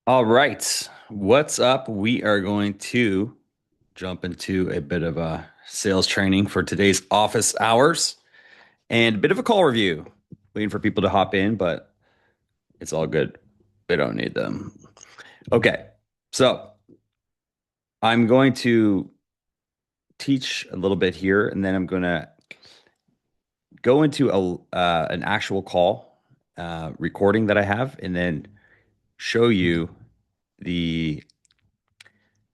All right. What's up? We are going to jump into a bit of a sales training for today's office hours and a bit of a call review. Waiting for people to hop in, but it's all good. They don't need them. Okay. So I'm going to teach a little bit here, and then I'm going to go into an actual call recording that I have, and then show you the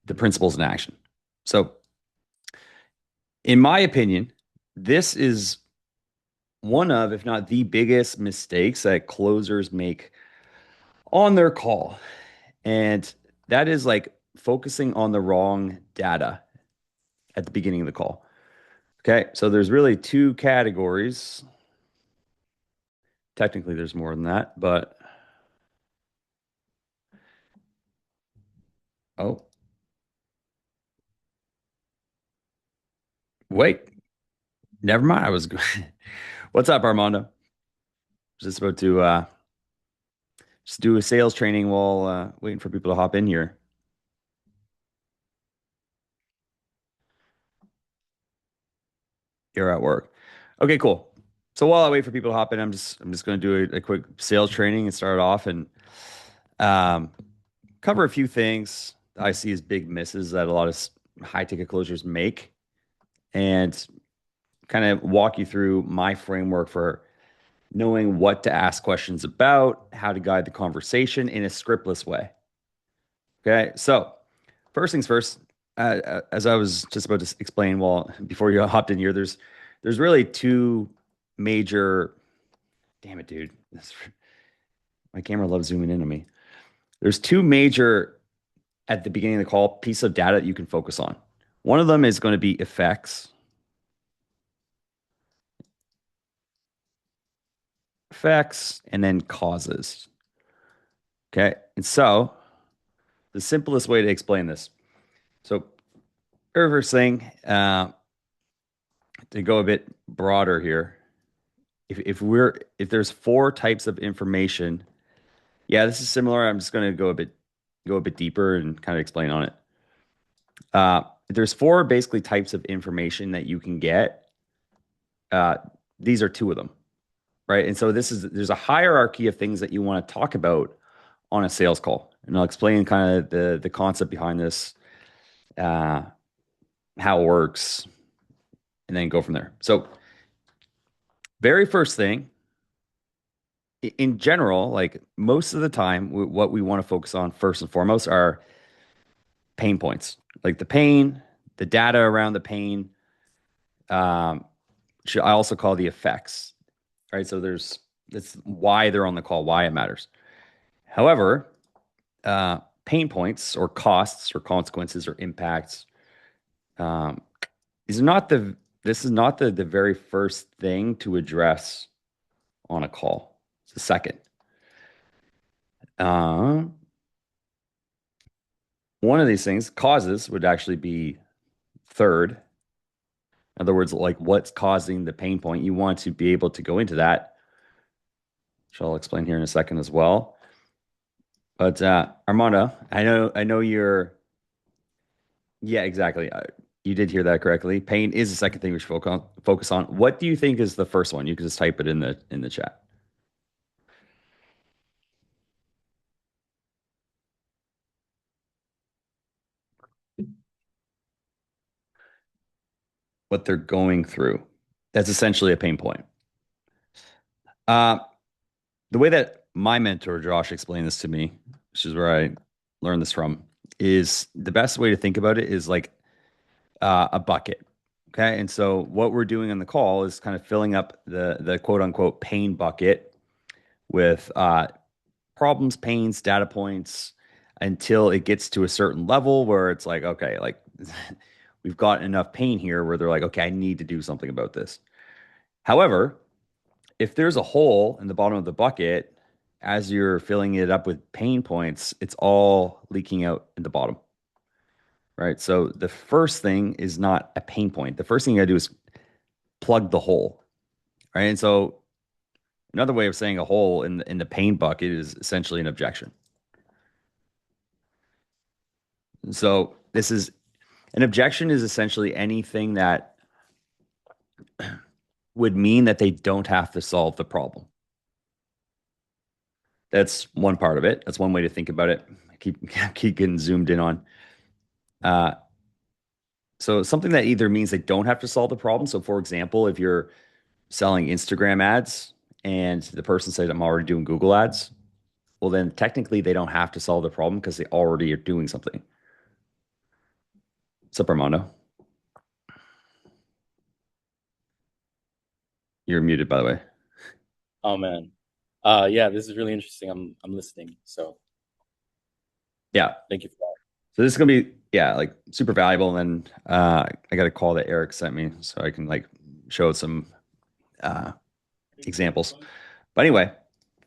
the principles in action. So in my opinion, this is one of, if not the biggest mistakes that closers make on their call. And that is like focusing on the wrong data at the beginning of the call. Okay. So there's really two categories. Technically, there's more than that, but oh, wait, never mind. I was, what's up, Armando? Just about to just do a sales training while waiting for people to hop in here. You're at work. Okay, cool. So while I wait for people to hop in, I'm just going to do a quick sales training and start off and um, cover a few things I see as big misses that a lot of high ticket closures make, and kind of walk you through my framework for knowing what to ask questions about, how to guide the conversation in a scriptless way. Okay, so first things first, as I was just about to explain, well, before you hopped in here, there's really two major. Damn it, dude! My camera loves zooming in on me. There's two major at the beginning of the call piece of data that you can focus on. One of them is going to be effects, and then causes. Okay, and so the simplest way to explain this. So, very first thing, to go a bit broader here, if there's four types of information, yeah, this is similar. I'm just going to go a bit deeper and kind of explain on it. There's four basically types of information that you can get. Uh, these are two of them, right? And so there's a hierarchy of things that you want to talk about on a sales call, and I'll explain kind of the concept behind this, uh, how it works, and then go from there. So, very first thing, in general, like most of the time, what we want to focus on first and foremost are pain points, like the pain, the data around the pain, um, which I also call the effects, right? So that's why they're on the call, why it matters. However, pain points or costs or consequences or impacts, um, these are not the this is not the very first thing to address on a call. It's the second. Uh, One of these things, causes, would actually be third. In other words, like what's causing the pain point. You want to be able to go into that, which I'll explain here in a second as well. But Armando, I know you're. Yeah, exactly. You did hear that correctly. Pain is the second thing we should focus on. What do you think is the first one? You can just type it in the chat. What they're going through. That's essentially a pain point. Uh, the way that my mentor Josh explained this to me, which is where I learned this from, is the best way to think about it is like a bucket. Okay, and so what we're doing on the call is kind of filling up the quote unquote pain bucket with problems, pains, data points until it gets to a certain level where it's like, okay, like we've got enough pain here where they're like, okay, I need to do something about this. However, if there's a hole in the bottom of the bucket, as you're filling it up with pain points, it's all leaking out in the bottom, right? So the first thing is not a pain point. The first thing you gotta do is plug the hole, right? And so another way of saying a hole in the pain bucket is essentially an objection. So this is an objection is essentially anything that would mean that they don't have to solve the problem. That's one part of it. That's one way to think about it. I keep getting zoomed in on. Uh, so something that either means they don't have to solve the problem. So for example, if you're selling Instagram ads and the person said, I'm already doing Google ads, well, then technically they don't have to solve the problem because they already are doing something. What's up, Armando? You're muted, by the way. Oh man. Yeah, this is really interesting. I'm listening. So Yeah. thank you for that. So this is gonna be yeah, like super valuable. And then I got a call that Eric sent me, so I can like show some uh, examples. But anyway,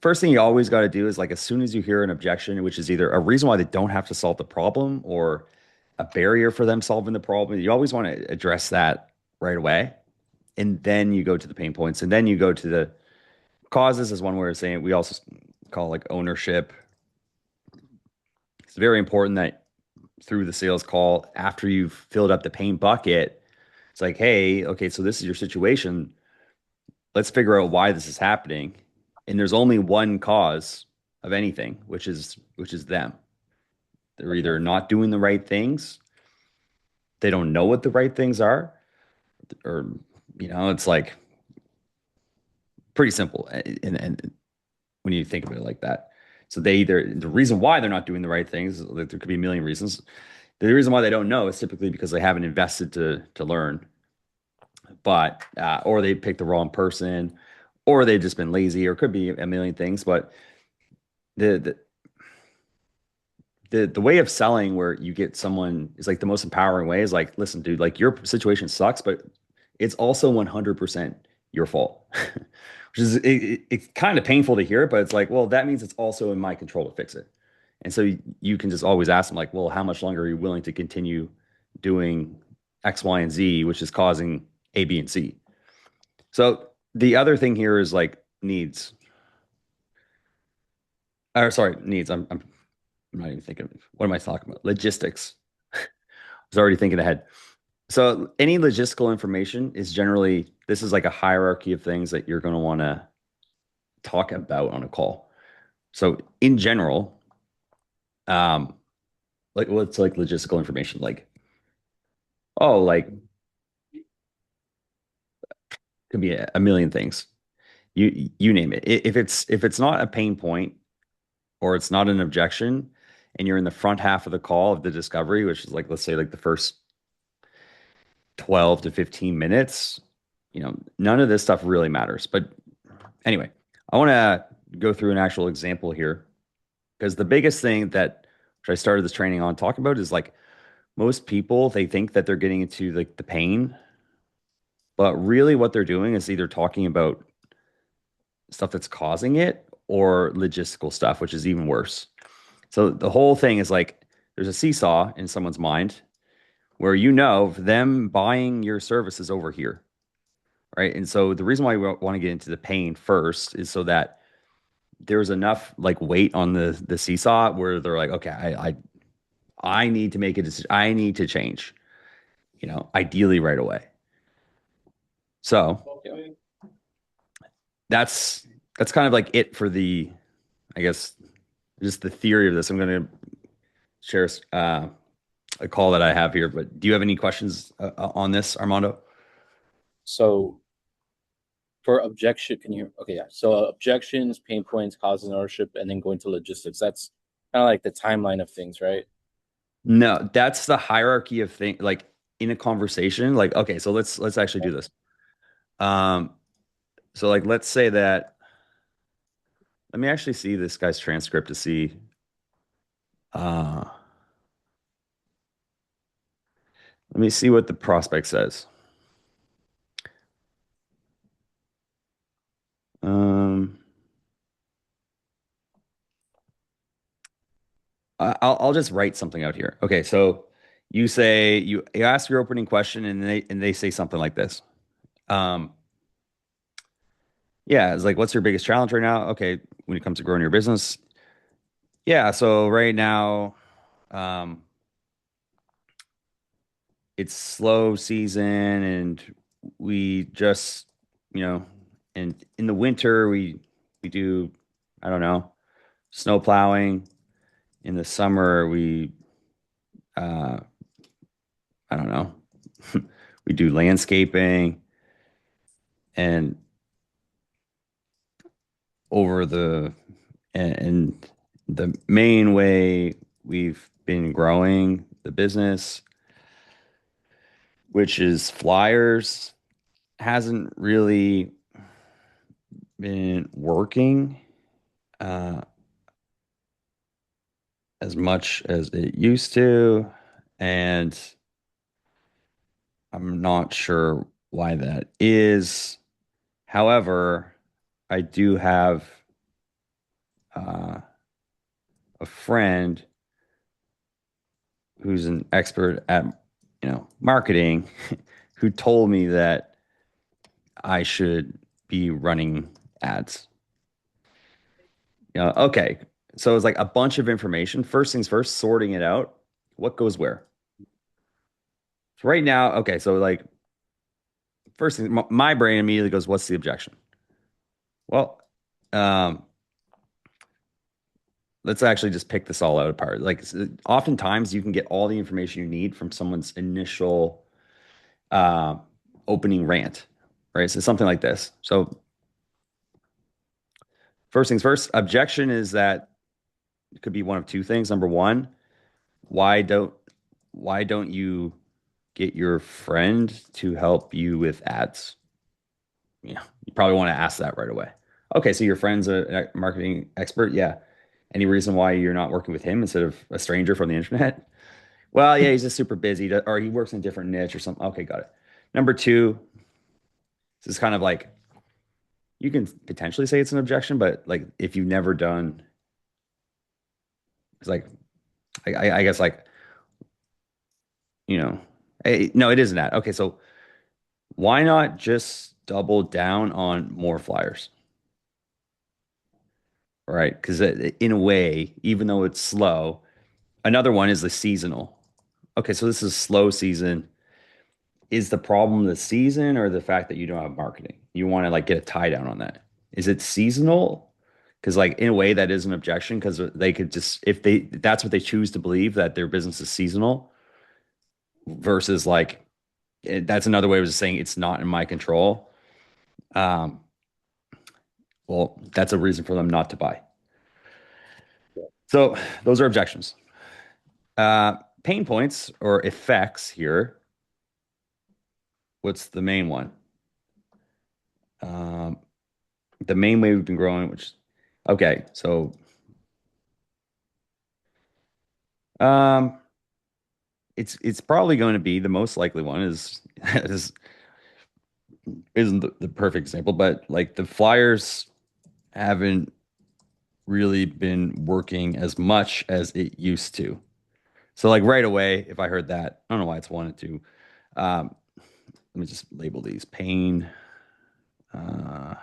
first thing you always got to do is like as soon as you hear an objection, which is either a reason why they don't have to solve the problem or a barrier for them solving the problem, you always want to address that right away. And then you go to the pain points, and then you go to the causes as one way of saying it. We also call like ownership. It's very important that through the sales call, after you've filled up the pain bucket, it's like, hey, okay, so this is your situation. Let's figure out why this is happening. And there's only one cause of anything, which is them. They're either Okay. not doing the right things, they don't know what the right things are, or it's like pretty simple. And when you think of it like that. So they either the reason why they're not doing the right things, like there could be a million reasons. The reason why they don't know is typically because they haven't invested to learn, but or they picked the wrong person, or they've just been lazy, or it could be a million things. But the the the way of selling where you get someone is like the most empowering way is like, listen, dude, like your situation sucks, but it's also 100% your fault. Which is it's kind of painful to hear, but it's like, well, that means it's also in my control to fix it. And so you can just always ask them like, well, how much longer are you willing to continue doing X, Y, and Z, which is causing A, B, and C? So the other thing here is like needs. Or sorry, needs. I'm not even thinking of what am I talking about? Logistics. I was already thinking ahead. So any logistical information is generally this is like a hierarchy of things that you're going to want to talk about on a call. So in general, um, like what's like logistical information? Like, oh, like could be a million things. You name it. If it's not a pain point or it's not an objection, and you're in the front half of the call of the discovery, which is like let's say like the first 12 to 15 minutes, none of this stuff really matters. But anyway, I want to go through an actual example here because the biggest thing that which I started this training on talking about is like most people they think that they're getting into like the pain, but really what they're doing is either talking about stuff that's causing it or logistical stuff, which is even worse. So the whole thing is like there's a seesaw in someone's mind where them buying your services over here, right? And so the reason why we want to get into the pain first is so that there's enough like weight on the seesaw where they're like, okay, I need to make a decision. I need to change, ideally right away. So Yeah. that's that's kind of like it for the, I guess, just the theory of this. I'm going to share a call that I have here, but do you have any questions on this, Armando? So for objection, can you okay, yeah. So objections, pain points, causes and ownership, and then going to logistics. That's kind of like the timeline of things, right? No, that's the hierarchy of things. Like in a conversation, like okay, so let's actually do this. Um, so like let's say that let me actually see this guy's transcript to see. Uh, Let me see what the prospect says. Um, I'll just write something out here. Okay, so you ask your opening question and they say something like this. Um, yeah, it's like, what's your biggest challenge right now? Okay, when it comes to growing your business. Yeah, so right now, um, it's slow season and we just, you know, and in the winter we do, I don't know, snow plowing. In the summer we uh I don't know. We do landscaping and over the and the main way we've been growing the business, which is flyers, hasn't really been working uh, as much as it used to. And I'm not sure why that is. However, I do have uh, a friend who's an expert at, marketing who told me that I should be running ads. Okay. So it's like a bunch of information. First things first, sorting it out. What goes where? So right now, okay, so like first thing, my brain immediately goes, what's the objection? Well, um, let's actually just pick this all out apart. Like oftentimes you can get all the information you need from someone's initial uh, opening rant, right? So something like this. So first things first, objection is that it could be one of two things. Number one, why don't why don't you get your friend to help you with ads? You probably want to ask that right away. Okay, so your friend's a marketing expert. Yeah. Any reason why you're not working with him instead of a stranger from the internet? Well, yeah, he's just super busy, or he works in a different niche or something. Okay, got it. Number two, this is kind of like you can potentially say it's an objection, but like if you've never done, it's like I guess like you know, no, it isn't that. Okay, so why not just double down on more flyers? Right? Because in a way, even though it's slow, another one is the seasonal. Okay, so this is slow season. Is the problem the season or the fact that you don't have marketing? You want to like get a tie down on that. Is it seasonal? Because like in a way that is an objection because they could just if they that's what they choose to believe that their business is seasonal versus like that's another way of just saying it's not in my control. Um, well, that's a reason for them not to buy. So those are objections. Pain points or effects here. What's the main one? Um, the main way we've been growing, which okay, so um, it's probably going to be the most likely one is isn't the perfect example, but like the Flyers haven't really been working as much as it used to. So like right away, if I heard that, I don't know why it's wanted to. Let me just label these pain. Uh,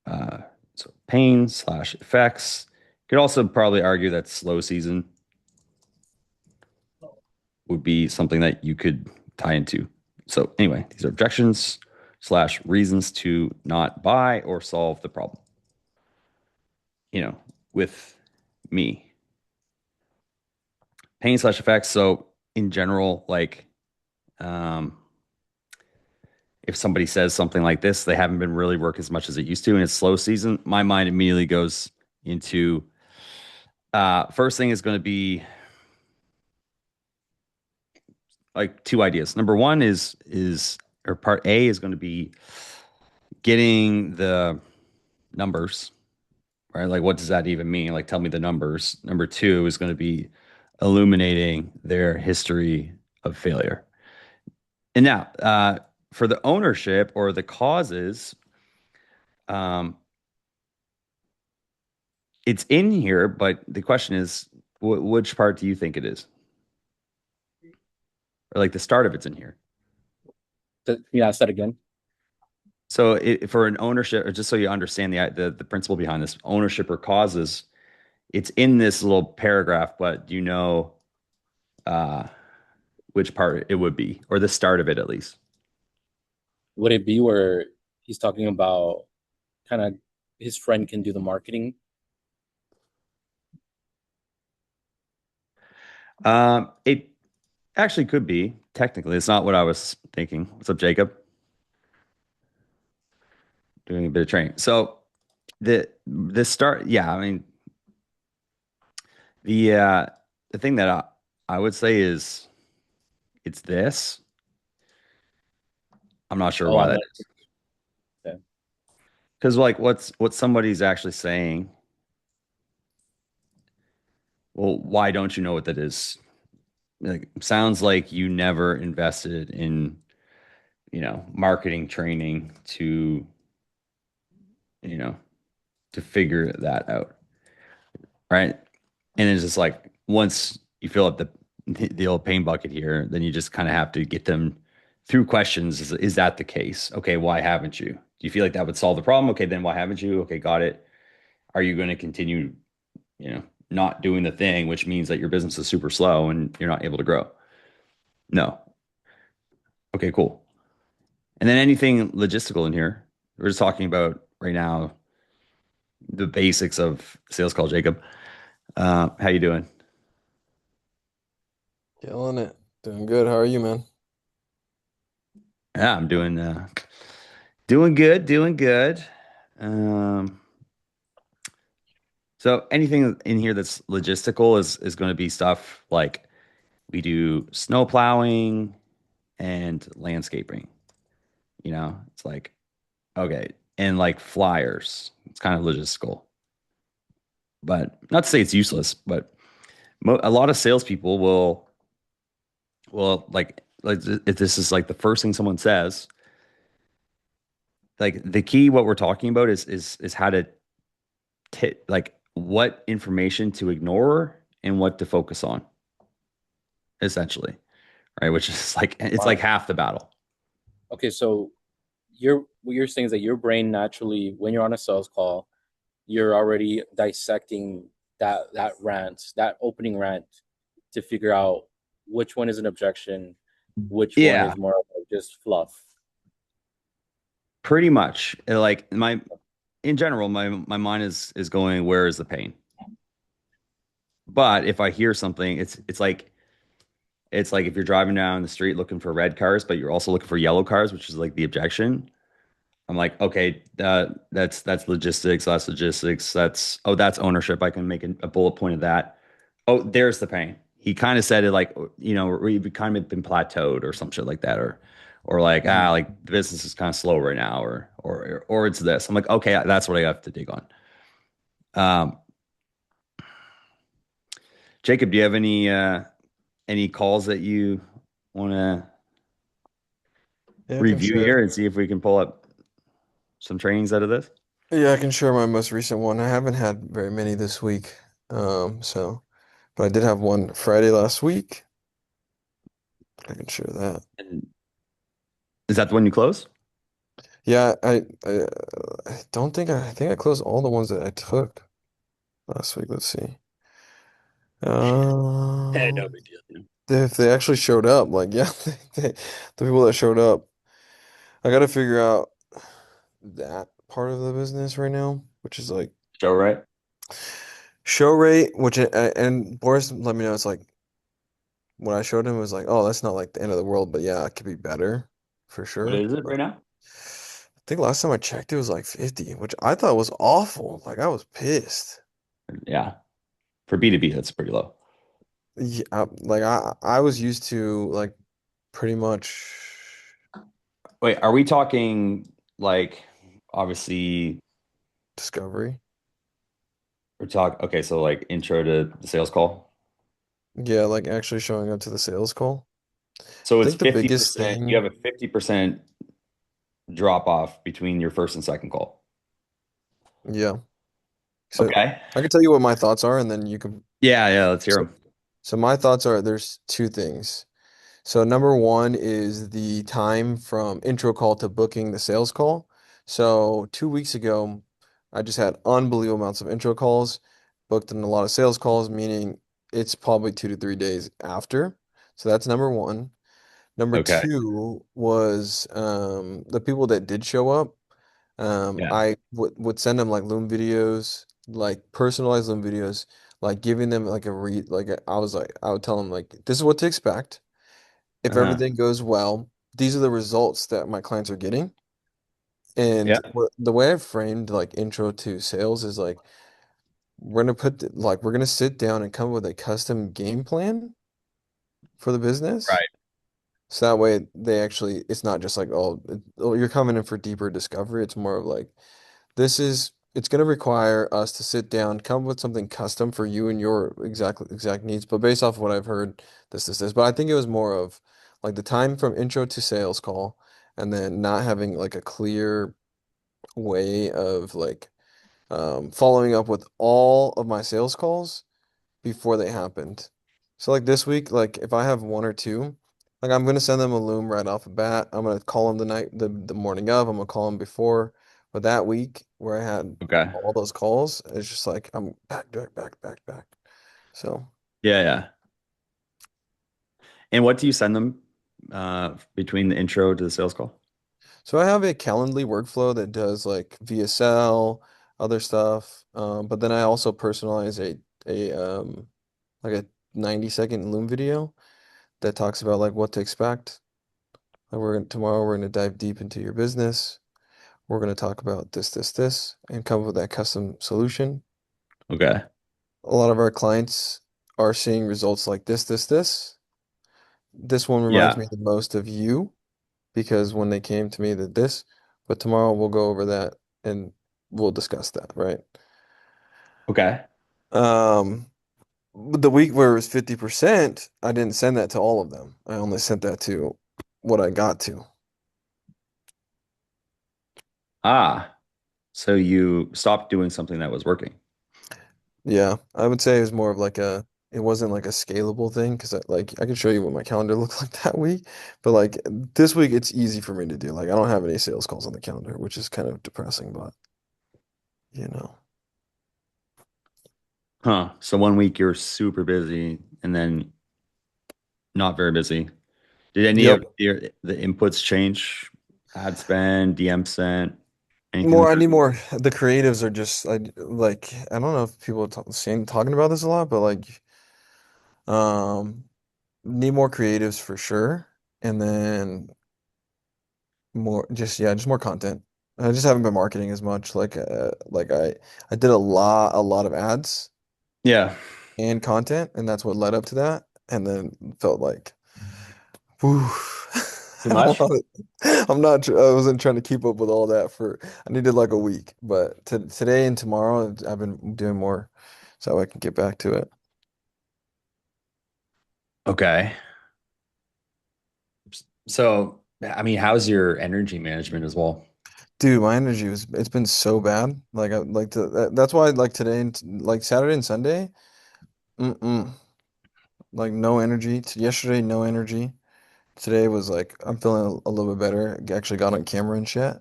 uh, so pain slash effects. Could also probably argue that slow season would be something that you could tie into. So anyway, these are objections slash reasons to not buy or solve the problem, with me. Pain slash effects. So in general, like um, if somebody says something like this, they haven't been really working as much as it used to, and it's slow season. My mind immediately goes into first thing is going to be like two ideas. Number one is or part A is going to be getting the numbers, right? Like, what does that even mean? Like, tell me the numbers. Number two is going to be illuminating their history of failure. And now, for the ownership or the causes, um, it's in here, but the question is, which part do you think it is? Or like the start of it's in here. Yeah, I said again. So for an ownership, or just so you understand the principle behind this, ownership or causes, it's in this little paragraph, but do you know uh, which part it would be, or the start of it at least? Would it be where he's talking about kind of his friend can do the marketing? It actually could be. Technically, it's not what I was thinking. What's up, Jacob? Doing a bit of training. So the start, yeah, I mean the thing that I would say is it's this. I'm not sure Oh, why I'm that not. is. Okay. Because like what somebody's actually saying, well, why don't you know what that is? Like sounds like you never invested in, marketing training to, you know, to figure that out. Right. And it's just like once you fill up the old pain bucket here, then you just kind of have to get them through questions. Is that the case? Okay, why haven't you? Do you feel like that would solve the problem? Okay, then why haven't you? Okay, got it. Are you going to continue, not doing the thing, which means that your business is super slow and you're not able to grow? No. Okay, cool. And then anything logistical in here. We're just talking about right now the basics of sales call, Jacob. How you doing? Killing it. Doing good. How are you, man? Yeah, I'm doing good, doing good. Um, so anything in here that's logistical is going to be stuff like we do snow plowing and landscaping. It's like okay, and like flyers. It's kind of logistical, but not to say it's useless. But a lot of salespeople will like if this is like the first thing someone says, like the key what we're talking about is how to like what information to ignore and what to focus on, essentially, right? Which is like it's like Wow. half the battle. Okay, so what you're saying is that your brain naturally, when you're on a sales call, you're already dissecting that rant, that opening rant, to figure out which one is an objection, which one Yeah, is more of like just fluff. pretty much. Like my in general, my mind is going, where is the pain? But if I hear something, it's like if you're driving down the street looking for red cars, but you're also looking for yellow cars, which is like the objection. I'm like, okay, that's logistics. That's logistics. That's ownership. I can make a bullet point of that. Oh, there's the pain. He kind of said it like, we've kind of been plateaued or some shit like that, or like Mhm. like the business is kind of slow right now, or it's this. I'm like, okay, that's what I have to dig on. Um, Jacob, do you have any calls that you want to Yeah, I can review share. here and see if we can pull up some trainings out of this? Yeah, I can share my most recent one. I haven't had very many this week. But I did have one Friday last week. I can share that. And is that the one you close? Yeah, I don't think I think I closed all the ones that I took last week. Let's see. Hey, no Um, big deal. if they actually showed up, like yeah, the people that showed up, I gotta figure out that part of the business right now, which is like Show right? show rate, and Boris let me know it's like when I showed him it was like, oh, that's not like the end of the world, but yeah, it could be better for What sure. is it But right now? I think last time I checked it was like 50, which I thought was awful. Like I was pissed. Yeah. For B2B, that's pretty low. Yeah, I was used to like pretty much Wait, are we talking like obviously discovery. okay, so like intro to the sales call. Yeah, like actually showing up to the sales call. So I it's think the biggest 50%, you have thing, a 50% drop off between your first and second call. yeah. So Okay. I can tell you what my thoughts are, and then you can. Yeah, yeah, let's hear So, them. so my thoughts are there's two things. So number one is the time from intro call to booking the sales call. So 2 weeks ago, I just had unbelievable amounts of intro calls. booked in a lot of sales calls, meaning it's probably 2 to 3 days after. So that's number one. Number Okay. two was the people that did show up. Yeah. I would send them like Loom videos, like personalized Loom videos, like giving them like a read. I was like, I would tell them like, this is what to expect. If Uh-huh. everything goes well, these are the results that my clients are getting. And Yeah. the way I've framed like intro to sales is like, we're gonna sit down and come up with a custom game plan for the business. Right. So that way they actually, it's not just like, oh, you're coming in for deeper discovery. It's more of like, it's going to require us to sit down, come up with something custom for you and your exact needs. But based off of what I've heard, this. But I think it was more of like the time from intro to sales call and then not having like a clear way of like following up with all of my sales calls before they happened. So like this week, like if I have one or two, like I'm gonna send them a loom right off the bat. I'm gonna call them the morning of. I'm gonna call them before. But that week where I had Okay. all those calls, it's just like I'm back. So Yeah, yeah. And what do you send them between the intro to the sales call? so I have a Calendly workflow that does like VSL, other stuff. But then I also personalize a like a 90-second loom video that talks about like what to expect. Like tomorrow we're gonna dive deep into your business. We're gonna talk about this, and come up with that custom solution. Okay. A lot of our clients are seeing results like this. This one reminds Yeah. me the most of you because when they came to me that this, but tomorrow we'll go over that and we'll discuss that, right? Okay. Um, but the week where it was 50%, I didn't send that to all of them. I only sent that to what I got to. Ah, so you stopped doing something that was working. Yeah, I would say it was more of like it wasn't like a scalable thing because I could show you what my calendar looked like that week, but like this week it's easy for me to do. Like I don't have any sales calls on the calendar, which is kind of depressing, but you know. Huh. So one week you're super busy and then not very busy. Did any Yep. of the inputs change? Ad spend, DM sent, anything More, like I that? need more. The creatives are just I don't know if people are talking about this a lot, but like um need more creatives for sure, and then more just more content. I just haven't been marketing as much. I did a lot of ads Yeah. and content, and that's what led up to that. And then felt like, whew, Too much? I wasn't trying to keep up with all that I needed like a week, but today and tomorrow, I've been doing more so I can get back to it. Okay. So, I mean, how's your energy management as well? Dude, my it's been so bad. That's why like today like Saturday and Sunday, mm-mm, like no energy. Yesterday, no energy. Today was like I'm feeling a little bit better. Actually got on camera and shit.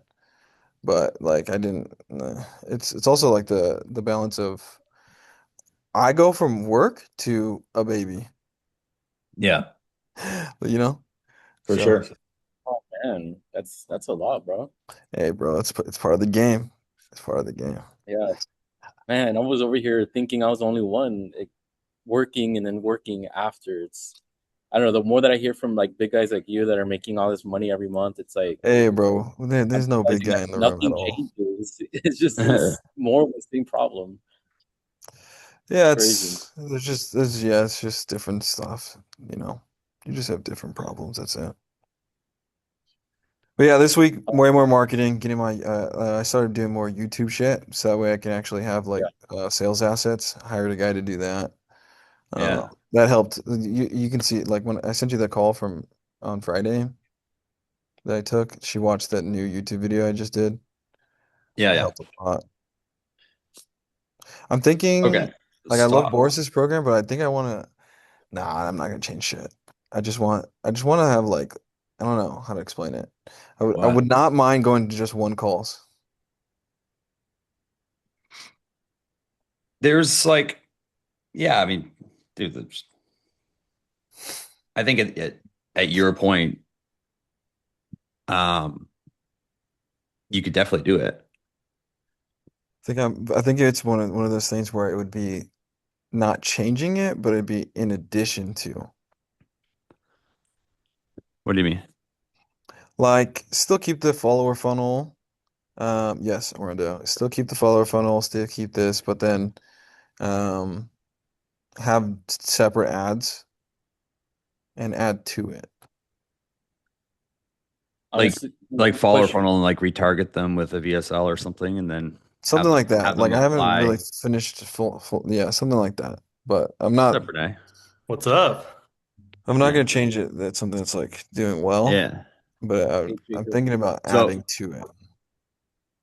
But like I didn't it's also like the balance of I go from work to a baby, Yeah, you know? for So, sure. Oh man, that's a lot, bro. hey bro, it's part of the game. It's part of the game. Yeah, man. I was over here thinking I was the only one like, working and then working after. I don't know. The more that I hear from like big guys like you that are making all this money every month, it's like Hey bro, I'm there's no big realizing guy that in the room at nothing all. changes. It's more of the same problem. Yeah, Crazy. it's just different stuff, you know. You just have different problems, that's it. But yeah, this week way more marketing, getting I started doing more YouTube shit so that way I can actually have Yeah. like sales assets. Hired a guy to do that. Yeah. That helped. You can see like when I sent you the call from on Friday that I took, she watched that new YouTube video I just did. So Yeah, that yeah. helped a lot. I'm thinking Okay. like I love Stop. Boris's program, but I think I want to. Nah, I'm not gonna change shit. I just want to have like I don't know how to explain it. I What? would not mind going to just one calls. there's like, yeah, I mean, dude, I think at your point, um, you could definitely do it. I think it's one of those things where it would be not changing it, but it'd be in addition to. What do you mean? Like, still keep the follower funnel. Yes, Orlando. Still keep the follower funnel, still keep this, but then um have separate ads and add to it. Like Honestly, like follower push. funnel and like retarget them with a VSL or something, and then Something like have that. them Like I haven't really apply finished full yeah, something like that. But separate. What's up? I'm not Yeah. gonna change it. That's something that's like doing well, Yeah. but Hey, I'm Jacob. thinking about So adding to it.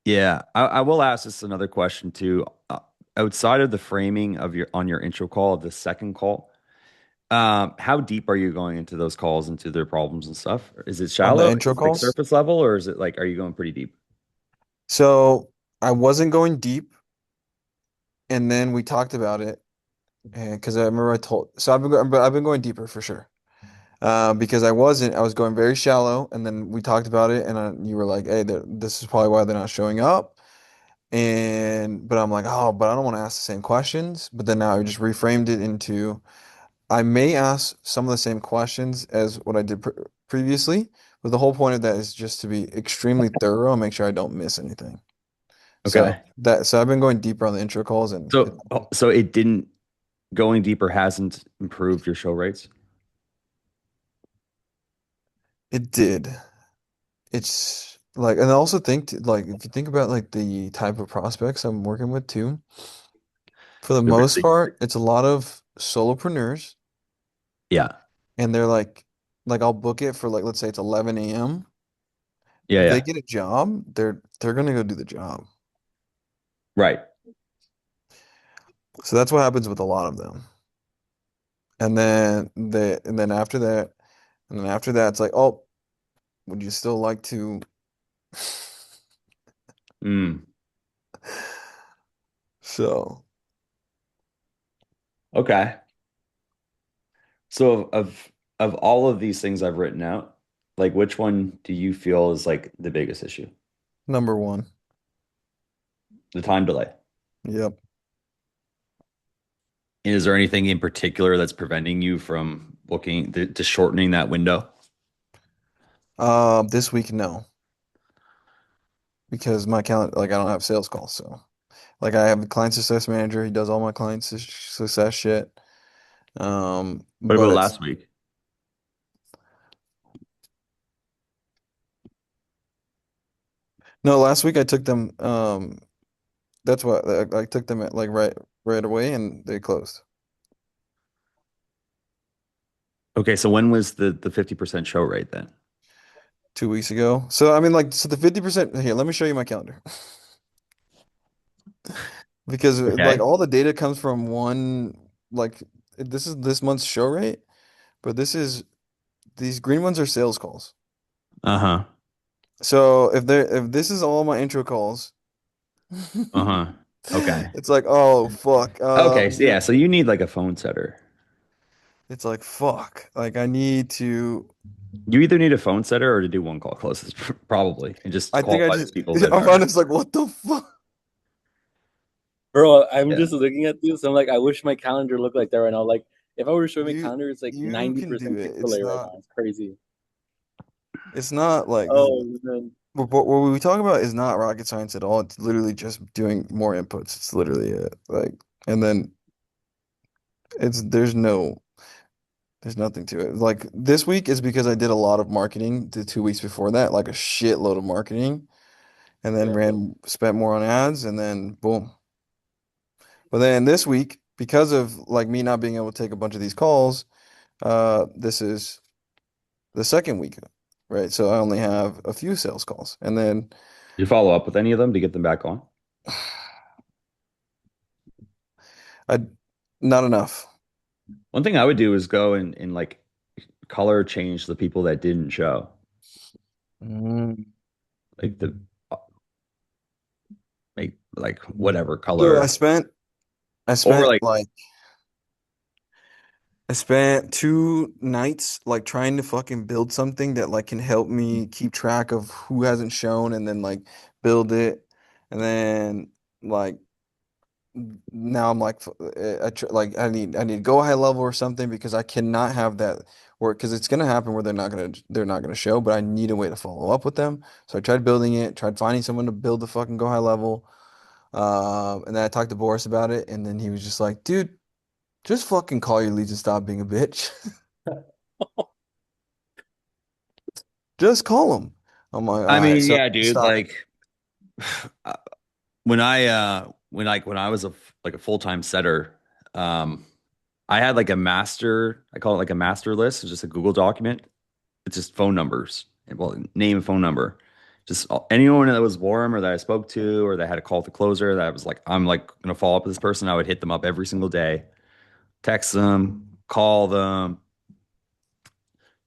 yeah, I will ask this another question too. Outside of the framing of your on your intro call, the second call, how deep are you going into those calls, into their problems and stuff? Is it On the shallow? Is intro it like calls. surface level, or is it like are you going pretty deep? So I wasn't going deep, and then we talked about it, and because I remember I told, so I've been going deeper for sure. Because I was going very shallow, and then we talked about it, and you were like, "Hey, this is probably why they're not showing up." But I'm like, "Oh, but I don't want to ask the same questions." But then now I just reframed it into, I may ask some of the same questions as what I did previously, but the whole point of that is just to be extremely thorough and make sure I don't miss anything. So Okay. I've been going deeper on the intro calls, and So it didn't going deeper hasn't improved your show rates. it did. It's like, and I also think like if you think about like the type of prospects I'm working with too, for the They're most busy. part, it's a lot of solopreneurs, Yeah. and they're like I'll book it for like let's say it's 11 a.m. Yeah, If they yeah. get a job, they're gonna go do the job. Right. So that's what happens with a lot of them. And then after that, it's like, oh, would you still like to? Mm. So Okay. So of all of these things I've written out, like which one do you feel is like the biggest issue? number one, The time delay. yep. And is there anything in particular that's preventing you from booking to shortening that window? This week no, because my calendar, like I don't have sales calls, so like I have a client success manager. He does all my client success shit. What But about it's last week? no. Last week I took them. That's what I took them at like right away, and they closed Okay, so when was the 50% show rate then? 2 weeks ago. So I mean, like, so the 50% here. Let me show you my calendar. Because like Okay. all the data comes from one, like this is this month's show rate, but these green ones are sales calls. Uh-huh. So if this is all my intro calls, Uh-huh. Okay. it's like, oh fuck. Okay, so yeah, so you need like a phone setter. It's like fuck. Like I need to. You either need a phone setter or to do one call closes, probably, and just I think I qualify these just. people that I'm are. honest. Like what the fuck? Bro, I'm Yeah. just looking at this. I'm like, I wish my calendar looked like that right now. Like, if I were to show my You calendar, it's like you can do 90% it. Chick-fil-A right now. It's crazy. It's not like this. Oh man. What we talk about is not rocket science at all. It's literally just doing more inputs. It's literally it. Like, and then it's there's nothing to it. Like this week is because I did a lot of marketing the 2 weeks before that, like a shitload of marketing, and then Yeah. spent more on ads, and then boom. But then this week, because of like me not being able to take a bunch of these calls, this is the second week, right? So I only have a few sales calls, and then Did you follow up with any of them to get them back on? I not enough. One thing I would do is go and like color change the people that didn't show. Mm. Like the make like whatever So I color. spent. I Or spent like, like I spent 2 nights like trying to fucking build something that like can help me keep track of who hasn't shown and then like build it. And then like now I'm like like I need to go high level or something because I cannot have that work because it's gonna happen where they're not gonna show, but I need a way to follow up with them. So I tried building it, tried finding someone to build the fucking go high level. And then I talked to Boris about it, and then he was just like, dude, just fucking call your leads and stop being a bitch. Just call them. I'm like, all I right, mean, so yeah, dude, stop. like uh, when I was like a full-time setter, um, I had like a master, I call it like a master list. It's just a Google document. It's just phone numbers. Well, name and phone number. Just anyone that was warm or that I spoke to or that had a call to closer that I was like, I'm like gonna follow up with this person. I would hit them up every single day, text them, call them.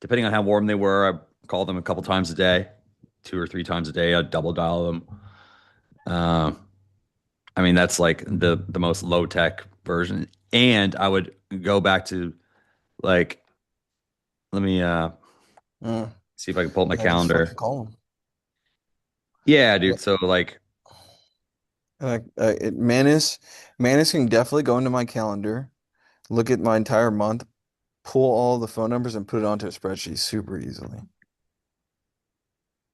Depending on how warm they were, I called them a couple times a day, 2 or 3 times a day. I'd double dial them. Um, I mean, that's like the most low tech version. And I would go back to like, let me Mm, see if I can pull up my yeah, just fucking calendar. call them. Yeah, dude. So like, Manus can definitely go into my calendar, look at my entire month, pull all the phone numbers, and put it onto a spreadsheet super easily.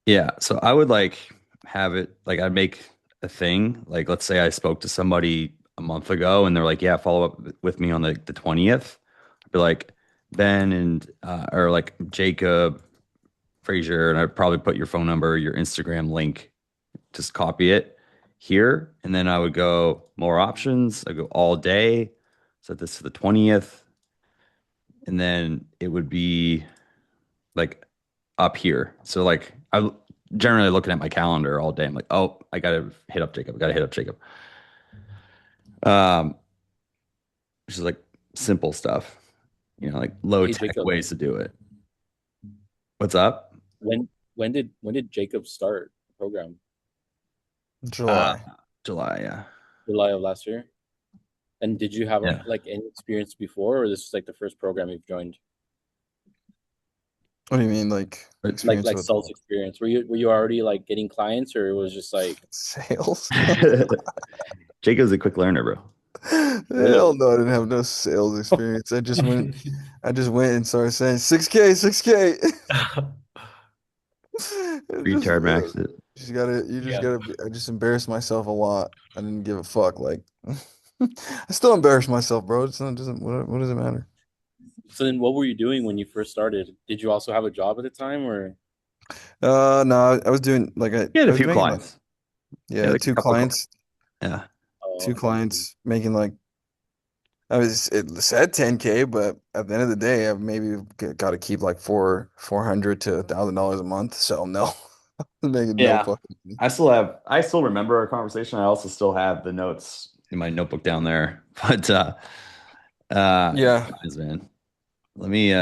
yeah. So I would like have it like I'd make a thing. Like, let's say I spoke to somebody a month ago and they're like, yeah, follow up with me on the 20th. I'd be like, Ben and or like Jacob Frazier, and I'd probably put your phone number, your Instagram link, just copy it here. And then I would go more options. I go all day. Set this to the 20th. And then it would be like up here. So like I'm generally looking at my calendar all day. I'm like, oh, I gotta hit up Jacob. I gotta hit up Jacob. Um, which is like simple stuff, like low Hey tech Jacob, ways to do it. What's up? when when did Jacob start the program? Uh, July. July, yeah. July of last year. And did you have Yeah. like any experience before, or this is like the first program you've joined? What do you mean, like But experience Like with sales experience? Were you already like getting clients, or it was just like sales? Jacob's a quick learner, bro. Hell really? no, I didn't have no sales experience. I just went and started saying 6K, 6K. It just Retard max it. you just Yeah. gotta I just embarrassed myself a lot. I didn't give a fuck. Like I still embarrass myself, bro. It's not doesn't what does it matter? So then, what were you doing when you first started? Did you also have a job at the time, or? No, I was doing like He had I a was few making like clients. He had yeah, like a couple clients. Yeah. two Oh, okay. clients making like it said 10K, but at the end of the day, I've maybe got to keep like 400 to $1,000 a month. So no, making no Yeah. fucking. I still remember our conversation. I also still have the notes in my notebook down there. But good Yeah. times, man. Let me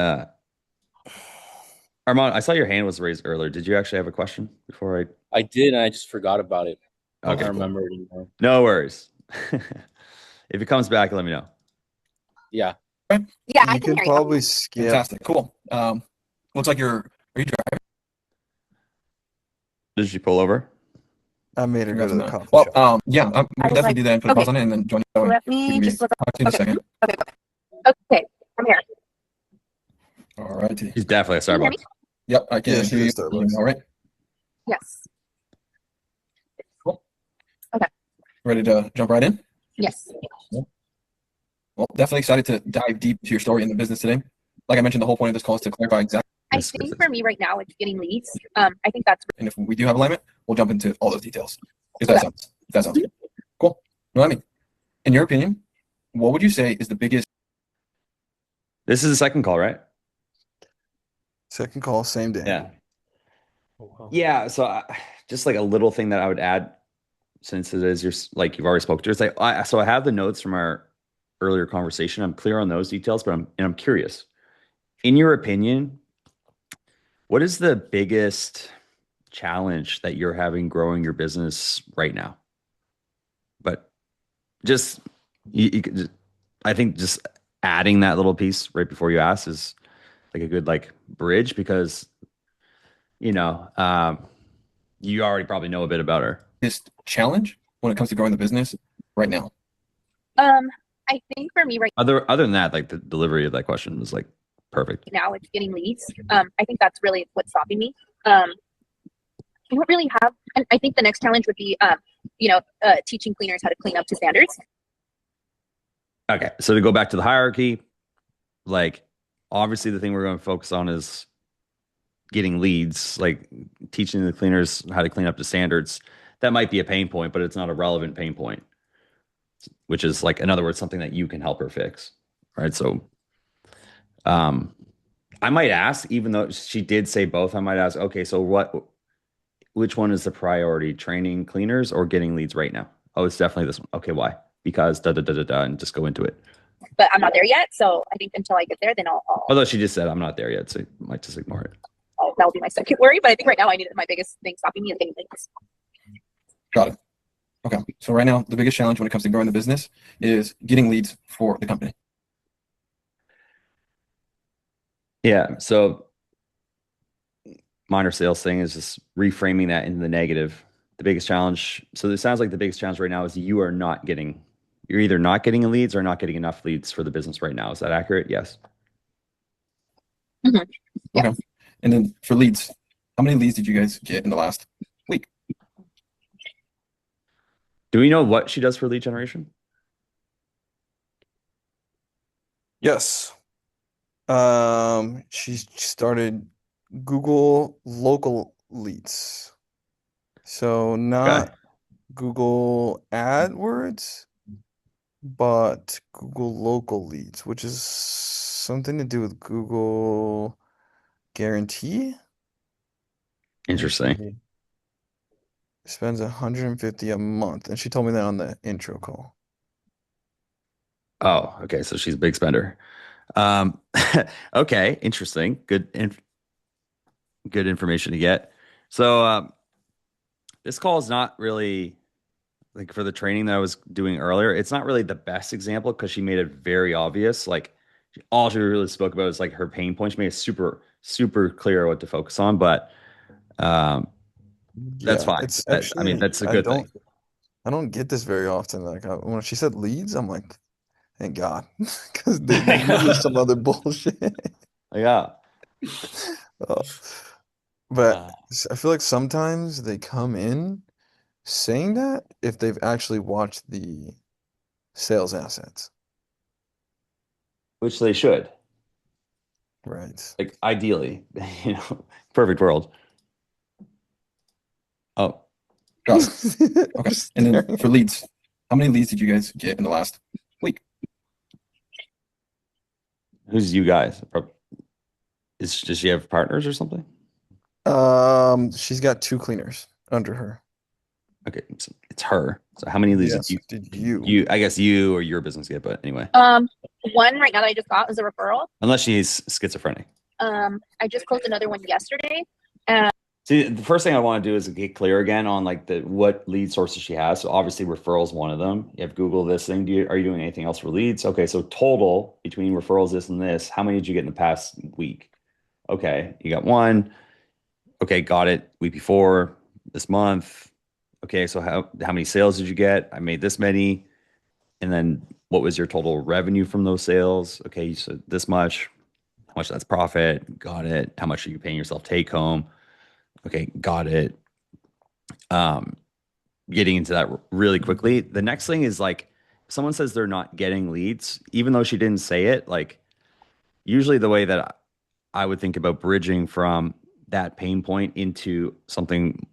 Armand, I saw your hand was raised earlier. Did you actually have a question before I I did, and I just forgot about it. I Okay, don't cool. remember it anymore. No worries. If it comes back, let me know. Yeah. Okay. Yeah, I You can can hear you. probably skip. Fantastic. Cool. Looks like are you driving? Did you pull over? I made her go Congrats to on the that. coffee Well, shop. yeah, we I can was definitely like, do that and put a okay, pause on it and then join you that way. let We me can just look. talk to you in a Okay, second. okay, okay, I'm here. All righty. He's definitely at Can you hear me? Starbucks. Yep, I Yeah, can she's hear you. at Starbucks. All right. Yes. Cool. Okay. Ready to jump right in? Yes. Well, definitely excited to dive deep into your story in the business today. Like I mentioned, the whole point of this call is to clarify exactly. I Yes, yes, think yes. for me right now, it's getting leads. I think that's And if we do have alignment, we'll jump into all those details. Okay. If that sounds good. Cool. Well, I mean, in your opinion, what would you say is the biggest? This is the second call, right? Second call, same day. Yeah. Yeah. So just like a little thing that I would add, since it is like you've already spoke to, it's like so I have the notes from our earlier conversation. I'm clear on those details, but I'm curious. In your opinion, what is the biggest challenge that you're having growing your business right now? But just You could I think just adding that little piece right before you ask is like a good like bridge because you know you already probably know a bit about her. Biggest challenge when it comes to growing the business right now? Um, I think for me right Other than that, like the delivery of that question was like perfect. now, it's getting leads. I think that's really what's stopping me. I don't really have, and I think the next challenge would be, teaching cleaners how to clean up to standards. Okay, so to go back to the hierarchy, like obviously the thing we're going to focus on is getting leads, like teaching the cleaners how to clean up to standards. That might be a pain point, but it's not a relevant pain point, which is like, in other words, something that you can help her fix. Right. So, um, I might ask, even though she did say both, I might ask, okay, so which one is the priority, training cleaners or getting leads right now? Oh, it's definitely this one. Okay, why? Because da da da da da, and just go into it. But I'm not there yet, so I think until I get there, then Although she just said I'm not there yet, so you might just ignore it. that will be my second worry. But I think right now I need my biggest thing stopping me is getting leads. Got it. Okay. So right now, the biggest challenge when it comes to growing the business is getting leads for the company. Yeah. So minor sales thing is just reframing that into the negative. The biggest challenge. So it sounds like the biggest challenge right now is you're either not getting leads or not getting enough leads for the business right now. Is that accurate? Yes. Mm-hmm. Yeah. Okay. And then for leads, how many leads did you guys get in the last week? Do we know what she does for lead generation? Yes. She started Google local leads. So not Okay. Google AdWords, but Google local leads, which is something to do with Google Guarantee. Interesting. Spends 150 a month, and she told me that on the intro call. Oh, okay. So she's a big spender. Okay, interesting. Good information to get. So this call is not really like for the training that I was doing earlier. It's not really the best example because she made it very obvious. Like all she really spoke about is like her pain points. She made it super clear what to focus on. But um, that's Yeah, fine. it's I mean, actually that's a good thing. I don't get this very often. Like when she said leads, I'm like, thank God, because there's usually some other bullshit. Yeah. Uh, but Uh, I feel like sometimes they come in saying that if they've actually watched the sales assets, which they should. right? Like ideally, perfect world. Oh, Got it. I'm Okay. And then staring. for leads, how many leads did you guys get in the last week? who's you guys? Does she have partners or something? She's got two cleaners under her. Okay, it's her. So how many leads Yes, did you? I guess you or your business get, but anyway. One right now that I just got is a referral. Unless she's schizophrenic. I just closed another one yesterday. See, the first thing I want to do is get clear again on like the what lead sources she has. So obviously referrals one of them. You have Google this thing. Are you doing anything else for leads? Okay, so total between referrals, this and this, how many did you get in the past week? Okay, you got one. Okay, got it. Week before, this month. Okay, so how many sales did you get? I made this many. And then what was your total revenue from those sales? Okay, you said this much. How much that's profit? Got it. How much are you paying yourself take home? Okay, got it. Um, Getting into that really quickly. The next thing is like if someone says they're not getting leads, even though she didn't say it, like usually the way that I would think about bridging from that pain point into something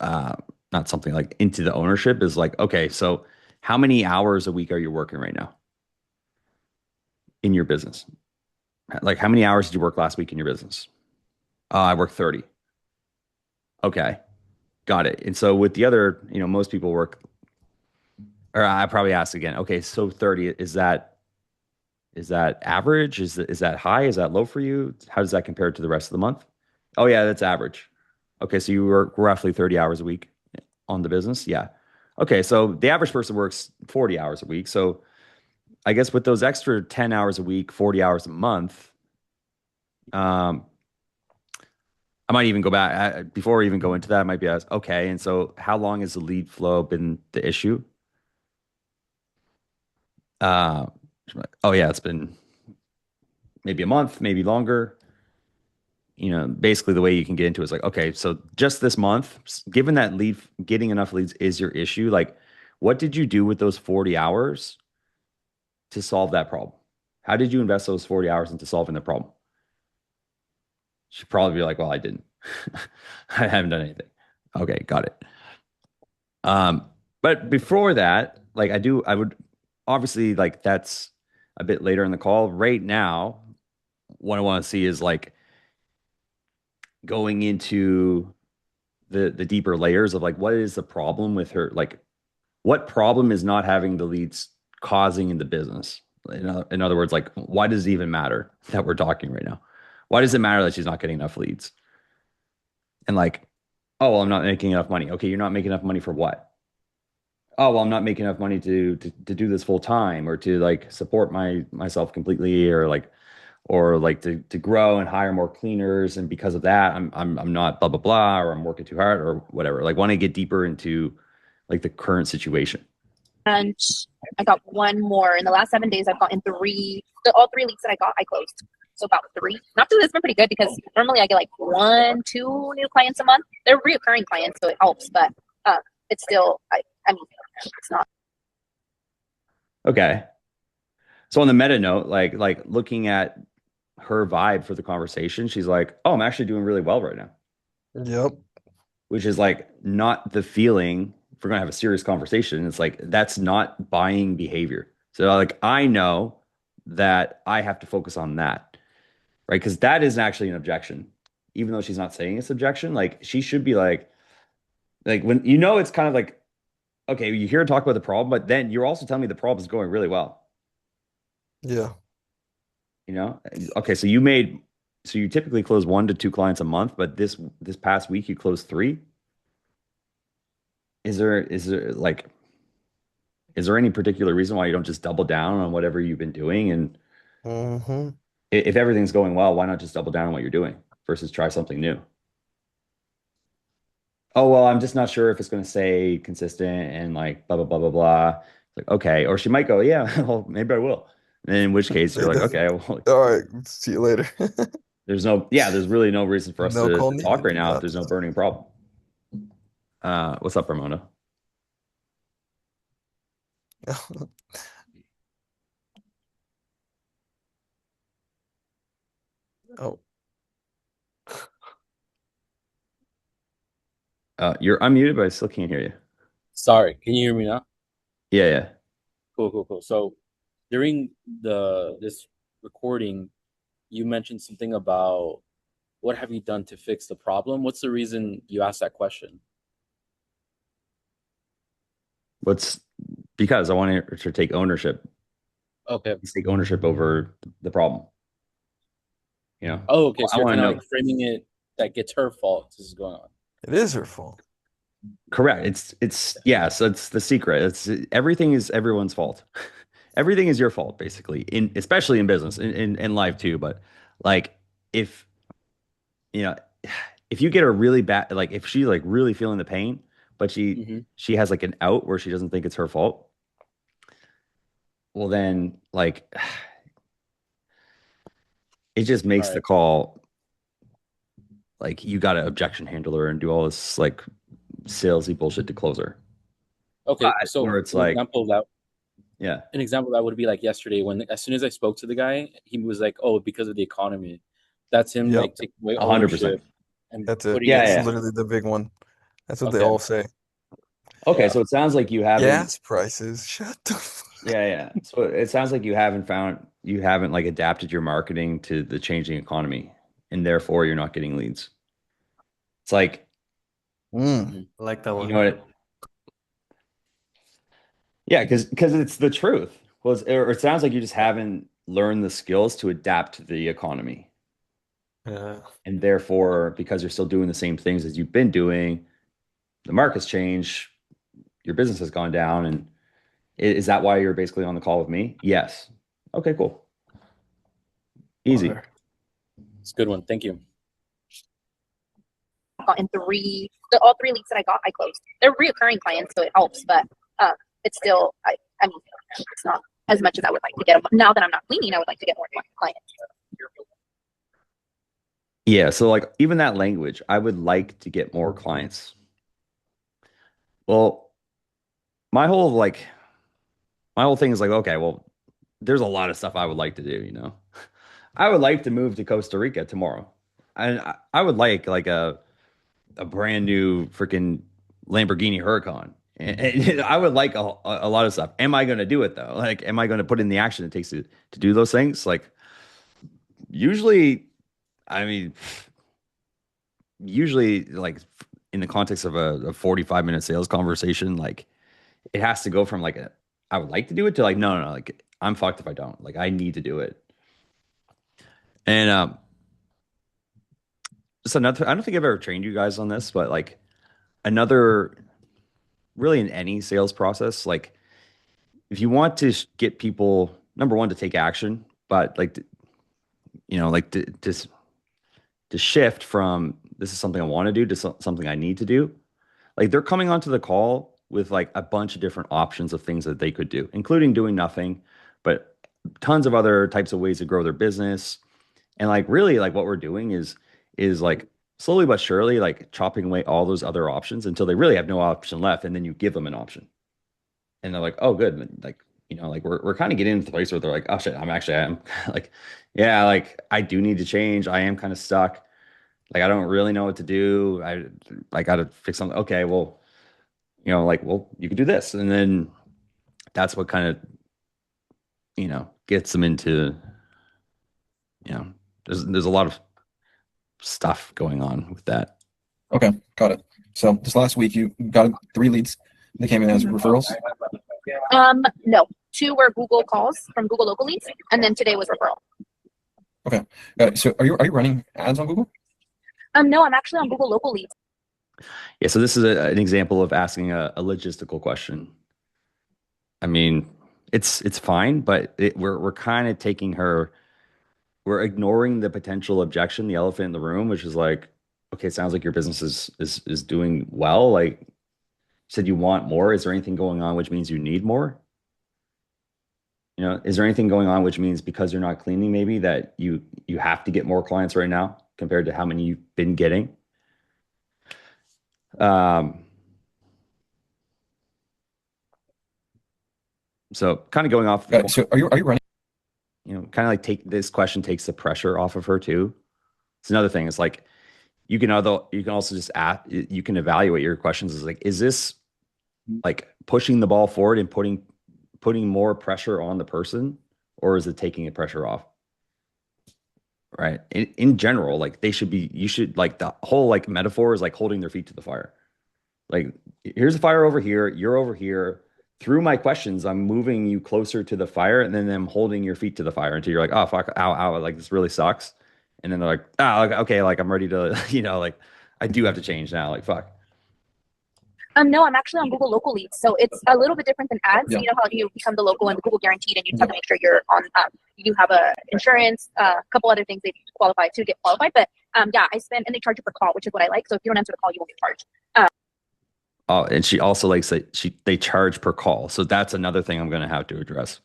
uh not something like into the ownership is like, okay, so how many hours a week are you working right now in your business? Like how many hours did you work last week in your business? I worked 30. Okay, got it. And so with the other, most people work, or I probably ask again, okay, so 30, is that average? Is that high? Is that low for you? How does that compare to the rest of the month? Oh yeah, that's average. Okay, so you work roughly 30 hours a week on the business. Yeah. Okay, so the average person works 40 hours a week. So I guess with those extra 10 hours a week, 40 hours a month, um, I might even go back before we even go into that. I might be asked, okay, and so how long has the lead flow been the issue? Uh, oh yeah, it's been maybe a month, maybe longer. Basically the way you can get into it is like, okay, so just this month, given that getting enough leads is your issue, like what did you do with those 40 hours to solve that problem? How did you invest those 40 hours into solving the problem? She'd probably be like, well, I didn't. I haven't done anything. Okay, got it. Um, but before that, like I would obviously like that's a bit later in the call. Right now, what I want to see is like going into the deeper layers of like what is the problem with her, like what problem is not having the leads causing in the business. In other words, like why does it even matter that we're talking right now? Why does it matter that she's not getting enough leads? And like, oh well, I'm not making enough money. Okay, you're not making enough money for what? Oh well, I'm not making enough money to do this full time or to like support myself completely or like to grow and hire more cleaners, and because of that I'm not blah blah blah, or I'm working too hard or whatever. Like want to get deeper into like the current situation. And I got one more in the last 7 days. I've gotten all three leads that I got, I closed. So about three. Not two, it's been pretty good because normally I get like 1, 2 new clients a month. They're reoccurring clients, so it helps, but it's still, I mean, it's not. Okay. So on the meta note, like looking at her vibe for the conversation, she's like, oh, I'm actually doing really well right now, Yep. which is like not the feeling. If we're gonna have a serious conversation, it's like that's not buying behavior. So like I know that I have to focus on that, right? Because that is actually an objection, even though she's not saying it's objection. Like she should be like when it's kind of like, okay, you hear her talk about the problem, but then you're also telling me the problem is going really well. Yeah. You know, okay, so you typically close 1 to 2 clients a month, but this past week you closed 3. Is there any particular reason why you don't just double down on whatever you've been doing? And Mm-hmm. if everything's going well, why not just double down on what you're doing versus try something new? Oh, well, I'm just not sure if it's going to stay consistent and like blah blah blah blah blah. Like, okay, or she might go, yeah, well, maybe I will. And in which case you're like, okay, well, All right. See you later. there's really no reason for us No to call talk needed. right now if there's no Absolutely. burning problem. What's up, Ramona? Oh, You're unmuted, but I still can't hear you. Sorry, can you hear me now? Yeah, yeah. Cool, cool, cool. So during this recording, you mentioned something about what have you done to fix the problem? What's the reason you asked that question? What's Because I want her to take ownership, Okay. take ownership over the problem. You know, Oh, okay. So I you're want to kind of know. like framing it that it's her fault this is going on. it is her fault. Correct. It's yeah. So it's the secret. It's everything is everyone's fault. Everything is your fault, basically. Especially in business, in life too. But like, if you know, if you get a really bad, like if she like really feeling the pain, but she Mm-hmm. she has like an out where she doesn't think it's her fault, well then like it just All makes the right. call like you got to objection handler and do all this like salesy bullshit to close her. Okay. So Where it's like, yeah, an example of that would be like yesterday when as soon as I spoke to the guy, he was like, "Oh, because of the economy." That's him Yep. like taking away 100%. ownership and That's it. putting Yeah, it. That's yeah. literally the big one. That's what they Okay. all say. Okay, Yeah. so it sounds like you haven't. Gas prices. Shut the fuck. Yeah, yeah. So it sounds like you haven't like adapted your marketing to the changing economy, and therefore you're not getting leads. It's like, Mm. Mhm. I like that you one. know what? Yeah, because it's the truth. Well, or it sounds like you just haven't learned the skills to adapt to the economy, Yeah. and therefore, because you're still doing the same things as you've been doing, the market's changed. your business has gone down, and is that why you're basically on the call with me? Yes. Okay, cool. Easy. It's a good one. Thank you. Gotten all three leads that I got, I closed. They're reoccurring clients, so it helps, but it's still, I mean, it's not as much as I would like to get them. Now that I'm not cleaning, I would like to get more clients. Yeah, so like even that language, I would like to get more clients. Well, my whole like my whole thing is like, okay, well, there's a lot of stuff I would like to do, you know. I would like to move to Costa Rica tomorrow. And I would like a brand new freaking Lamborghini Huracan. And I would like a lot of stuff. Am I going to do it though? Like, am I going to put in the action it takes to do those things? Like, usually, I mean, usually, like in the context of a 45-minute sales conversation, like it has to go from like I would like to do it to like, no, like I'm fucked if I don't. Like, I need to do it. And just another, I don't think I've ever trained you guys on this, but like another, really in any sales process, like if you want to get people, number one, to take action, but like, you know, like to shift from this is something I want to do to something I need to do. Like they're coming onto the call with like a bunch of different options of things that they could do, including doing nothing, but tons of other types of ways to grow their business. And like really like what we're doing is like slowly but surely like chopping away all those other options until they really have no option left. And then you give them an option. And they're like, oh good. Like, you know, like we're kind of getting into the place where they're like, oh shit, I'm like, yeah, like I do need to change. I am kind of stuck. Like I don't really know what to do. I gotta fix something. Okay, well, you know, like, well, you could do this. And then that's what kind of, you know, gets them into, you know, there's a lot of stuff going on with that. Okay, got it. So this last week you got 3 leads that came in as referrals. No, 2 were Google calls from Google local leads, and then today was referral. Okay, so are you running ads on Google? No, I'm actually on Google local leads. Yeah, so this is an example of asking a logistical question. I mean, it's fine, but we're kind of taking her, we're ignoring the potential objection, the elephant in the room, which is like, okay, it sounds like your business is doing well. Like, you said you want more. Is there anything going on which means you need more? You know, is there anything going on which means because you're not cleaning, maybe that you have to get more clients right now compared to how many you've been getting? So kind of going off. So are you running? You know, kind of like this question takes the pressure off of her too. It's another thing. It's like you can also just ask, you can evaluate your questions as like, is this like pushing the ball forward and putting more pressure on the person, or is it taking the pressure off? Right. In general, like you should like the whole like metaphor is like holding their feet to the fire. Like, here's a fire over here, you're over here. Through my questions, I'm moving you closer to the fire, and then I'm holding your feet to the fire until you're like, oh fuck, ow, ow, like this really sucks. And then they're like, oh, okay, like I'm ready to, you know, like I do have to change now, like fuck. No, I'm actually on Google local leads, so it's a little bit different than ads. Yeah. You know how you become the local and the Google guaranteed, and you just have to make sure you're on. You do have a insurance, a couple other things they qualify to get qualified. But yeah, I spend, and they charge you per call, which is what I like. So if you don't answer the call, you won't get charged. Oh, and she also likes that they charge per call, so that's another thing I'm going to have to address.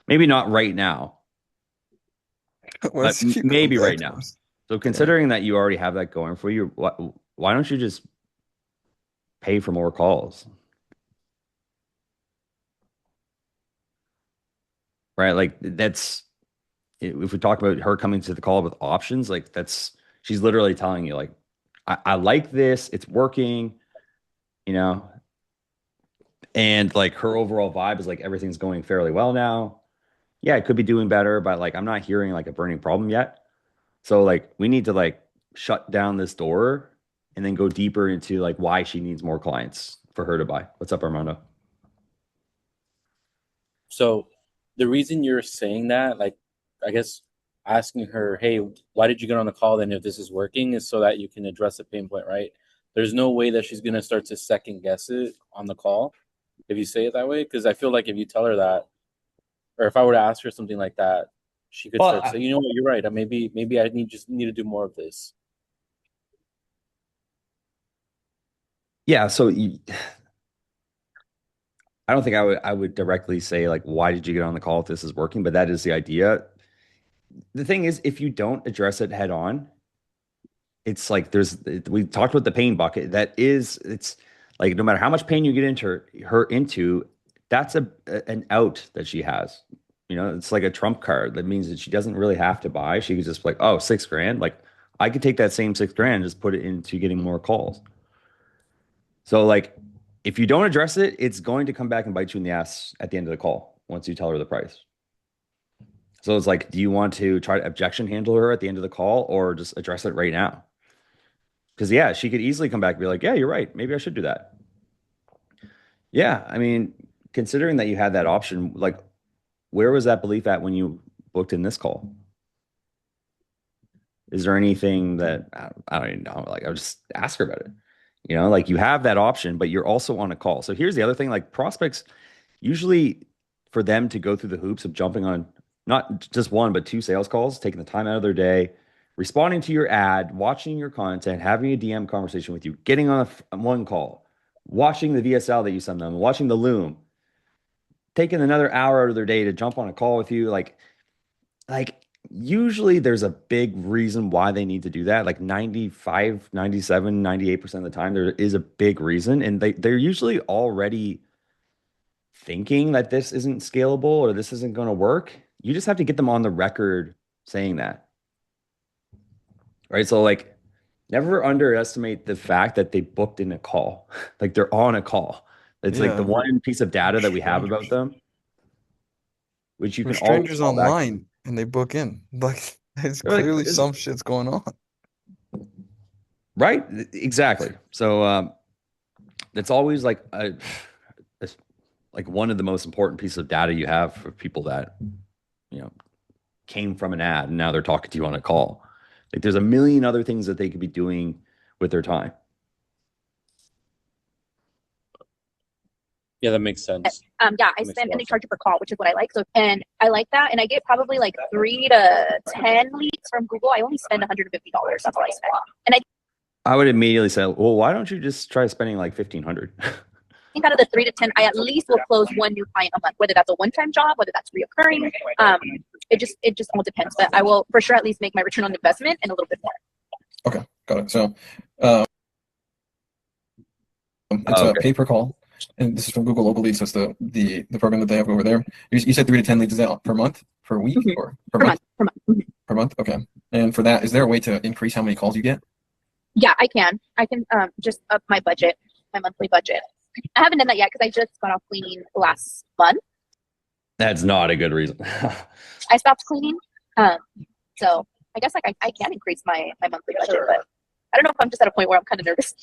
Maybe not right now, but maybe right now. So considering that you already have that going for you, why don't you just pay for more calls? Right? Like that's, if we talk about her coming to the call with options, like she's literally telling you like, I like this, it's working, you know, and like her overall vibe is like everything's going fairly well now. Yeah, it could be doing better, but like I'm not hearing like a burning problem yet. So like we need to like shut down this door and then go deeper into like why she needs more clients for her to buy. What's up, Armando? So the reason you're saying that, like, I guess asking her, hey, why did you get on the call then if this is working, is so that you can address the pain point, right? there's no way that she's gonna start to second guess it on the call if you say it that way. Because I feel like if you tell her that, or if I were to ask her something like that, she could start to say, you know what, you're right. Maybe I just need to do more of this. Yeah, so I don't think I would directly say like, why did you get on the call if this is working? But that is the idea. The thing is, if you don't address it head on, it's like we talked about the pain bucket. It's like no matter how much pain you get into, that's an out that she has. You know, it's like a trump card. That means that she doesn't really have to buy. She could just be like, oh, 6 grand. Like I could take that same 6 grand and just put it into getting more calls. So like if you don't address it, it's going to come back and bite you in the ass at the end of the call once you tell her the price. So it's like, do you want to try to objection handle her at the end of the call or just address it right now? Because yeah, she could easily come back and be like, yeah, you're right. Maybe I should do that. Yeah, I mean, considering that you had that option, like where was that belief at when you booked in this call? Is there anything that I don't even know? Like, I'll just ask her about it. You know, like you have that option, but you're also on a call. So here's the other thing: like prospects, usually for them to go through the hoops of jumping on not just one but two sales calls, taking the time out of their day, responding to your ad, watching your content, having a DM conversation with you, getting on one call, watching the VSL that you send them, watching the Loom, taking another hour out of their day to jump on a call with you, like usually there's a big reason why they need to do that. Like 95, 97, 98% of the time, there is a big reason. And they're usually already thinking that this isn't scalable or this isn't going to work. You just have to get them on the record saying that. Right. So like never underestimate the fact that they booked in a call. Like they're on a call. It's like the Yeah. one piece of data that we have about them, which you We're can always strangers fall back to. online and they book in. Like it's They're like, clearly some shit's going on. right? Exactly. So it's always like like one of the most important pieces of data you have for people that, you know, came from an ad and now they're talking to you on a call. Like there's a million other things that they could be doing with their time. Yeah, that makes sense. Yeah, I spend and they charge you per call, which is what I like. So, and I like that. And I get probably like 3 to 10 leads from Google. I only spend $150. That's all I spend. And I would immediately say, well, why don't you just try spending like 1,500? I think out of the 3 to 10, I at least will close one new client a month, whether that's a one-time job, whether that's reoccurring. It just all depends. But I will for sure at least make my return on investment and a little bit more. Okay, got it. So it's a pay per call, and this is from Google Local Leads. So it's the program that they have over there. You said 3 to 10 leads. Is that per month, per week, or per month? Per month. Per month. Okay. And for that, is there a way to increase how many calls you get? Yeah, I can. I can just up my budget, my monthly budget. I haven't done that yet because I just got off cleaning last month. That's not a good reason. I stopped cleaning. So I guess like I can increase my monthly budget, but I don't know if I'm just at a point where I'm kind of nervous.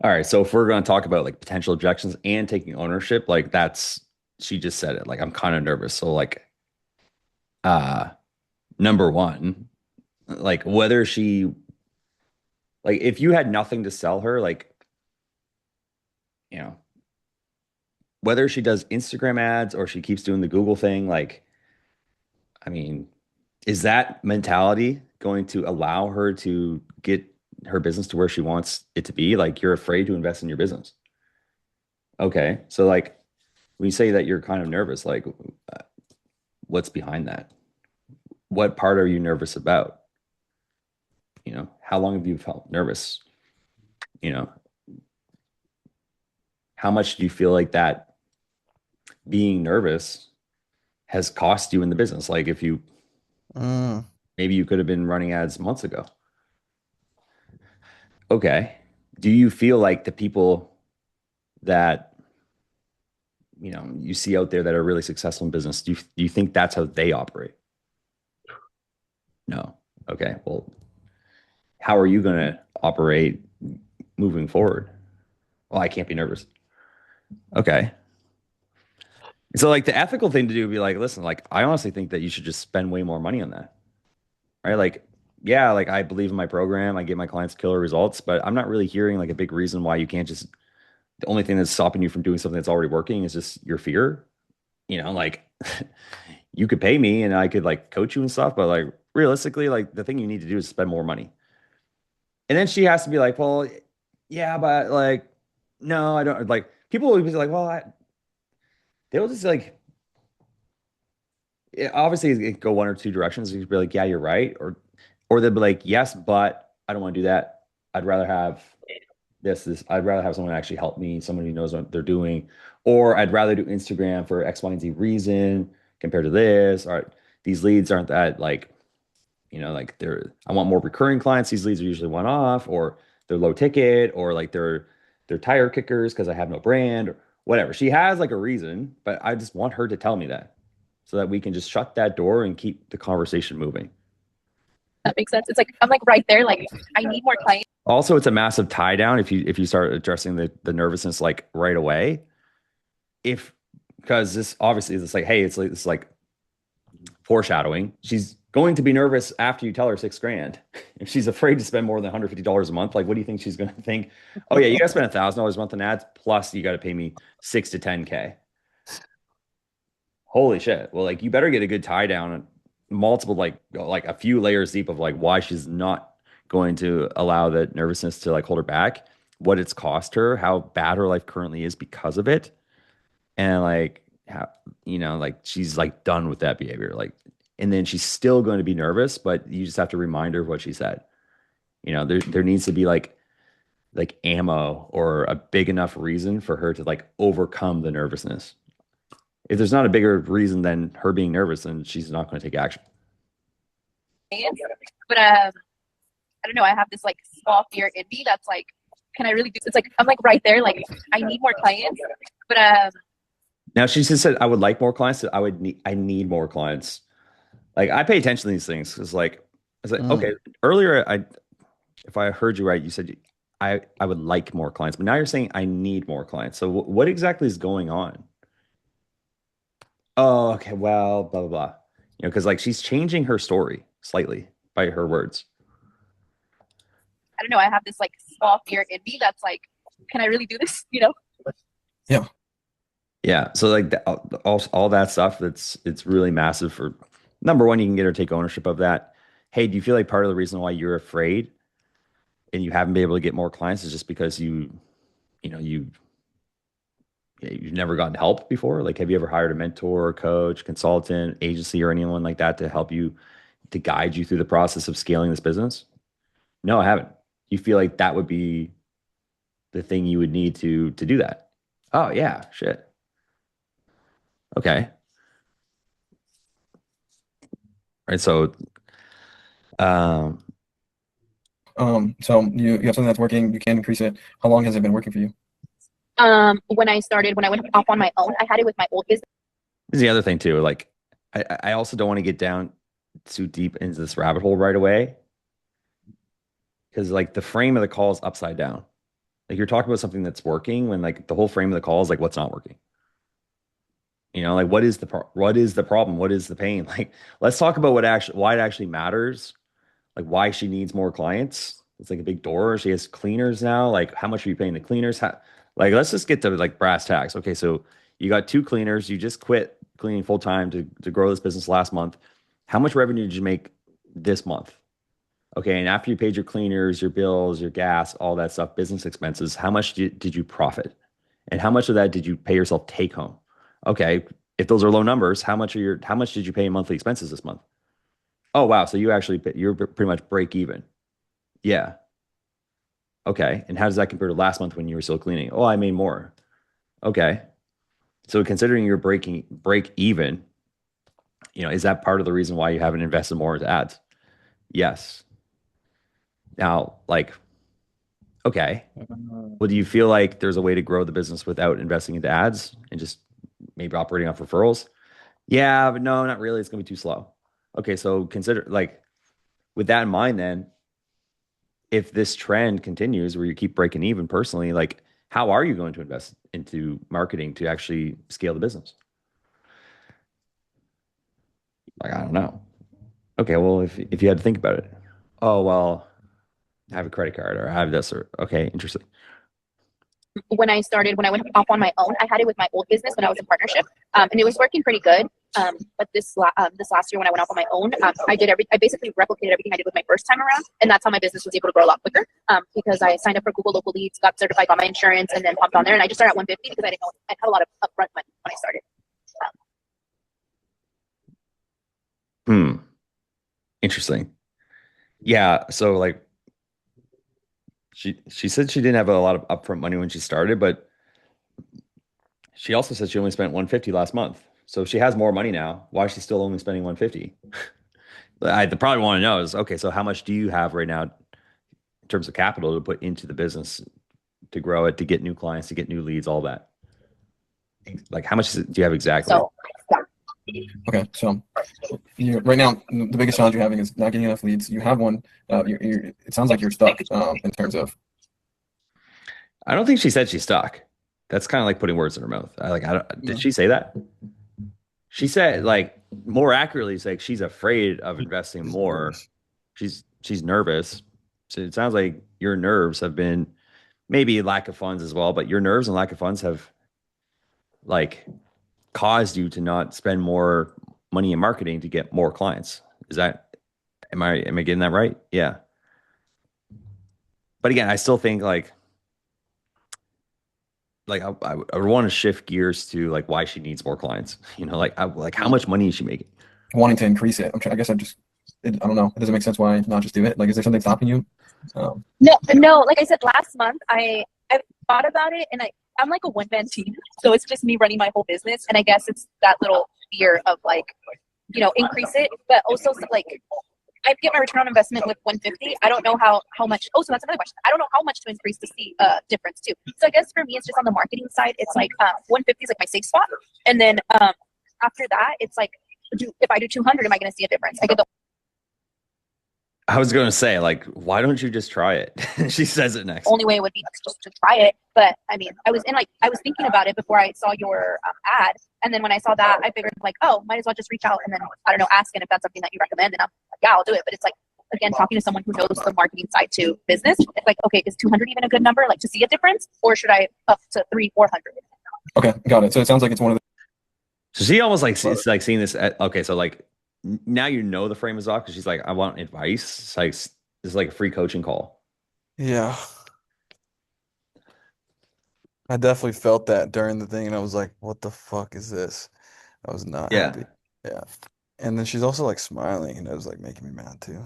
All right. So if we're going to talk about like potential objections and taking ownership, like she just said it. Like I'm kind of nervous. So like, number one, like whether she, like if you had nothing to sell her, like, you know, whether she does Instagram ads or she keeps doing the Google thing, like, I mean, is that mentality going to allow her to get her business to where she wants it to be? Like you're afraid to invest in your business. Okay. So like when you say that you're kind of nervous, like what's behind that? What part are you nervous about? You know, how long have you felt nervous? You know, how much do you feel like that being nervous has cost you in the business? Like if you, maybe you could have been running ads months ago. Okay. Do you feel like the people that, you know, you see out there that are really successful in business, do you think that's how they operate? No. Okay. Well, how are you going to operate moving forward? Well, I can't be nervous. Okay. So like the ethical thing to do would be like, listen, like I honestly think that you should just spend way more money on that. Right? Like yeah, like I believe in my program, I get my clients killer results, but I'm not really hearing like a big reason why you can't just, the only thing that's stopping you from doing something that's already working is just your fear. Like you could pay me and I could like coach you and stuff, but like realistically, like the thing you need to do is spend more money. And then she has to be like, well, yeah, but like, no, I don't like people will be like, well, they'll just like, obviously it could go one or two directions. You could be like, yeah, you're right. Or they'll be like, yes, but I don't want to do that. I'd rather have I'd rather have someone actually help me, someone who knows what they're doing. Or I'd rather do Instagram for X, Y, and Z reason compared to this. Or these leads aren't that like, like I want more recurring clients. These leads are usually one off, or they're low ticket, or like they're tire kickers because I have no brand or whatever. She has like a reason, but I just want her to tell me that so that we can just shut that door and keep the conversation moving. That makes sense. It's like I'm like right there, like I need more clients. Also, it's a massive tie down if you start addressing the nervousness like right away. If Because this obviously is like, hey, it's like foreshadowing. She's going to be nervous after you tell her 6 grand. If she's afraid to spend more than $150 a month, like what do you think she's going to think? Oh yeah, you got to spend $1,000 a month on ads, plus you got to pay me 6 to 10K. Holy shit! Well, like you better get a good tie down, multiple like a few layers deep of like why she's not going to allow the nervousness to like hold her back, what it's cost her, how bad her life currently is because of it, and like how like she's like done with that behavior, like, and then she's still going to be nervous, but you just have to remind her of what she said. There needs to be like ammo or a big enough reason for her to like overcome the nervousness. If there's not a bigger reason than her being nervous, then she's not going to take action. But I don't know. I have this like small fear in me that's like, can I really do? It's like I'm like right there, like I need more clients, but Now she just said I would like more clients. I need more clients. Like I pay attention to these things because like I was like, okay, earlier if I heard you right, you said I would like more clients, but now you're saying I need more clients. So what exactly is going on? Oh, okay. Well, blah blah blah. Because like she's changing her story slightly by her words. I don't know. I have this like small fear in me that's like, can I really do this? Yeah. Yeah. So like all that stuff, it's really massive. For number one, you can get her to take ownership of that. Hey, do you feel like part of the reason why you're afraid and you haven't been able to get more clients is just because you know you've never gotten help before? Like, have you ever hired a mentor, coach, consultant, agency, or anyone like that to help you, to guide you through the process of scaling this business? No, I haven't. You feel like that would be the thing you would need to do that? Oh yeah, shit. Okay. Right. So, um, So you have something that's working, you can increase it. How long has it been working for you? When I went off on my own, I had it with my old business. this is the other thing too. Like, I also don't want to get down too deep into this rabbit hole right away because like the frame of the call is upside down. Like you're talking about something that's working when like the whole frame of the call is like what's not working. Like what is the problem? What is the pain? Like let's talk about why it actually matters. Like why she needs more clients. It's like a big door. She has cleaners now. Like how much are you paying the cleaners? Like let's just get to like brass tacks. Okay, so you got 2 cleaners. You just quit cleaning full time to grow this business last month. How much revenue did you make this month? Okay, and after you paid your cleaners, your bills, your gas, all that stuff, business expenses, how much did you profit? And how much of that did you pay yourself take home? Okay, if those are low numbers, how much did you pay in monthly expenses this month? Oh wow, so you're pretty much break even. Yeah. Okay. And how does that compare to last month when you were still cleaning? Oh, I made more. Okay. So considering you're break even, is that part of the reason why you haven't invested more into ads? Yes. Now, like, okay. Well, do you feel like there's a way to grow the business without investing into ads and just maybe operating off referrals? Yeah, but no, not really. It's gonna be too slow. Okay, so consider like with that in mind, then if this trend continues where you keep breaking even personally, like how are you going to invest into marketing to actually scale the business? Like, I don't know. Okay, well, if you had to think about it, Oh, well, I have a credit card or I have this or okay, interesting. When I went off on my own, I had it with my old business when I was in partnership, and it was working pretty good. But this last year when I went off on my own, I basically replicated everything I did with my first time around, and that's how my business was able to grow a lot quicker. Because I signed up for Google Local Leads, got certified, got my insurance, and then popped on there, and I just started at 150 because I didn't know I had a lot of upfront money when I started. Hmm. Interesting. Yeah. So like she said she didn't have a lot of upfront money when she started, but she also said she only spent 150 last month. So if she has more money now, why is she still only spending 150? I probably want to know is okay, so how much do you have right now in terms of capital to put into the business to grow it, to get new clients, to get new leads, all that? Like how much do you have exactly? So, yeah. Okay, so right now the biggest challenge you're having is not getting enough leads. You have one. It sounds like you're stuck in terms of. I don't think she said she's stuck. That's kind of like putting words in her mouth. Did she say that? She said like more accurately, it's like she's afraid of investing more. She's nervous. So it sounds like your nerves have been maybe lack of funds as well, but your nerves and lack of funds have like caused you to not spend more money in marketing to get more clients. Is that am I getting that right? Yeah. But again, I still think like I would want to shift gears to like why she needs more clients. You know, like how much money is she making? Wanting to increase it. I guess I don't know. It doesn't make sense why not just do it. Like, is there something stopping you? No. Like I said last month, I thought about it, and I'm like a one man team, so it's just me running my whole business, and I guess it's that little fear of like, increase it, but also like I get my return on investment with 150. I don't know how much. Oh, so that's another question. I don't know how much to increase to see a difference too. So I guess for me, it's just on the marketing side. It's like 150 is like my safe spot, and then after that, it's like, if I do 200, am I going to see a difference? I get the I was going to say, like, why don't you just try it? She says it next. only way would be just to try it. But I mean, I was thinking about it before I saw your ad, and then when I saw that, I figured like, oh, might as well just reach out and then I don't know, ask, and if that's something that you recommend, and I'm like, yeah, I'll do it. But it's like again, talking to someone who knows the marketing side to business, it's like, okay, is 200 even a good number, like to see a difference, or should I up to 300-400? Okay, got it. So it sounds like it's one of the. So she almost like it's like seeing this. Okay, so like now you know the frame is off because she's like, I want advice. It's like a free coaching call. Yeah. I definitely felt that during the thing, and I was like, what the fuck is this? I was not Yeah. happy. Yeah. And then she's also like smiling, and it was like making me mad too.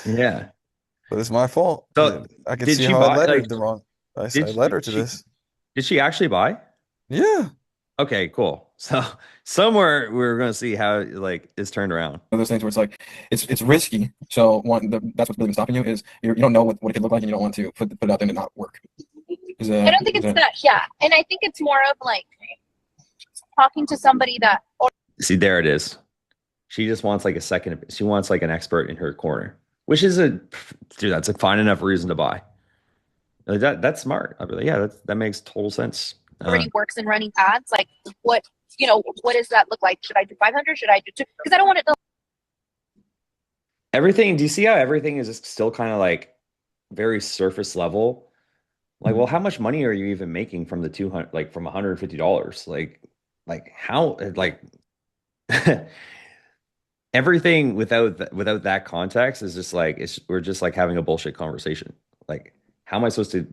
Yeah. But it's my fault. So I could did see she how I buy led her like the wrong. I did led her to she this. did she actually buy? Yeah. Okay, cool. So somewhere we're gonna see how like it's turned around. One of those things where it's like it's risky. So that's what's really been stopping you is you don't know what it could look like, and you don't want to put it out there and not work. I don't think it's that. Yeah, and I think it's more of like talking to somebody that. See, there it is. She just wants like a second. She wants like an expert in her corner, which is dude. That's a fine enough reason to buy. Like that's smart. I'll be like, yeah, that makes total sense. Already works in running ads. Like, what does that look like? Should I do 500? Should I do 2? Because I don't want it to. Everything. Do you see how everything is just still kind of like very surface level? Like, well, how much money are you even making from the 200, like from $150? Like how, like everything without that context is just like we're just like having a bullshit conversation. Like, how am I supposed to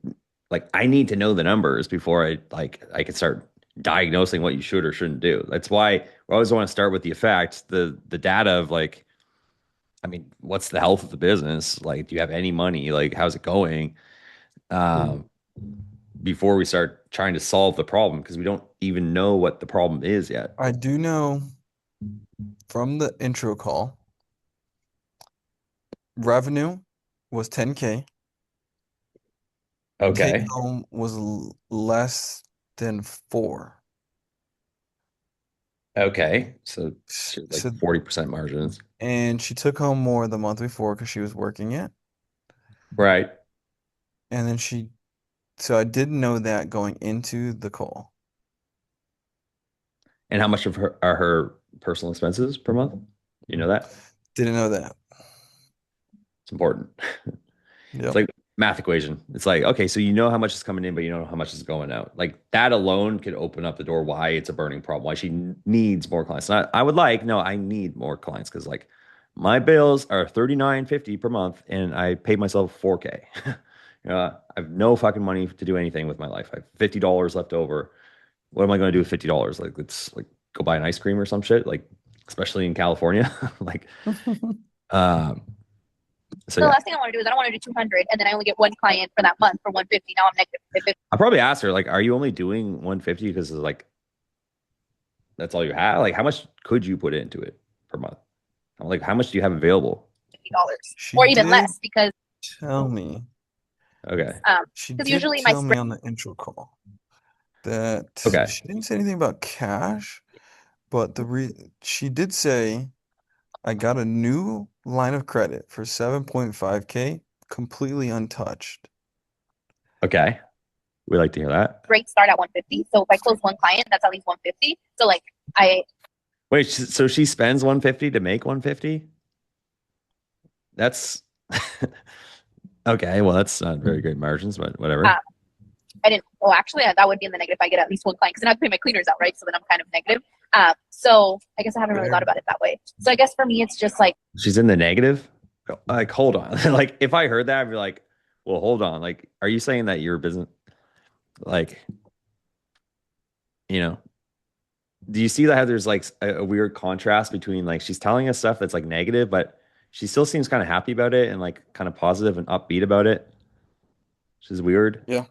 like I need to know the numbers before I can start diagnosing what you should or shouldn't do. That's why we always want to start with the effects, the data of like, I mean, what's the health of the business? Like, do you have any money? Like, how's it going? Um, before we start trying to solve the problem because we don't even know what the problem is yet. I do know from the intro call, revenue was 10K. Take Okay. home was less than 4. Okay. So like So 40% margins. and she took home more the month before because she was working it. Right. And then so I didn't know that going into the call. And how much of her personal expenses per month? You know that? Didn't know that. It's important. Yep. It's like math equation. It's like, okay, so you know how much is coming in, but you don't know how much is going out. Like that alone could open up the door why it's a burning problem, why she needs more clients. And I would like, no, I need more clients because like my bills are 39.50 per month and I paid myself 4K. I have no fucking money to do anything with my life. I have $50 left over. What am I going to do with $50? Like, let's like go buy an ice cream or some shit. Like, especially in California. Like, um, so The yeah, last thing I want to do is I don't want to do 200 and then I only get one client for that month for 150. Now I'm negative 50. I'll probably ask her, like, are you only doing 150 because like that's all you have? Like, how much could you put into it per month? Like, how much do you have available? $50 She or even did less because tell me. Okay. She because did usually my tell me spread on the intro call that Okay. she didn't say anything about cash, but she did say I got a new line of credit for 7.5K, completely untouched. Okay. We like to hear that. rates start at 150. So if I close one client, that's at least 150. So like I Wait, so she spends 150 to make 150? That's okay. Well, that's not very great margins, but whatever. I didn't. Well, actually, that would be in the negative if I get at least one client because then I have to pay my cleaners out, right? So then I'm kind of negative. So I guess I haven't really thought about it that way. So I guess for me, it's just like She's in the negative? Like, hold on. Like, if I heard that, I'd be like, well, hold on. Like, are you saying that your business, like, you know, do you see that how there's like a weird contrast between like she's telling us stuff that's like negative, but she still seems kind of happy about it and like kind of positive and upbeat about it, which is weird. Yeah.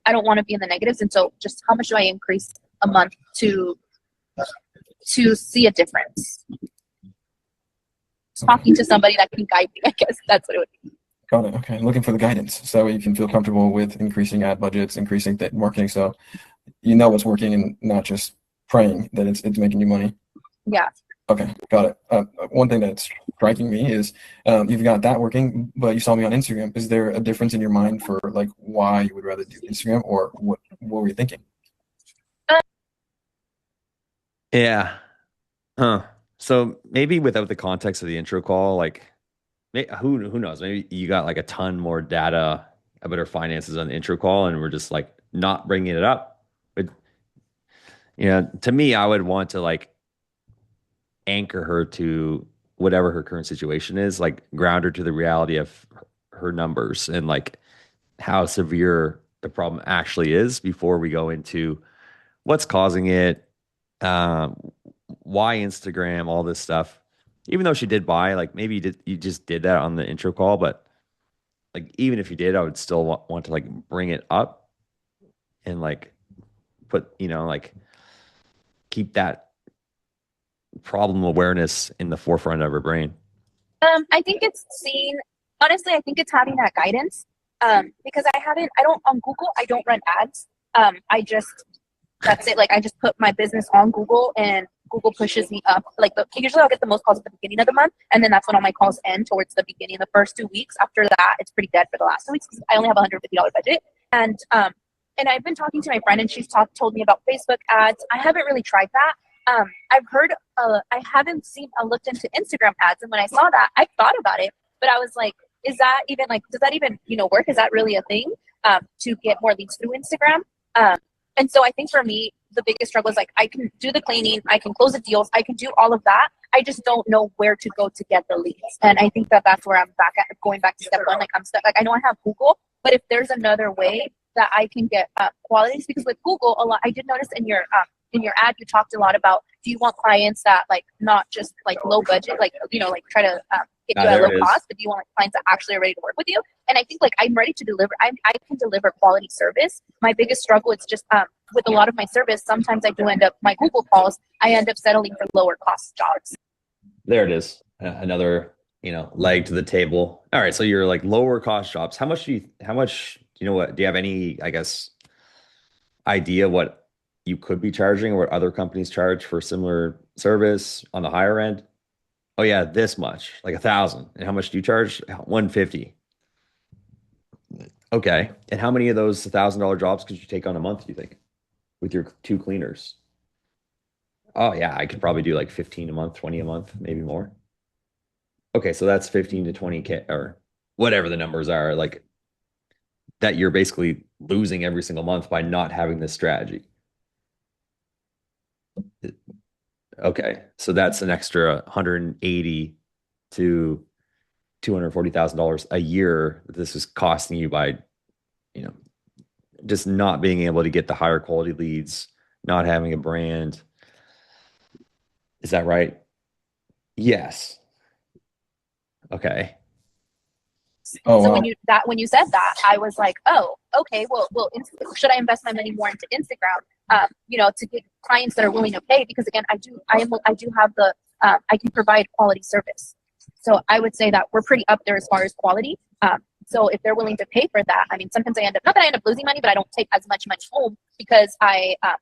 I don't want to be in the negatives, and so just how much do I increase a month to see a difference? Talking to somebody that can guide me, I guess that's what it would be. Got it. Okay. Looking for the guidance so you can feel comfortable with increasing ad budgets, increasing the marketing. So you know what's working and not just praying that it's making you money. Yeah. Okay. Got it. One thing that's striking me is you've got that working, but you saw me on Instagram. Is there a difference in your mind for like why you would rather do Instagram or what were you thinking? Yeah. Huh. So maybe without the context of the intro call, like who knows? Maybe you got like a ton more data about her finances on the intro call, and we're just like not bringing it up. But to me, I would want to like anchor her to whatever her current situation is, like ground her to the reality of her numbers and like how severe the problem actually is before we go into what's causing it, um, why Instagram, all this stuff. Even though she did buy, like maybe you just did that on the intro call, but like even if you did, I would still want to like bring it up and like put like keep that problem awareness in the forefront of her brain. I think it's seeing, honestly, I think it's having that guidance. Because I don't, on Google, I don't run ads. That's it. Like I just put my business on Google and Google pushes me up. Like usually I'll get the most calls at the beginning of the month. And then that's when all my calls end towards the beginning of the first 2 weeks. After that, it's pretty dead for the last 2 weeks because I only have a $150 budget. And I've been talking to my friend and she's told me about Facebook ads. I haven't really tried that. I've heard, I haven't looked into Instagram ads. And when I saw that, I thought about it, but I was like, is that even like, does that even, work? Is that really a thing, to get more leads through Instagram? And so I think for me, the biggest struggle is like, I can do the cleaning, I can close the deals, I can do all of that. I just don't know where to go to get the leads. And I think that's where I'm going back to step one. Like I'm stuck. Like I know I have Google, but if there's another way that I can get qualities, because with Google, I did notice in your ad, you talked a lot about, do you want clients that like not just like low budget, like like try to get you at low cost, but do you want like clients that actually are ready to work with you? And I think like I'm ready to deliver. I can deliver quality service. My biggest struggle is just with a lot of my service. Sometimes I do end up my Google calls. I end up settling for lower cost jobs. There it is. Another leg to the table. All right, so you're like lower cost jobs. How much do you have any, I guess, idea what you could be charging or what other companies charge for similar service on the higher end? Oh yeah, this much, like 1,000. And how much do you charge? 150. Okay. And how many of those $1,000 jobs could you take on a month, do you think, with your 2 cleaners? Oh yeah, I could probably do like 15 a month, 20 a month, maybe more. Okay, so that's 15 to 20K or whatever the numbers are, like that you're basically losing every single month by not having this strategy. Okay, so that's an extra 180 to $240,000 a year that this is costing you by, you know, just not being able to get the higher quality leads, not having a brand. Is that right? Yes. Okay. Oh So wow. when you said that, I was like, oh, okay. Well, should I invest my money more into Instagram? To get clients that are willing to pay because again, I do have the I can provide quality service. So I would say that we're pretty up there as far as quality. So if they're willing to pay for that, I mean, sometimes I end up not that I end up losing money, but I don't take as much money home because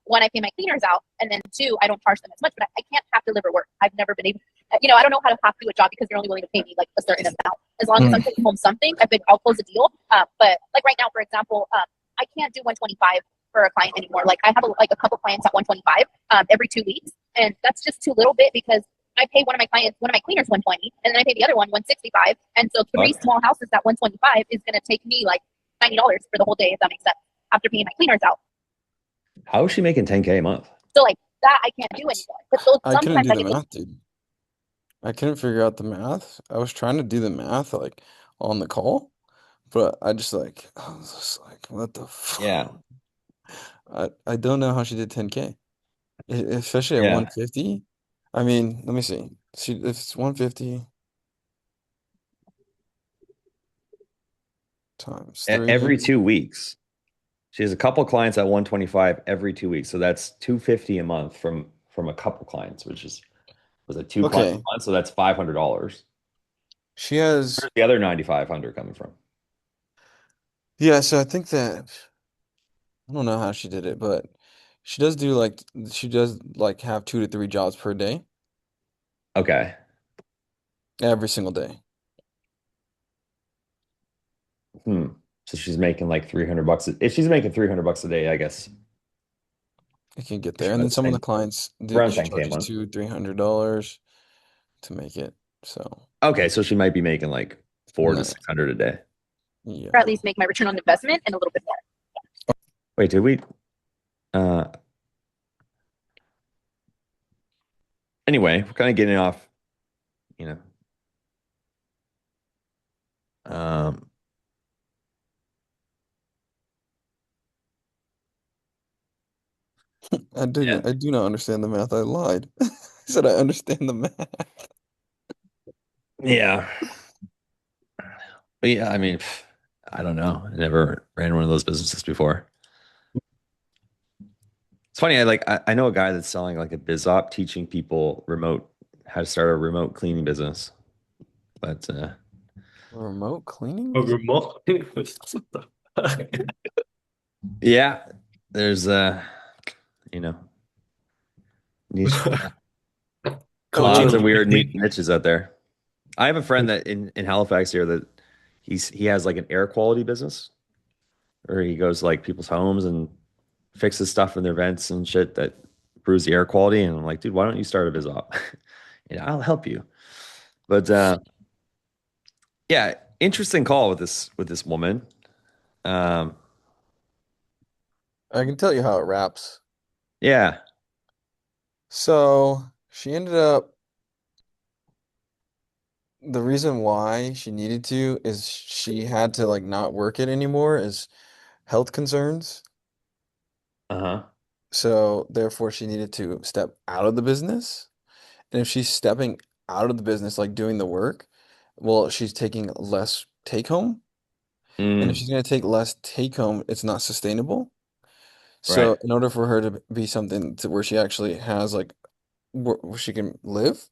one I pay my cleaners out, and then two I don't charge them as much. But I can't have to deliver work. I've never been able. I don't know how to have to do a job because they're only willing to pay me like a certain amount. As long as I'm taking home something, I'll close a deal. But like right now, for example, I can't do 125 for a client anymore. Like I have a couple clients at 125 every 2 weeks, and that's just too little bit because I pay one of my cleaners 120, and then I pay the other one 165, and so three Fuck. small houses at 125 is going to take me like $90 for the whole day, if that makes sense. After paying my cleaners out, How is she making 10K a month? so like that I can't do anymore. But those I couldn't sometimes do I the get those. math, dude. I couldn't figure out the math. I was trying to do the math like on the call, but I was just like, what the Yeah. fuck? I don't know how she did 10K, especially at Yeah. 150. I mean, let me see. If it's 150 times three. Every 2 weeks. She has a couple clients at 125 every 2 weeks. So that's 250 a month from a couple clients, which is was it two clients Okay, a month? So that's $500. she has, Where's the other 9,500 coming from? yeah, so I think that I don't know how she did it, but she does like have 2 to 3 jobs per day, Okay. every single day. Hmm. So she's making like 300 bucks. If she's making 300 bucks a day, I guess It can get there. she's And then about the some of the same. clients Around she 10K a charges month. $200, $300 to make it. So Okay, so she might be making like four to no, 600 a day. Or at yeah. least make my return on investment and a little bit more. Wait, did we? Uh, anyway, we're kind of getting off, you know. Um, yeah. I do not understand the math. I lied. I said I understand the math. Yeah. But yeah, I mean, I don't know. I never ran one of those businesses before. It's funny. I know a guy that's selling like a biz op, teaching people how to start a remote cleaning business. But Remote cleaning A business? remote. What the fuck? yeah, there's you know, niche, lots Uh, of Coaching. weird niches out there. I have a friend that in Halifax here that he has like an air quality business where he goes to, like people's homes and fixes stuff in their vents and shit that improves the air quality. And I'm like, dude, why don't you start a biz op? I'll help you. But yeah, interesting call with this woman. Um, I can tell you how it wraps. yeah. So she ended up, the reason why she needed to is she had to like not work it anymore is health concerns. Uh-huh. So therefore she needed to step out of the business. And if she's stepping out of the business, like doing the work, well, she's taking less take home. And if Mm, she's going to take less take home, it's not sustainable. right. So in order for her to be something to where she actually has like where she can live,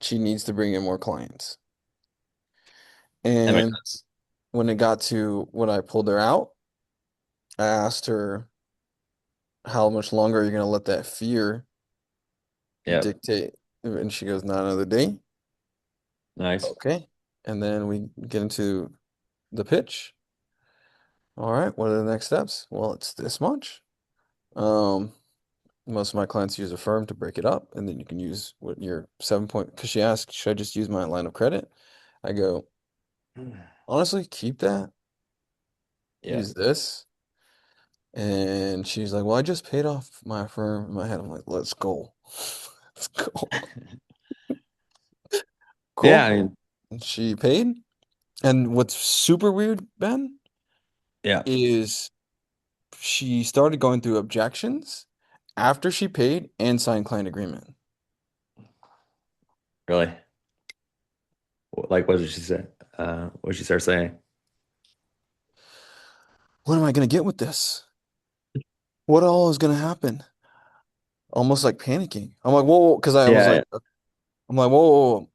she needs to bring in more clients. That makes And sense. when it got to when I pulled her out, I asked her, how much longer are you going to let that fear Yeah. dictate? And she goes, not another day. Nice. Okay. And then we get into the pitch. All right, what are the next steps? Well, it's this much. Um, most of my clients use a firm to break it up, and then you can use what your 7 point. Because she asked, should I just use my line of credit? I go, honestly, keep that. Yeah. Use this. And she's like, well, I just paid off my firm. In my head, I'm like, let's go. Let's go. Yeah, I Cool. mean, And she paid. And what's super weird, Ben, yeah, is she started going through objections after she paid and signed client agreement. really. Like, what did she say? What did she start saying? What am I gonna get with this? What all is gonna happen? Almost like panicking. I'm like, whoa, because I was Yeah, like, I'm like, whoa, whoa, whoa,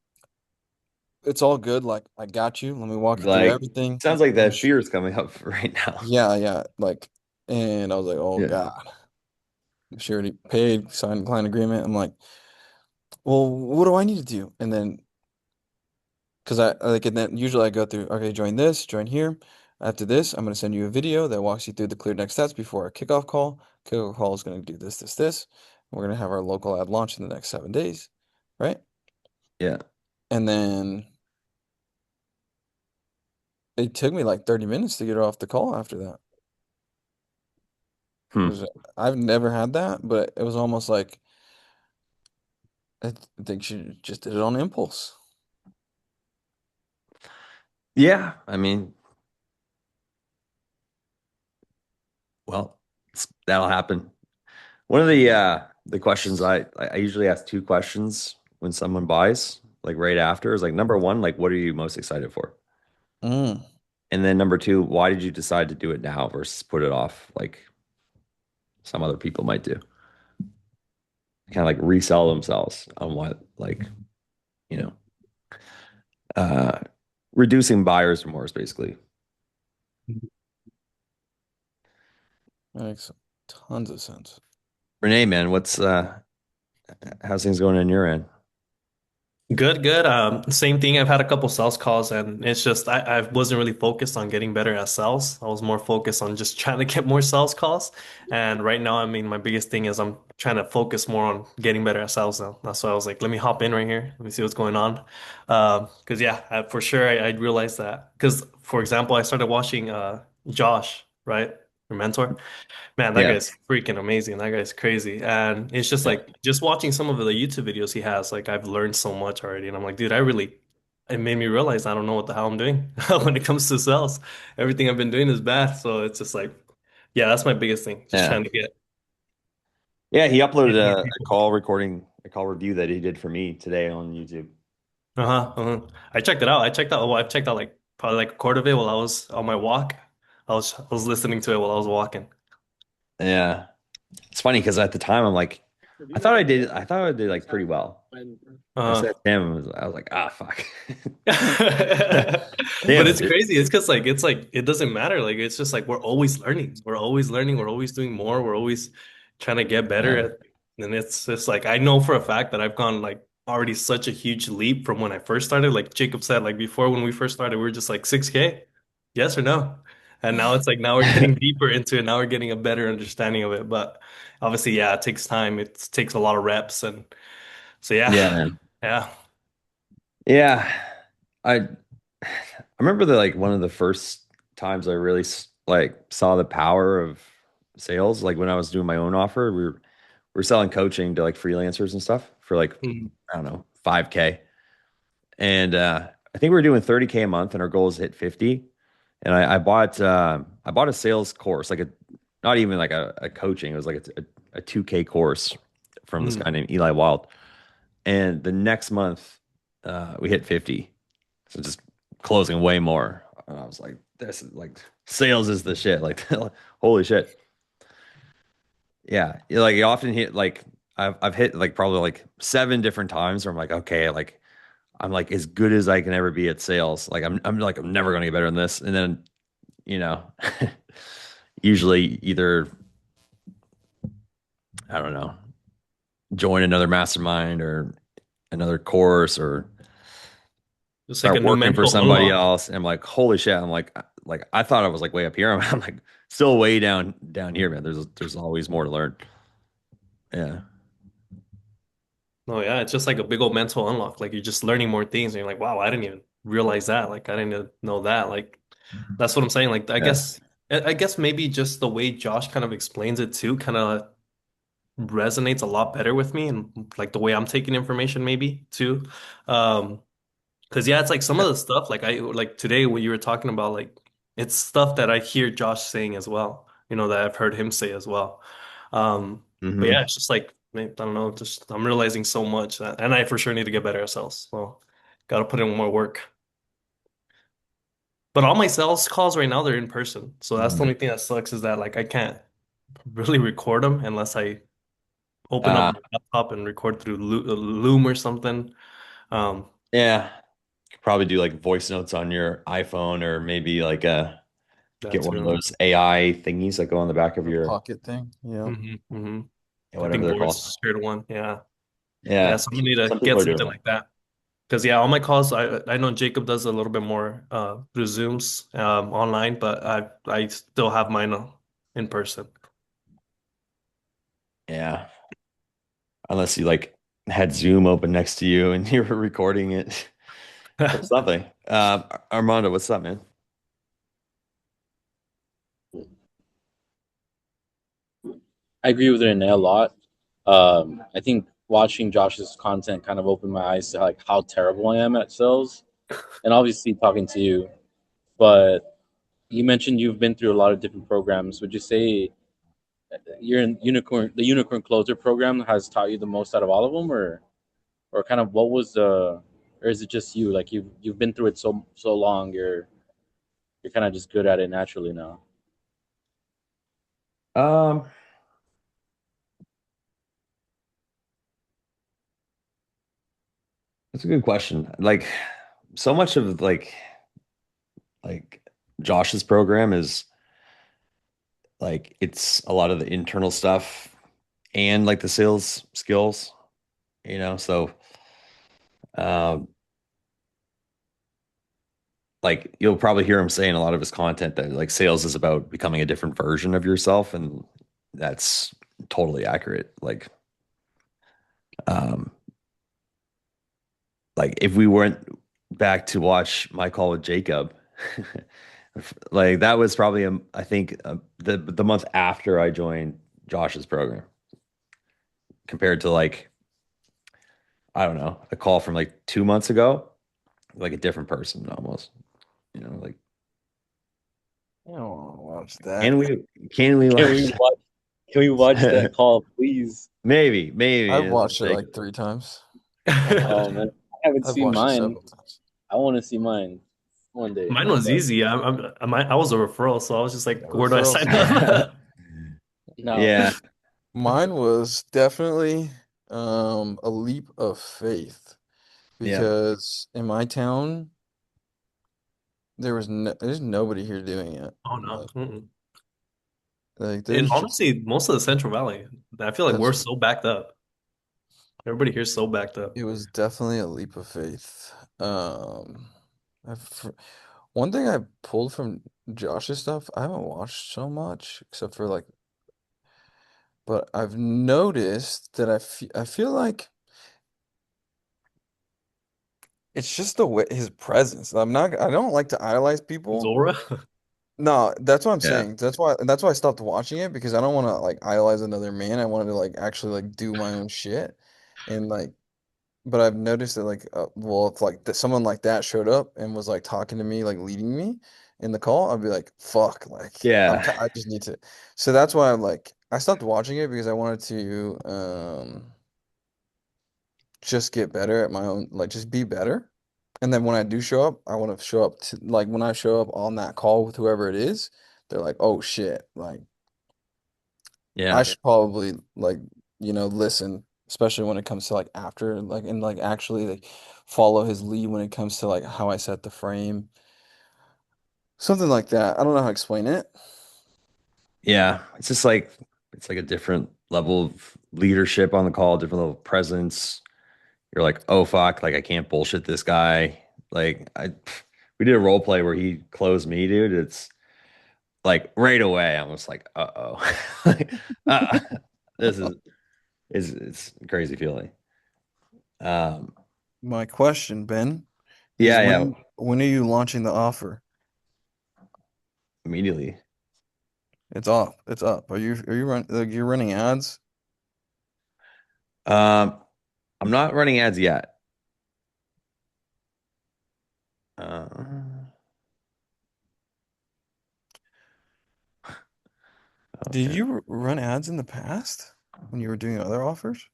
it's all good. Like, I got you. Let me walk you through like everything. sounds like I'm that fear is coming up right now. yeah, yeah. Like, and I was like, oh Yeah, God. She already paid, signed client agreement. I'm like, well, what do I need to do? And then, because I like, and then usually I go through, okay, join this, join here. After this, I'm going to send you a video that walks you through the clear next steps before our kickoff call. Kickoff call is going to do this, this, this. We're going to have our local ad launch in the next 7 days, right? yeah. And then it took me like 30 minutes to get her off the call after that. It Hmm. was, I've never had that, but it was almost like I think she just did it on impulse. Yeah, I mean, well, that'll happen. One of the questions I usually ask two questions when someone buys, like right after, is like number one, like what are you most excited for? Mm. And then number two, why did you decide to do it now versus put it off like some other people might do? Kind of like resell themselves on what like, you know, uh reducing buyer's remorse basically. Makes tons of sense. Renee, man, what's how's things going on your end? Good, good. Same thing. I've had a couple sales calls, and it's just I wasn't really focused on getting better at sales. I was more focused on just trying to get more sales calls. And right now, I mean, my biggest thing is I'm trying to focus more on getting better at sales now. That's why I was like, let me hop in right here. Let me see what's going on. Because yeah, for sure, I realized that. Because for example, I started watching Josh, right, your mentor. Man, that Yeah. guy's freaking amazing. That guy's crazy. And it's just Yeah. like just watching some of the YouTube videos he has, like I've learned so much already. And I'm like, dude, it made me realize I don't know what the hell I'm doing when it comes to sales. Everything I've been doing is bad. So it's just like, yeah, that's my biggest thing. Just Yeah. trying to get Yeah, he uploaded more a people. call recording, a call review that he did for me today on YouTube. Uh-huh, uh-huh. I checked it out. I've checked out like probably like a quarter of it while I was on my walk. I was listening to it while I was walking. Yeah. It's funny because at the time I'm like, I thought I did like pretty well. I Uh-huh. said to him, I was like, ah, fuck. But Damn it, it's dude. crazy. It's like it doesn't matter. Like it's just like we're always learning. We're always learning. We're always doing more. We're always trying to get better Yeah. at. And it's just like I know for a fact that I've gone like already such a huge leap from when I first started. Like Jacob said, like before when we first started, we were just like 6K, yes or no. And now it's like now we're getting deeper into it. Now we're getting a better understanding of it. But obviously, yeah, it takes time. It takes a lot of reps, and so yeah, Yeah, man. yeah. Yeah. I remember the like one of the first times I really like saw the power of sales, like when I was doing my own offer, we were selling coaching to like freelancers and stuff for like, Mhm. I don't know, 5K. And I think we were doing 30K a month and our goal is to hit 50. And I bought a sales course, like a not even like a coaching, it was like a 2K course from this guy Mhm. named Eli Wild. And the next month we hit 50. So just closing way more. And I was like, this is like sales is the shit. Like holy shit. Yeah. Like you often hit like I've hit like probably like seven different times where I'm like, okay, like I'm like as good as I can ever be at sales. Like I'm like I'm never gonna get better than this. And then, you know, usually either I don't know, join another mastermind or another course or It's like a start new working for mental somebody unlock. else. And I'm like, holy shit. I'm like I thought I was like way up here. I'm like still way down here, man. There's always more to learn. Yeah. Oh yeah, it's just like a big old mental unlock. Like you're just learning more things, and you're like, wow, I didn't even realize that. Like I didn't even know that. Like that's what I'm saying. Like Yeah. I guess maybe just the way Josh kind of explains it too, kind of resonates a lot better with me, and like the way I'm taking information maybe too. Um, because yeah, it's like some of the stuff like I like today what you were talking about, like it's stuff that I hear Josh saying as well. That I've heard him say as well. But yeah, Hmm. it's just like I don't know, just I'm realizing so much that, and I for sure need to get better at sales. So gotta put in more work. But all my sales calls right now they're in person. So that's the only thing that sucks is that like I can't really record them unless I open up Uh, my laptop and record through Loom or something. Um, yeah. Could probably do like voice notes on your iPhone or maybe like that get one of too. those AI thingies that go on the back of The your pocket thing. Yeah. Hmm. yeah, I whatever think they're Boris called. shared one. Yeah. Yeah, Yeah. so I'm gonna need to Some people get are doing something that. like that. Because yeah, all my calls I know Jacob does a little bit more through Zooms online, but I still have mine in person. Yeah. Unless you like had Zoom open next to you and you were recording it or something. Armando, what's up, man? I agree with Renee a lot. I think watching Josh's content kind of opened my eyes to like how terrible I am at sales, and obviously talking to you. But you mentioned you've been through a lot of different programs. Would you say you're in the Unicorn Closer program has taught you the most out of all of them, or kind of what was the, or is it just you? Like you've been through it so long, you're kind of just good at it naturally now. Um, that's a good question. Like so much of like Josh's program is like it's a lot of the internal stuff and like the sales skills, so um like you'll probably hear him say in a lot of his content that like sales is about becoming a different version of yourself, and that's totally accurate. Um like if we went back to watch my call with Jacob, like that was probably I think the month after I joined Josh's program compared to like I don't know, a call from like 2 months ago, like a different person almost, like I don't want to watch that. can we can we Can we watch watch? Can we watch that call, please? maybe I've it's watched it Jacob. like 3 times. I've Oh watched it. man, I haven't I've seen watched it mine. several times. I want to see mine one day. Mine was But easy. I was a referral, so I was just Yeah, like, where do I referrals sign are easy. up? no, Yeah, Mine was definitely a leap of faith yeah, because in my town there's nobody here doing it. Oh no. Like Mm-mm. And there's just honestly, most of the Central Valley, I feel like that's we're so backed up. Everybody here's so backed up. it was definitely a leap of faith. I've, one thing I pulled from Josh's stuff, I haven't watched so much except for like, but I've noticed that I feel like it's just the way his presence. I don't like to idolize people. Zora? No, that's what I'm yeah, saying. That's why I stopped watching it because I don't want to like idolize another man. I wanted to like actually like do my own shit. And like but I've noticed that like well if like someone like that showed up and was like talking to me like leading me in the call, I'd be like fuck like yeah, I just need to. So that's why I stopped watching it because I wanted to just get better at my own, like just be better. And then when I do show up, I want to show up to like when I show up on that call with whoever it is, they're like, "Oh shit, like I yeah, should probably like, listen, especially when it comes to like after like and like actually like follow his lead when it comes to like how I set the frame." Something like that. I don't know how to explain it. yeah. It's just like it's like a different level of leadership on the call, different level of presence. You're like, oh fuck, like I can't bullshit this guy. We did a role play where he closed me, dude. It's like right away, I was like, uh-oh. Like, uh, this is it's a crazy feeling. Um, My question, Ben, is yeah, when are you launching the offer? immediately. It's up. It's up. You're running ads? Um, I'm not running ads yet. Uh, Did okay. you run ads in the past when you were doing other offers?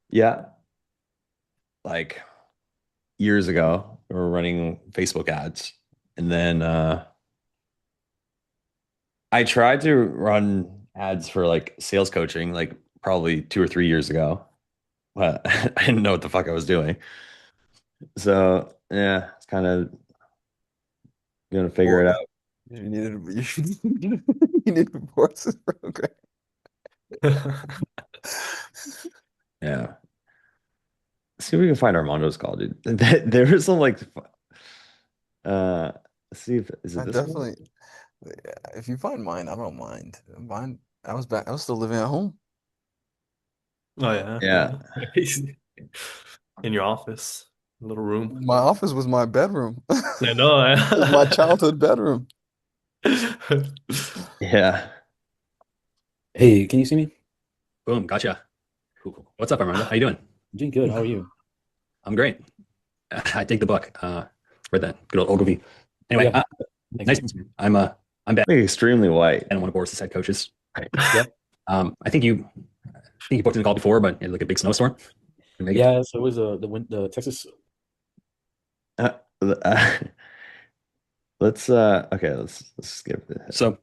Yeah, like years ago, we were running Facebook ads, and then I tried to run ads for like sales coaching, like probably 2 or 3 years ago, but I didn't know what the fuck I was doing. So yeah, it's kind of gonna figure Or it out. you needed a courses program. Yeah. See if we can find Armando's call, dude. There is some like let's see if is it I this one? definitely, if you find mine, I don't mind. Mine, I was still living at home. Oh yeah, Yeah. yeah. In your office, little room. My office was my bedroom. I know. It was my childhood bedroom. Yeah. Hey, can you see me? Boom, gotcha. Cool. What's up, Armando? How you doing? I'm doing good. How are you? I'm great. I take the book. Read that good old Ogilvy. Anyway, Yeah. nice to meet you. I'm Ben. Like extremely white. And I'm one of Boris's head coaches. Yep. I think you booked in the call before, but it was like a big snowstorm in Vegas. Yeah, so it was the Texas. Uh, uh, let's skip this. So,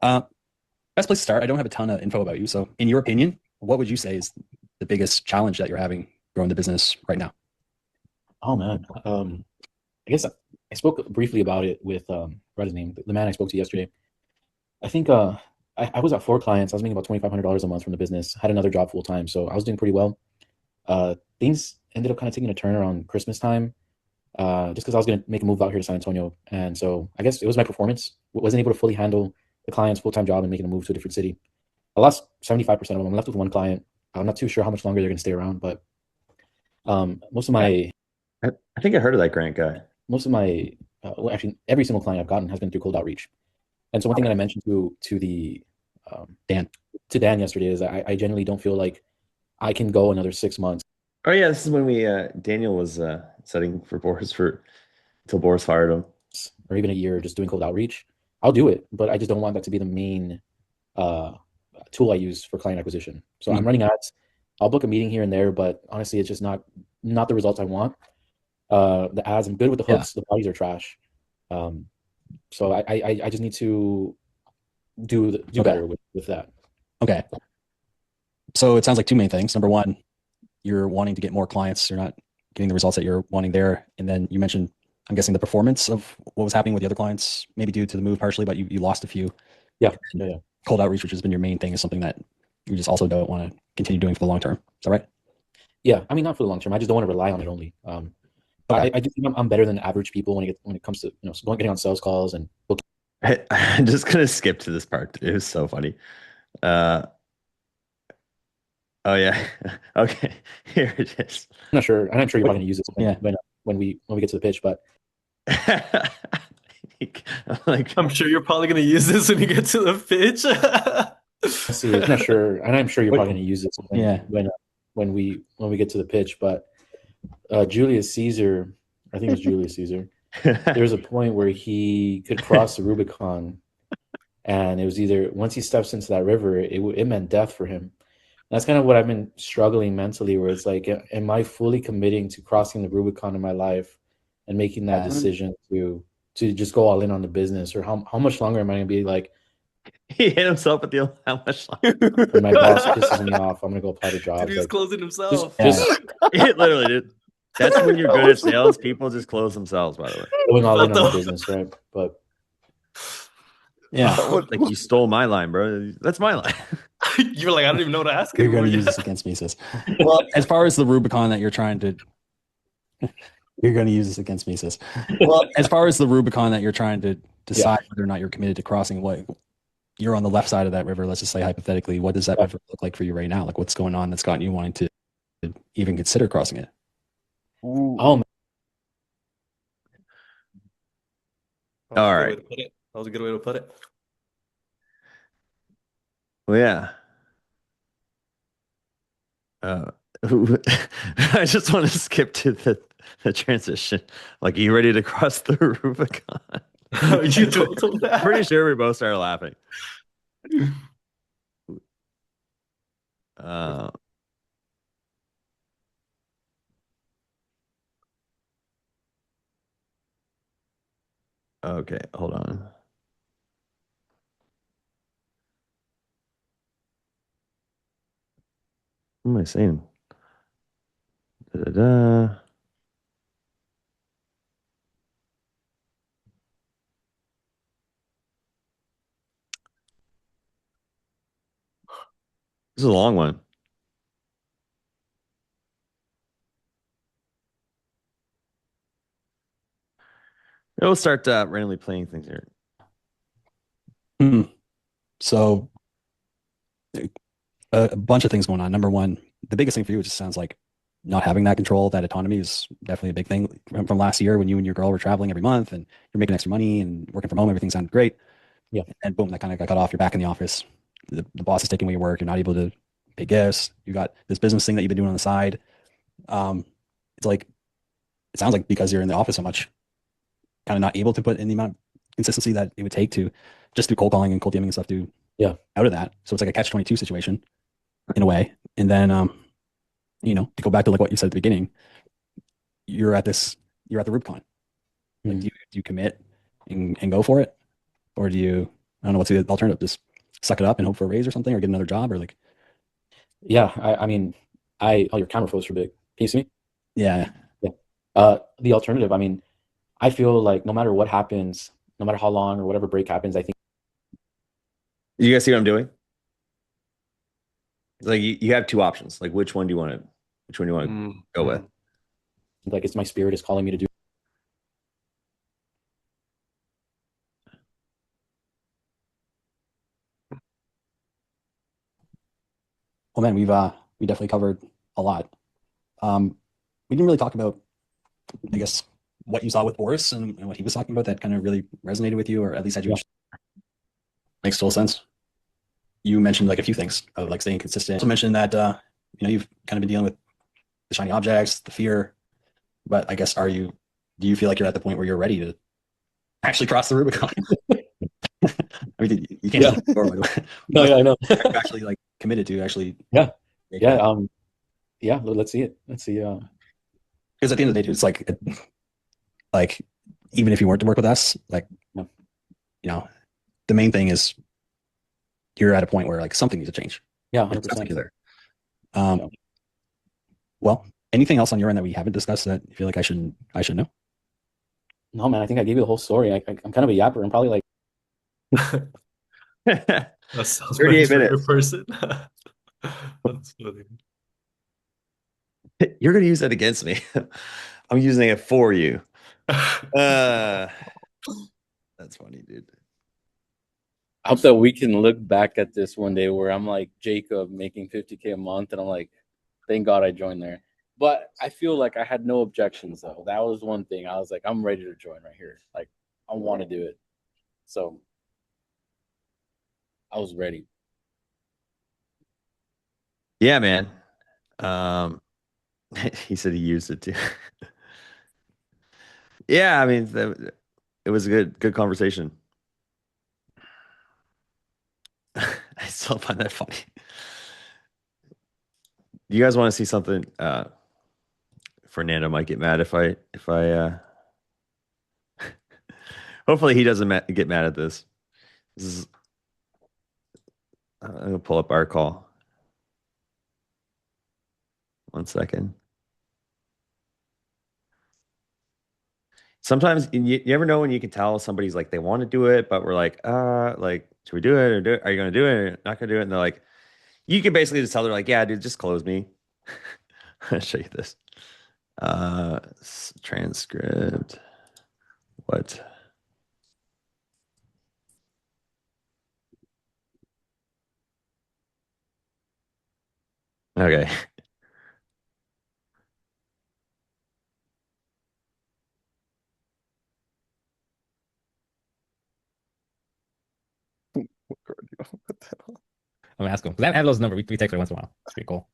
best place to start. I don't have a ton of info about you. So, in your opinion, what would you say is the biggest challenge that you're having growing the business right now? Oh man. I guess I spoke briefly about it with what his name, the man I spoke to yesterday. I think I was at 4 clients. I was making about $2,500 a month from the business. Had another job full time, so I was doing pretty well. Things ended up kind of taking a turn around Christmas time. Just because I was going to make a move out here to San Antonio. And so I guess it was my performance. Wasn't able to fully handle the client's full-time job and making a move to a different city. I lost 75% of them. I'm left with 1 client. I'm not too sure how much longer they're going to stay around, but most of my I think I heard of that Grant guy. well, actually every single client I've gotten has been through cold outreach. And so one thing that I mentioned to the Dan yesterday is I genuinely don't feel like I can go another 6 months. Oh yeah, this is when we Daniel was setting for Boris until Boris fired him. Or even a year just doing cold outreach. I'll do it, but I just don't want that to be the main tool I use for client acquisition. So I'm running ads. I'll book a meeting here and there, but honestly, it's just not the results I want. The ads, I'm good with the hooks. The bodies are trash. So I just need to do better with that. Okay. So it sounds like two main things. Number one, you're wanting to get more clients. You're not getting the results that you're wanting there. And then you mentioned, I'm guessing, the performance of what was happening with the other clients, maybe due to the move partially, but you lost a few. Yeah. Cold outreach, which has been your main thing, is something that you just also don't want to continue doing for the long term. Is that right? Yeah. I mean, not for the long term. I just don't want to rely on it only. Okay. I do think I'm better than average people when it comes to getting on sales calls and booking. I'm just gonna skip to this part. It was so funny. Oh yeah. Okay. Here it is. I'm not sure you're probably going to use this Yeah. when we get to the pitch, but I'm sure you're probably going to use this when you get to the pitch. see, I'm not sure, and I'm sure you're probably going to use this when we get to the pitch, but Julius Caesar, I think it was Julius Caesar. There's a point where he could cross the Rubicon, and it was either once he steps into that river, it meant death for him. That's kind of what I've been struggling mentally, where it's like, am I fully committing to crossing the Rubicon in my life and making that decision to just go all in on the business, or how much longer am I going to be like? He hit himself with the how much longer? When my boss pisses me off, I'm going to go apply to jobs. Dude, he's like, closing himself. It literally did. That's when you're good at sales. People just close themselves, by the way. Going all in on the business, right? But yeah, like you stole my line, bro. That's my line. You were like, I don't even know what to ask. You're going to use this against me, sis. Well, as far as the Rubicon that you're trying to, you're going to use this against me, sis. Well, as far as the Rubicon that you're trying to decide whether or not you're committed to crossing, you're on the left side of that river, let's just say hypothetically, what does that river look like for you right now? Like what's going on that's gotten you wanting to even consider crossing it? Oh, All right. That was a good way to put it. Well, yeah. I just want to skip to the transition. Like, are you ready to cross the Rubicon? You told them that. Pretty sure we both started laughing. Okay, hold on. What am I saying? Da-da-da. This is a long one. We'll start randomly playing things here. So a bunch of things going on. Number one, the biggest thing for you just sounds like not having that control, that autonomy is definitely a big thing from last year when you and your girl were traveling every month and you're making extra money and working from home, everything sounded great. Yeah. And boom, that kind of got cut off. You're back in the office. The boss is taking away your work. You're not able to pay gifts. You got this business thing that you've been doing on the side. It's like, it sounds like because you're in the office so much, kind of not able to put in the amount of consistency that it would take to just do cold calling and cold DMing and stuff to out of that. So it's like a catch-22 situation in a way. And then, to go back to like what you said at the beginning, you're at the Rubicon. Like, do you commit and go for it? Or do you, I don't know, what's the alternative? Just suck it up and hope for a raise or something, or get another job, or like. Yeah. I mean, oh, your camera froze for a bit. Can you see me? Yeah. The alternative, I mean, I feel like no matter what happens, no matter how long or whatever break happens, I think. You guys see what I'm doing? Like you have two options. Like which one do you want to go with? Like it's my spirit is calling me to do. Well, man, we definitely covered a lot. We didn't really talk about, I guess, what you saw with Boris and what he was talking about that kind of really resonated with you, or at least had you. Makes total sense. You mentioned like a few things of like staying consistent. Also mentioned that you've kind of been dealing with the shiny objects, the fear, but I guess do you feel like you're at the point where you're ready to actually cross the Rubicon? I mean, you can't. Yeah. No, yeah, I know. Actually, like committed to actually. Yeah. Let's see it. Let's see. Because at the end of the day, dude, it's like even if you weren't to work with us, like, the main thing is you're at a point where like something needs to change. Yeah, 100%. Well, anything else on your end that we haven't discussed that you feel like I should know? No, man, I think I gave you the whole story. I'm kind of a yapper. I'm probably like. That sounds 38 minutes. Person. That's funny. You're going to use that against me. I'm using it for you. That's funny, dude. I hope that we can look back at this one day where I'm like Jacob making $50K a month, and I'm like, thank God I joined there. But I feel like I had no objections though. That was one thing. I was like, I'm ready to join right here. Like, I want to do it. So I was ready. Yeah, man. He said he used it too. Yeah, I mean, it was a good conversation. I still find that funny. You guys want to see something? Fernando might get mad if I hopefully he doesn't get mad at this. I'm gonna pull up our call. 1 second. Sometimes you never know when you can tell somebody's like they want to do it, but we're like, should we do it or do it? Are you gonna do it or not gonna do it? And they're like, you can basically just tell they're like, yeah, dude, just close me. I'll show you this. Transcript. What? Okay. What card do you want to put that on? I'm gonna ask him because I have those numbers. We text her once in a while. It's pretty cool.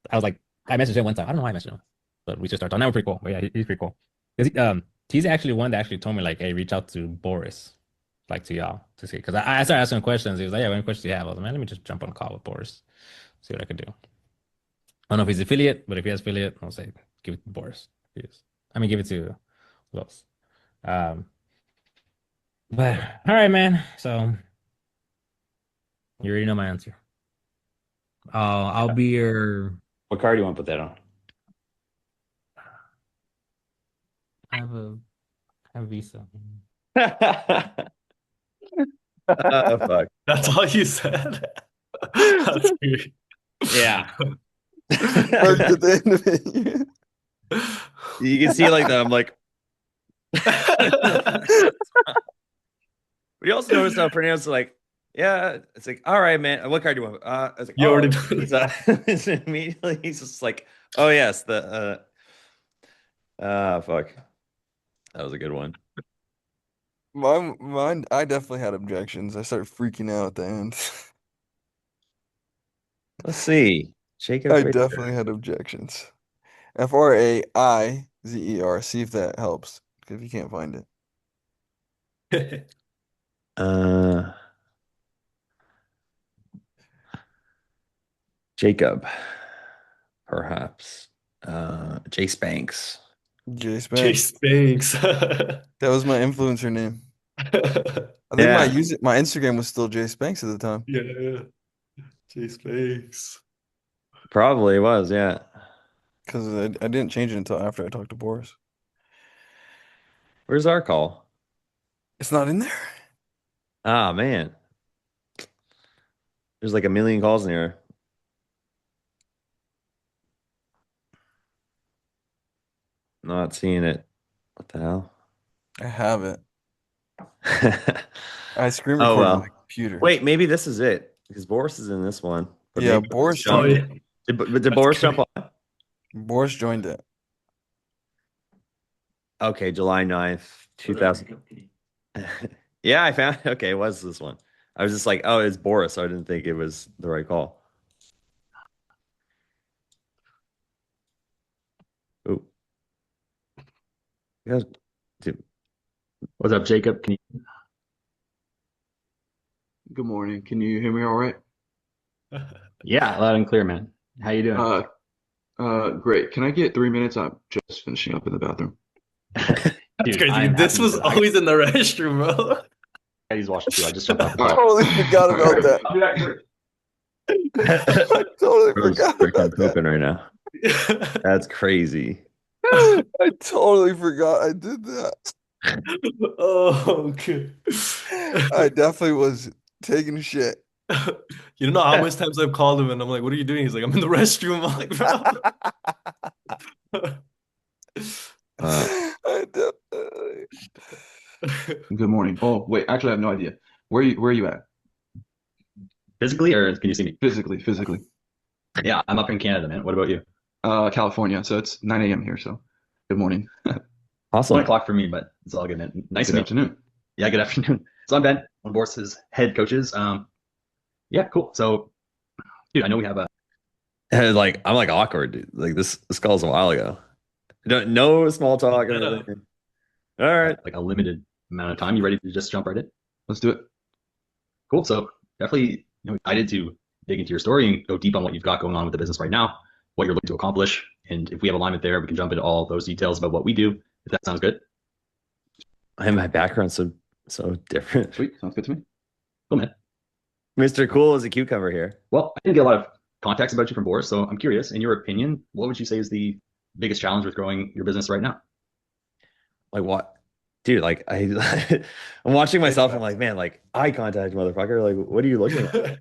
I was like, I messaged him one time. I don't know why I messaged him, but we just started talking. Now we're pretty cool. But yeah, he's pretty cool. 'Cause he's actually one that actually told me like, hey, reach out to Boris, like to y'all to see. Because I started asking him questions. He was like, yeah, what questions do you have? I was like, man, let me just jump on a call with Boris, see what I could do. I don't know if he's affiliate, but if he has affiliate, I'll say give it to Boris. Yes. I mean, give it to Los. Um, but all right, man. So you already know my answer. I'll be your. What card do you want to put that on? I have a Visa. Oh, fuck. That's all you said. That's weird. Yeah. Mark at the end of it. You can see like I'm like. But you also notice how Fernando's like, yeah, it's like, all right, man. What card do you want? I was like, You oh, already it's immediately he's just like, oh yes, the fuck. That was a good one. Mine, I definitely had objections. I started freaking out at the end. Let's see. Jacob I Fraser. definitely had objections. Fraizer. See if that helps. If you can't find it. Jacob, perhaps. Jace Banks. Jace Chase Banks. Banks. That was my influencer name. I think Yeah. my Instagram was still Jace Banks at the time. Yeah. Chase Banks. Probably was, yeah. Because I didn't change it until after I talked to Boris. Where's our call? It's not in there. Ah, man. There's like a million calls in here. Not seeing it. What the hell? I have it. I screen Oh, recorded well. my computer. Wait, maybe this is it because Boris is in this one. But Yeah, maybe Boris jump- joined it. Did Boris jump on? Boris joined it. Okay, July 9th, 2000. Yeah, I found okay, it was this one. I was just like, oh, it's Boris, so I didn't think it was the right call. Oh. You guys, dude. What's up, Jacob? Can you Good morning. Can you hear me all right? Yeah, loud and clear, man. How you doing? Great. Can I get 3 minutes? I'm just finishing up in the bathroom. That's Dude, crazy. I'm This happy was for that. always in the restroom, bro. He's watching too. I just jumped off the I call. totally forgot about that. I totally Bro's forgot freaking about that. pooping right now? That's crazy. I totally forgot I did that. Oh, okay. I definitely was taking shit. You don't know how much times I've called him and I'm like, what are you doing? He's like, I'm in the restroom. I'm like, bro. I definitely. Good morning. Oh, wait, actually I have no idea. Where are you at? Physically, or can you see me? Physically. Yeah, I'm up in Canada, man. What about you? California. So it's 9 a.m. here, so good morning. Awesome. 1 o'clock for me, but it's all good, man. Nice Good to meet you. afternoon. Yeah, good afternoon. So I'm Ben, one of Boris's head coaches. Yeah, cool. So, dude, I know we have a Like I'm like awkward, dude. Like this call's a while ago. No small talk or anything. All right. like a limited amount of time. You ready to just jump right in? Let's do it. Cool. So definitely, excited to dig into your story and go deep on what you've got going on with the business right now, what you're looking to accomplish, and if we have alignment there, we can jump into all those details about what we do. If that sounds good. And my background's so different. Sweet. Sounds good to me. Cool, man. Mr. Cool as a cucumber here. Well, I didn't get a lot of context about you from Boris, so I'm curious. In your opinion, what would you say is the biggest challenge with growing your business right now? Like what? Dude, like I'm watching myself. I'm like, man, like eye contact, motherfucker. Like, what are you looking at?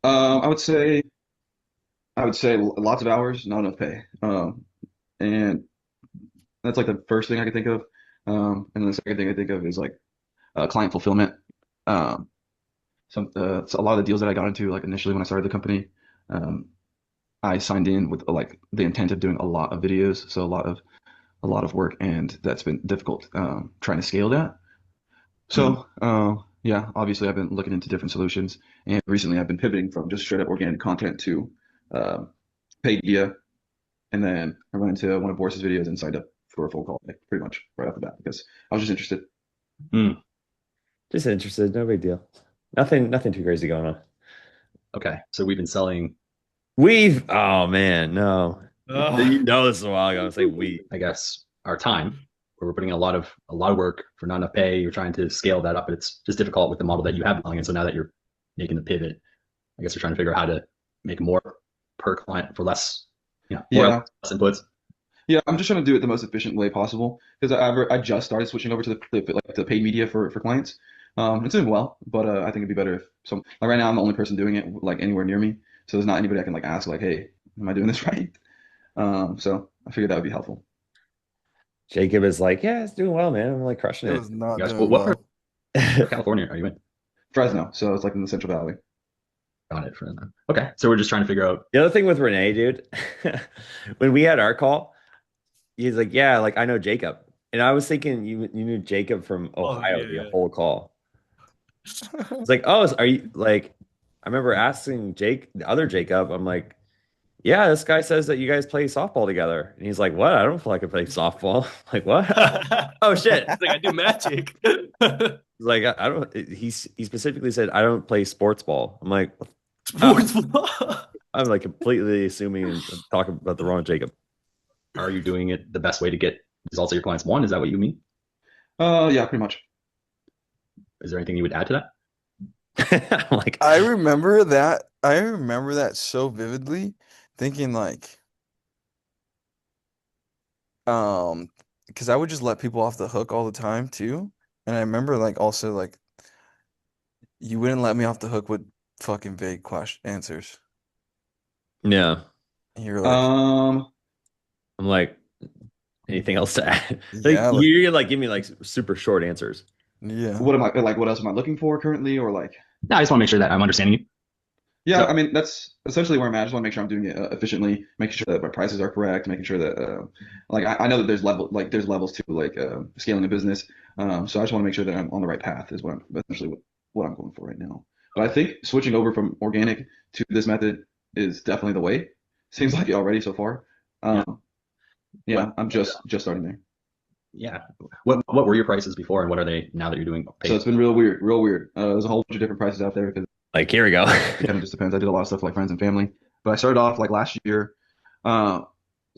I would say lots of hours, not enough pay. And that's like the first thing I can think of. And then the second thing I think of is like client fulfillment. So a lot of the deals that I got into, like initially when I started the company, I signed in with like the intent of doing a lot of videos, so a lot of work, and that's been difficult trying to scale that. So yeah, obviously I've been looking into different solutions, and recently I've been pivoting from just straight up organic content to uh, paid media, and then I went into one of Boris's videos and signed up for a phone call, like pretty much right off the bat because I was just interested. Just interested, no big deal. Nothing too crazy going on. Okay, so we've been selling. Oh man, no. You know this is a while ago. I say we. I guess our time, where we're putting in a lot of work for not enough pay. You're trying to scale that up, but it's just difficult with the model that you have going. And so now that you're making the pivot, I guess you're trying to figure out how to make more per client for less, Yeah. less inputs. Yeah, I'm just trying to do it the most efficient way possible because I just started switching over to the paid media for clients. It's doing well, but I think it'd be better if some like right now I'm the only person doing it like anywhere near me, so there's not anybody I can like ask like, hey, am I doing this right? So I figured that would be helpful. Jacob is like, yeah, it's doing well, man. I'm like crushing It it. was not Guys, doing what well. part of California are you in? Fresno, so it's like in the Central Valley. Got it, Fresno. Okay, so we're just trying to figure out. The other thing with Renee, dude, when we had our call, he's like, yeah, like I know Jacob. And I was thinking you knew Jacob from Ohio the whole call. It's like, oh, are you like I remember asking the other Jacob, I'm like, yeah, this guy says that you guys play softball together. And he's like, what? I don't feel like I play softball. I'm like, what? Oh shit. It's like I do magic. He's like, I don't he specifically said I don't play sports ball. I'm like, Sports ball. I'm like completely assuming and talking about the wrong Jacob. Are you doing it the best way to get results that your clients want? Is that what you mean? Yeah, pretty much. Is there anything you would add to that? I'm like, I remember that. I remember that so vividly, thinking like, because I would just let people off the hook all the time too, and I remember like also like you wouldn't let me off the hook with fucking vague answers. yeah. And you're like, Um, I'm like, anything else to add? Yeah, like- you're like give me like super short answers. yeah. what am I like? What else am I looking for currently, or like? No, I just want to make sure that I'm understanding you. Yeah, So- I mean that's essentially where I'm at. I just want to make sure I'm doing it efficiently, making sure that my prices are correct, making sure that like I know that there's levels to like scaling a business. So I just want to make sure that I'm on the right path is what I'm essentially what I'm going for right now. But I think switching over from organic to this method is definitely the way. Seems like it already so far. Yeah, I'm just starting there. Yeah. What were your prices before, and what are they now that you're doing paid? So it's been real weird, real weird. There's a whole bunch of different prices out there because Like, here we go. it kind of just depends. I did a lot of stuff for, like friends and family, but I started off like last year. So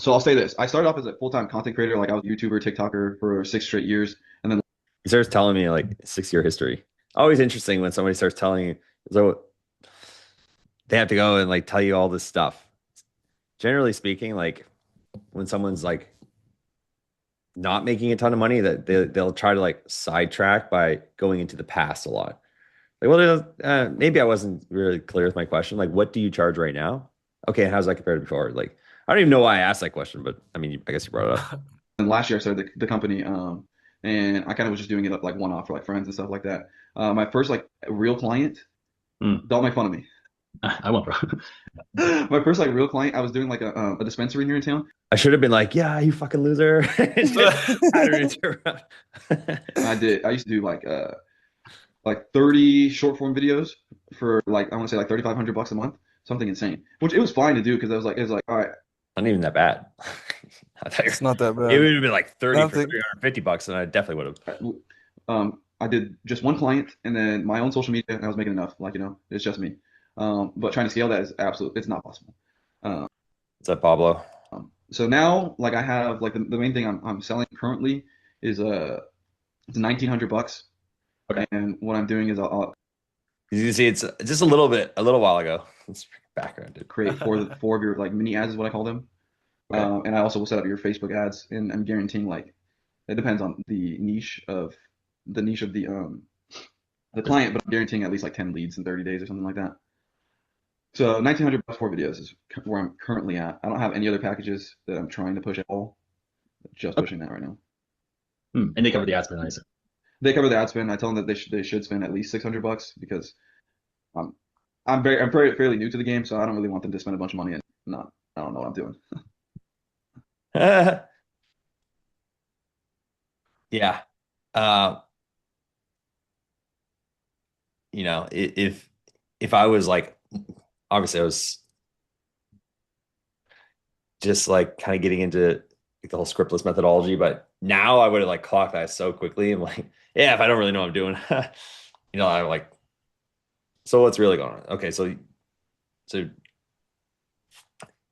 I'll say this: I started off as a full-time content creator. Like I was a YouTuber, TikToker for 6 straight years, and then He starts telling me like 6 year history. Always interesting when somebody starts telling you, so they have to go and like tell you all this stuff. Generally speaking, like when someone's like not making a ton of money, that they'll try to like sidetrack by going into the past a lot. Like, well, maybe I wasn't really clear with my question. Like, what do you charge right now? Okay, and how's that compared to before? Like, I don't even know why I asked that question, but I mean, I guess you brought it up. and last year I started the company, and I kind of was just doing it like one-off for like friends and stuff like that. My first like real client, don't make fun of me. I won't, bro. My first like real client, I was doing like a dispensary here in town. I should have been like, yeah, you fucking loser. I used to do like 30 short form videos for like I want to say like $3,500 a month, something insane. Which it was fine to do because it was like all right. Not even that bad. It's not that bad. It would have been like 30 for Nothing. $350, and I definitely would have. I did just one client and then my own social media, and I was making enough. Like it's just me. But trying to scale that is it's not possible. What's up, Pablo? So now like I have like the main thing I'm selling currently is it's $1,900. Okay. And what I'm doing is I'll You can see it's just a little while ago. It's background, dude. create four of your like mini ads is what I call them. Okay. And I also will set up your Facebook ads, and I'm guaranteeing like it depends on the niche of the client, but I'm guaranteeing at least like 10 leads in 30 days or something like that. So $1,900 for videos is where I'm currently at. I don't have any other packages that I'm trying to push at all. Just pushing that right now. And they cover the ad spend, I assume. They cover the ad spend. I tell them that they should spend at least $600 because I'm fairly new to the game, so I don't really want them to spend a bunch of money not, I don't know what I'm doing. Yeah. Uh, if I was like, obviously I was just like kind of getting into like the whole scriptless methodology, but now I would have like clocked that so quickly. I'm like, yeah, if I don't really know what I'm doing, I'm like, so what's really going on? Okay, so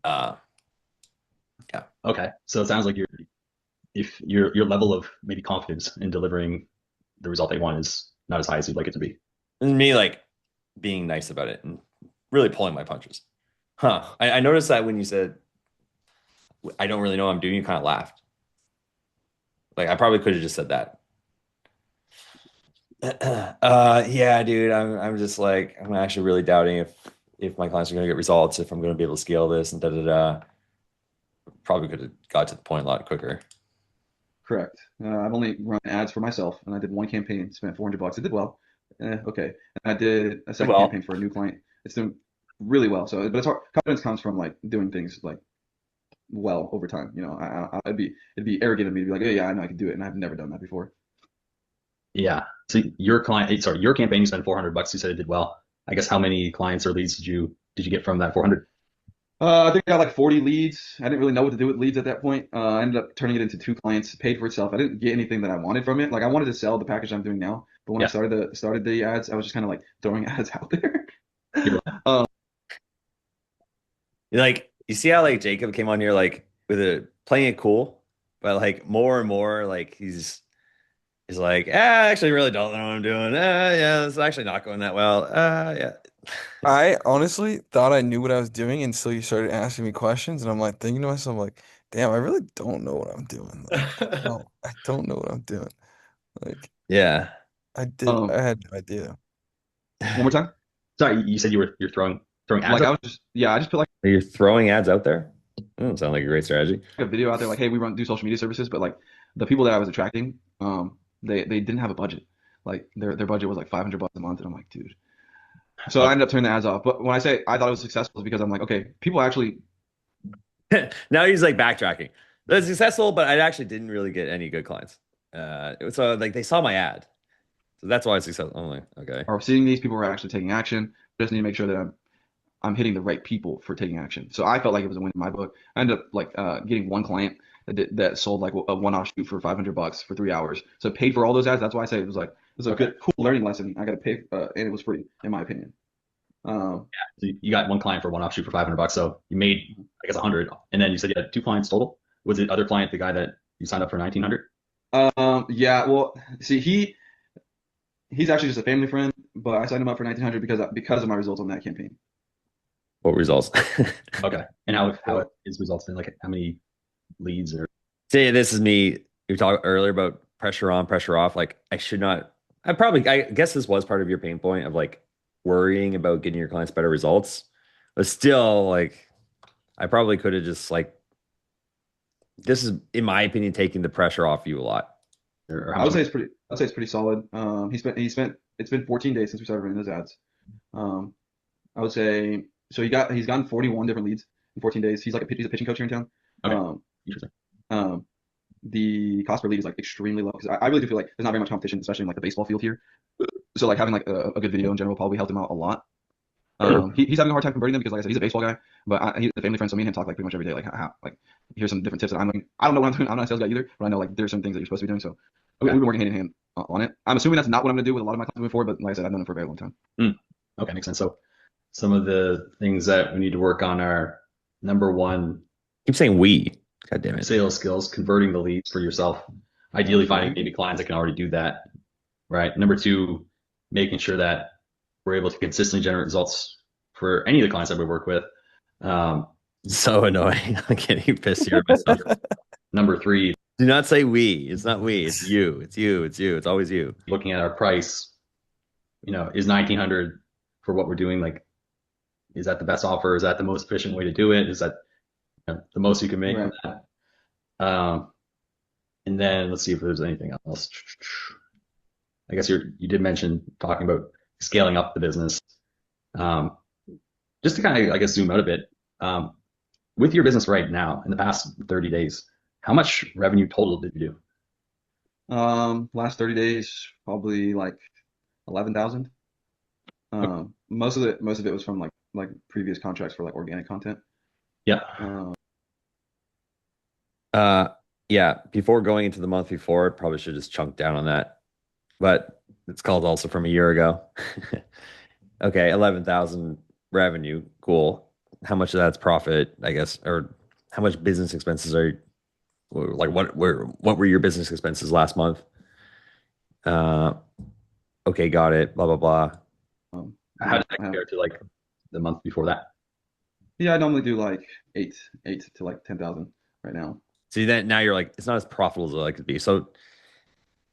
uh yeah. Okay. So it sounds like your level of maybe confidence in delivering the result they want is not as high as you'd like it to be. And me like being nice about it and really pulling my punches. Huh. I noticed that when you said I don't really know what I'm doing, you kind of laughed. Like I probably could have just said that. Yeah, dude, I'm just like I'm actually really doubting if my clients are gonna get results, if I'm gonna be able to scale this and da da da. Probably could have got to the point a lot quicker. Correct. I've only run ads for myself, and I did one campaign, spent $400. It did well. Okay. And I did a second Well, campaign for a new client. It's doing really well. So, but it's hard. Confidence comes from like doing things like well over time. It'd be arrogant of me to be like, oh yeah, I know I can do it, and I've never done that before. Yeah. So your campaign, you spent $400. You said it did well. I guess how many clients or leads did you get from that 400? I think I got like 40 leads. I didn't really know what to do with leads at that point. I ended up turning it into 2 clients, paid for itself. I didn't get anything that I wanted from it. Like I wanted to sell the package I'm doing now, but when I Yeah. started the ads, I was just kind of like throwing ads out there. like you see how like Jacob came on here like with a playing it cool, but like more and more like he's like, I actually really don't know what I'm doing. Yeah, it's actually not going that well. Yeah. I honestly thought I knew what I was doing until you started asking me questions, and I'm like thinking to myself, like, damn, I really don't know what I'm doing. Like, no, I don't know what I'm doing. Like, Yeah. I had no idea. One more time. Sorry, you said you're throwing ads Like up? I just put like You're throwing ads out there? Doesn't sound like a great strategy. a video out there, like, hey, we do social media services, but like the people that I was attracting, they didn't have a budget. Like their budget was like $500 a month, and I'm like, dude. So I ended up turning the ads off. But when I say I thought it was successful, it's because I'm like, okay, people actually. Now he's like backtracking. That's successful, but I actually didn't really get any good clients. So like they saw my ad. So that's why it's successful. I'm like, okay. Are seeing these people who are actually taking action. Just need to make sure that I'm hitting the right people for taking action. So I felt like it was a win in my book. I ended up like getting one client that sold like a one-off shoot for $500 for 3 hours. So it paid for all those ads. That's why I say it was a good, cool learning lesson. I got to pay, and it was free, in my opinion. So you got one client for one offshoot for $500. So you made, I guess, 100. And then you said you had 2 clients total. Was the other client the guy that you signed up for 1900? Yeah. Well, see, he's actually just a family friend, but I signed him up for 1900 because of my results on that campaign. What results? Okay. And how his results been? Like how many leads or? See, this is me. You talked earlier about pressure on, pressure off. Like I should not. I guess this was part of your pain point of like worrying about getting your clients better results, but still, like I probably could have just like this is, in my opinion, taking the pressure off you a lot. Or I would say it's pretty solid. It's been 14 days since we started running those ads. I would say so. He's gotten 41 different leads in 14 days. He's a pitching coach here in town. Okay. Interesting. The cost per lead is like extremely low because I really do feel like there's not very much competition, especially in like the baseball field here. So like having like a good video in general probably helped him out a lot. He's having a hard time converting them because, like I said, he's a baseball guy, but he's a family friend, so me and him talk like pretty much every day. Like here's some different tips that I'm doing. I don't know what I'm doing. I'm not a sales guy either, but I know like there's some things that you're supposed to be doing. So we've been working hand in hand on it. I'm assuming that's not what I'm going to do with a lot of my clients moving forward, but like I said, I've known him for a very long time. Okay, makes sense. So some of the things that we need to work on are number one, Keep saying we. God damn it. sales skills, converting the leads for yourself. Ideally, finding maybe clients that can already do that. Right. Number two, making sure that we're able to consistently generate results for any of the clients that we work with. So annoying. I'm getting pissed here at myself. Number three, Do not say we. It's not we. It's you. It's you. It's you. It's always you. looking at our price, is 1900 for what we're doing, like, is that the best offer? Is that the most efficient way to do it? Is that the most you can make from that? And then let's see if there's anything else. I guess you did mention talking about scaling up the business. Just to kind of, I guess, zoom out a bit. with your business right now in the past 30 days, how much revenue total did you do? Last 30 days, probably like 11,000. Most of it was from like previous contracts for like organic content. Yeah. Yeah, before going into the month before, probably should just chunk down on that. But it's called also from a year ago. Okay, 11,000 revenue. Cool. How much of that's profit, I guess, or how much business expenses are like what were your business expenses last month? Uh, okay, got it. Blah blah blah. How did that I have, compare to like the month before that? yeah, I normally do like eight to like 10,000 right now. See that now you're like it's not as profitable as I like it to be. So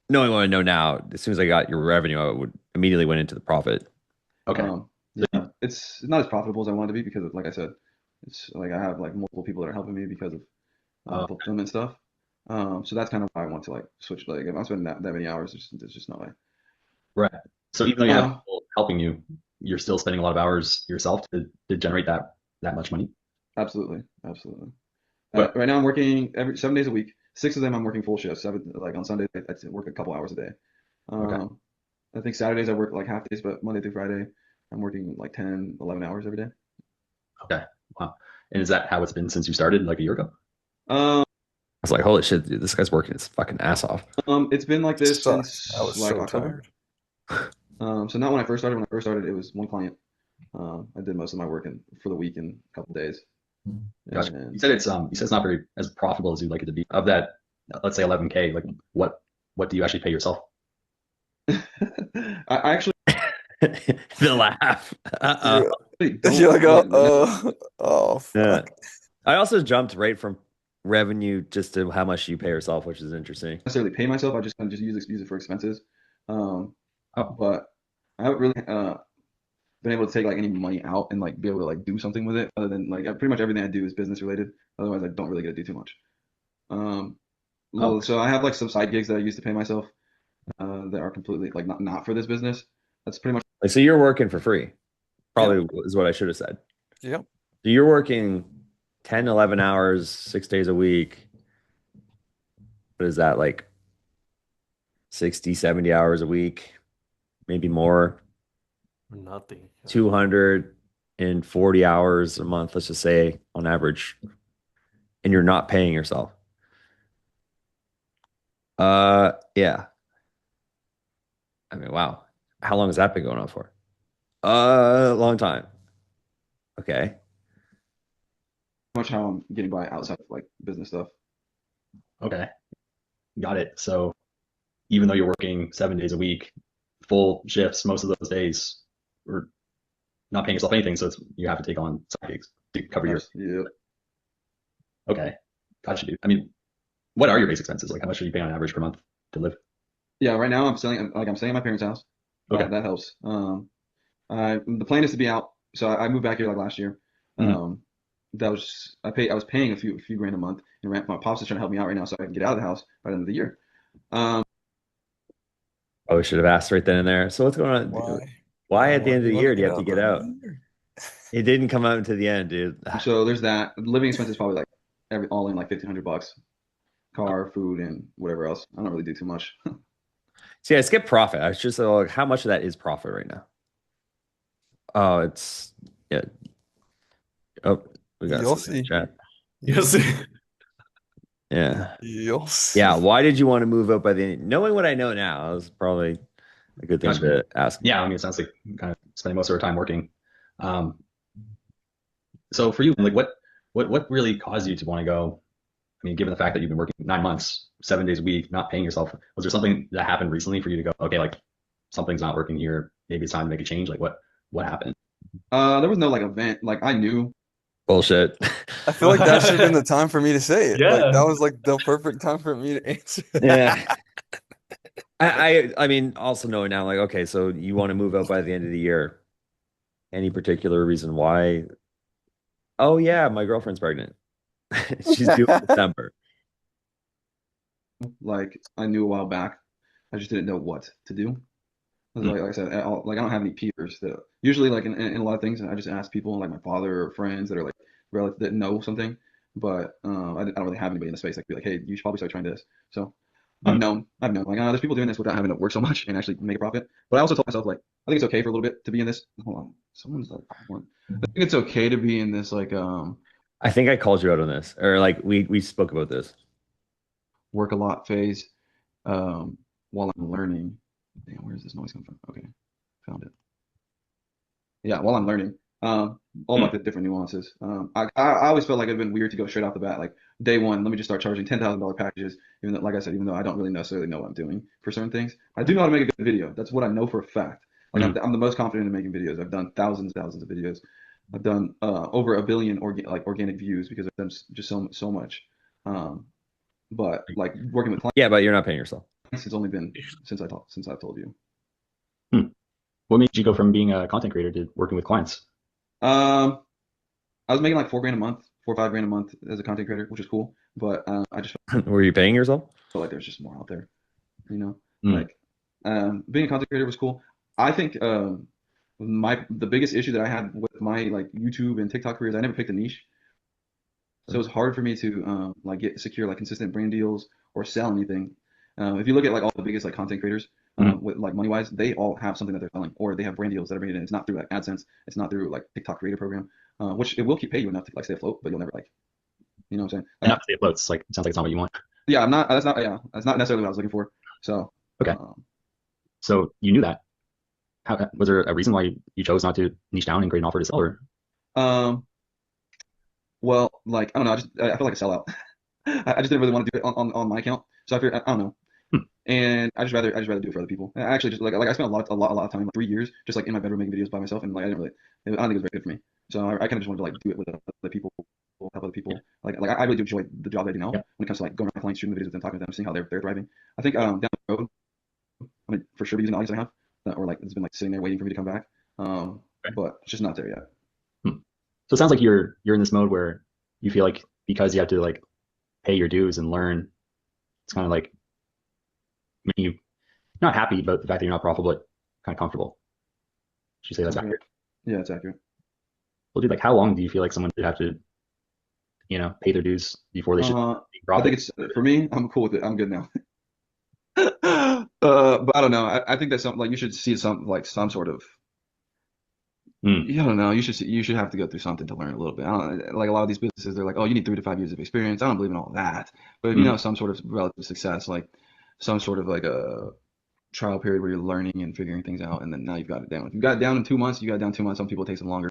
knowing what I know now, as soon as I got your revenue, I would immediately went into the profit. Okay. Yeah, it's not as profitable as I want it to be because of, like I said, it's like I have like multiple people that are helping me because of fulfillment stuff. So that's kind of why I want to like switch. Like if I'm spending that many hours, there's just no way. Right. So even though you have people helping you, you're still spending a lot of hours yourself to generate that much money. Absolutely. But Right now I'm working 7 days a week. 6 of them I'm working full shifts. Like on Sundays I work a couple hours a day. okay. I think Saturdays I work like half days, but Monday through Friday I'm working like 10, 11 hours every day. Okay. Wow. And is that how it's been since you started like a year ago? I was like, holy shit, dude, this guy's working his fucking ass off. It's been like this since I was like so October. tired. So not when I first started. When I first started, it was one client. I did most of my work for the week in a couple days. Gotcha. And You said it's not very as profitable as you'd like it to be. Of that, let's say 11K, like what do you actually pay yourself? I actually The laugh. You're like, oh, Yeah. fuck. I I also jumped right from revenue just to how much you pay yourself, which is interesting. necessarily pay myself. I just kind of just use it for expenses. Oh, But I haven't really been able to take like any money out and like be able to like do something with it other than like pretty much everything I do is business related. Otherwise, I don't really get to do too much. Um, oh, so I have like some side gigs that I used to pay myself that are completely like not for this business. That's pretty much Like, so you're working for free, probably is what I should have said. Yep. So you're working 10, 11 hours, 6 days a week. What is that, like 60, 70 hours a week, maybe more, Nothing. 240 hours a month, let's just say on average, and you're not paying yourself. Yeah. I mean, wow. How long has that been going on for? Long time. Okay. much how I'm getting by outside of like business stuff. okay. Got it. So even though you're working 7 days a week, full shifts most of those days, or not paying yourself anything, so you have to take on side gigs to cover your. Yeah. Okay, gotcha, dude. I mean, what are your base expenses? Like, how much are you paying on average per month to live? Yeah, right now I'm staying at my parents' house. Okay. That helps. The plan is to be out. So I moved back here like last year. Mhm. I was paying a few grand a month in rent. My pops is trying to help me out right now so I can get out of the house by the end of the year. Oh, we should have asked right then and there. So what's going on? Why at the end of the year do you have to get out? It didn't come out until the end, dude. So there's that. Living expenses probably like all in like $1,500. Car, food, and whatever else. I don't really do too much. See, I skipped profit. I was just like, how much of that is profit right now? Oh, it's yeah. Oh, we got You'll something in see. chat. Yes. You'll Yeah. see. Yeah. Why did you want to move out by the end? Knowing what I know now, that was probably a good thing to ask. Yeah, I mean, it sounds like kind of spending most of our time working. So for you, like, what really caused you to want to go? I mean, given the fact that you've been working 9 months, 7 days a week, not paying yourself, was there something that happened recently for you to go, okay, like something's not working here, maybe it's time to make a change? Like, what happened? There was no like event. Like I knew. Bullshit. I feel like that should have been the time for me to say it. Yeah. Like that was like the perfect time for me to answer. Yeah. I mean, also knowing now, like, okay, so you want to move out by the end of the year. Any particular reason why? Oh yeah, my girlfriend's pregnant. She's due in December. Like I knew a while back. I just didn't know what to do. Like I said, I don't have any peers that usually like in a lot of things. I just ask people like my father or friends that are like relatives that know something, but I don't really have anybody in the space that could be like, hey, you should probably start trying this. So I've known like, there's people doing this without having to work so much and actually make a profit. But I also told myself like, I think it's okay for a little bit to be in this. Hold on, someone's like, I think it's okay to be in this like I think I called you out on this, or like we spoke about this. work a lot phase while I'm learning. Damn, where does this noise come from? Okay, found it. Yeah, while I'm learning, all like the different nuances. I always felt like it'd been weird to go straight off the bat, like day one, let me just start charging $10,000 packages, even though, like I said, even though I don't really necessarily know what I'm doing for certain things. I do know how to make a good video. That's what I know for a fact. Like I'm the most confident in making videos. I've done thousands of videos. I've done over a billion organic views because I've done just so much. But like working with clients, Yeah, but you're not paying yourself. it's only been since I've told you. What made you go from being a content creator to working with clients? I was making like $4,000 a month, 4 or 5 grand a month as a content creator, which is cool. But I just Were you paying yourself? felt like there's just more out there, you know. Mm. Like being a content creator was cool. I think the biggest issue that I had with my like YouTube and TikTok careers, I never picked a niche. So it was hard for me to like secure like consistent brand deals or sell anything. If you look at like all the biggest like content creators with like money wise, they all have something that they're selling or they have brand deals that are made in. It's not through like AdSense, it's not through like TikTok creator program, which it will keep pay you enough to like stay afloat, but you'll never like, you know what I'm saying? Like, Enough to stay afloat. It's like it sounds like it's not what you want. yeah, I'm not. That's not. Yeah, that's not necessarily what I was looking for. So Okay. So you knew that. How was there a reason why you chose not to niche down and create an offer to sell? Or well, like I don't know. I feel like a sellout. I just didn't really want to do it on my account. So I figured I don't know. And I just rather do it for other people. I actually just like I spent a lot of time, like 3 years, just like in my bedroom making videos by myself, and like I didn't really, I don't think it was very good for me. So I kind of just wanted to like do it with other people, help other people. Like I really do enjoy the job that I do now Yeah. when it comes to like going around clients, shooting the videos with them, talking to them, seeing how they're thriving. I think down the road, I mean for sure be using the audience I have, or like it's been like sitting there waiting for me to come back. But it's just not there yet. So it sounds like you're in this mode where you feel like because you have to like pay your dues and learn, it's kind of like making you not happy about the fact that you're not profitable, but kind of comfortable. Should you say that's accurate? Yeah, it's accurate. Well, dude, like how long do you feel like someone should have to, pay their dues before they should I think it's for me. I'm cool with it. I'm good now. But I don't know. I think that's something like you should see some sort of. Yeah, I don't know. You should have to go through something to learn a little bit. I don't like a lot of these businesses. They're like, oh, you need 3 to 5 years of experience. I don't believe in all that. But if you know some sort of relative success, like some sort of like a trial period where you're learning and figuring things out, and then now you've got it down. If you got it down in 2 months, you got it down in 2 months. Some people it takes them longer,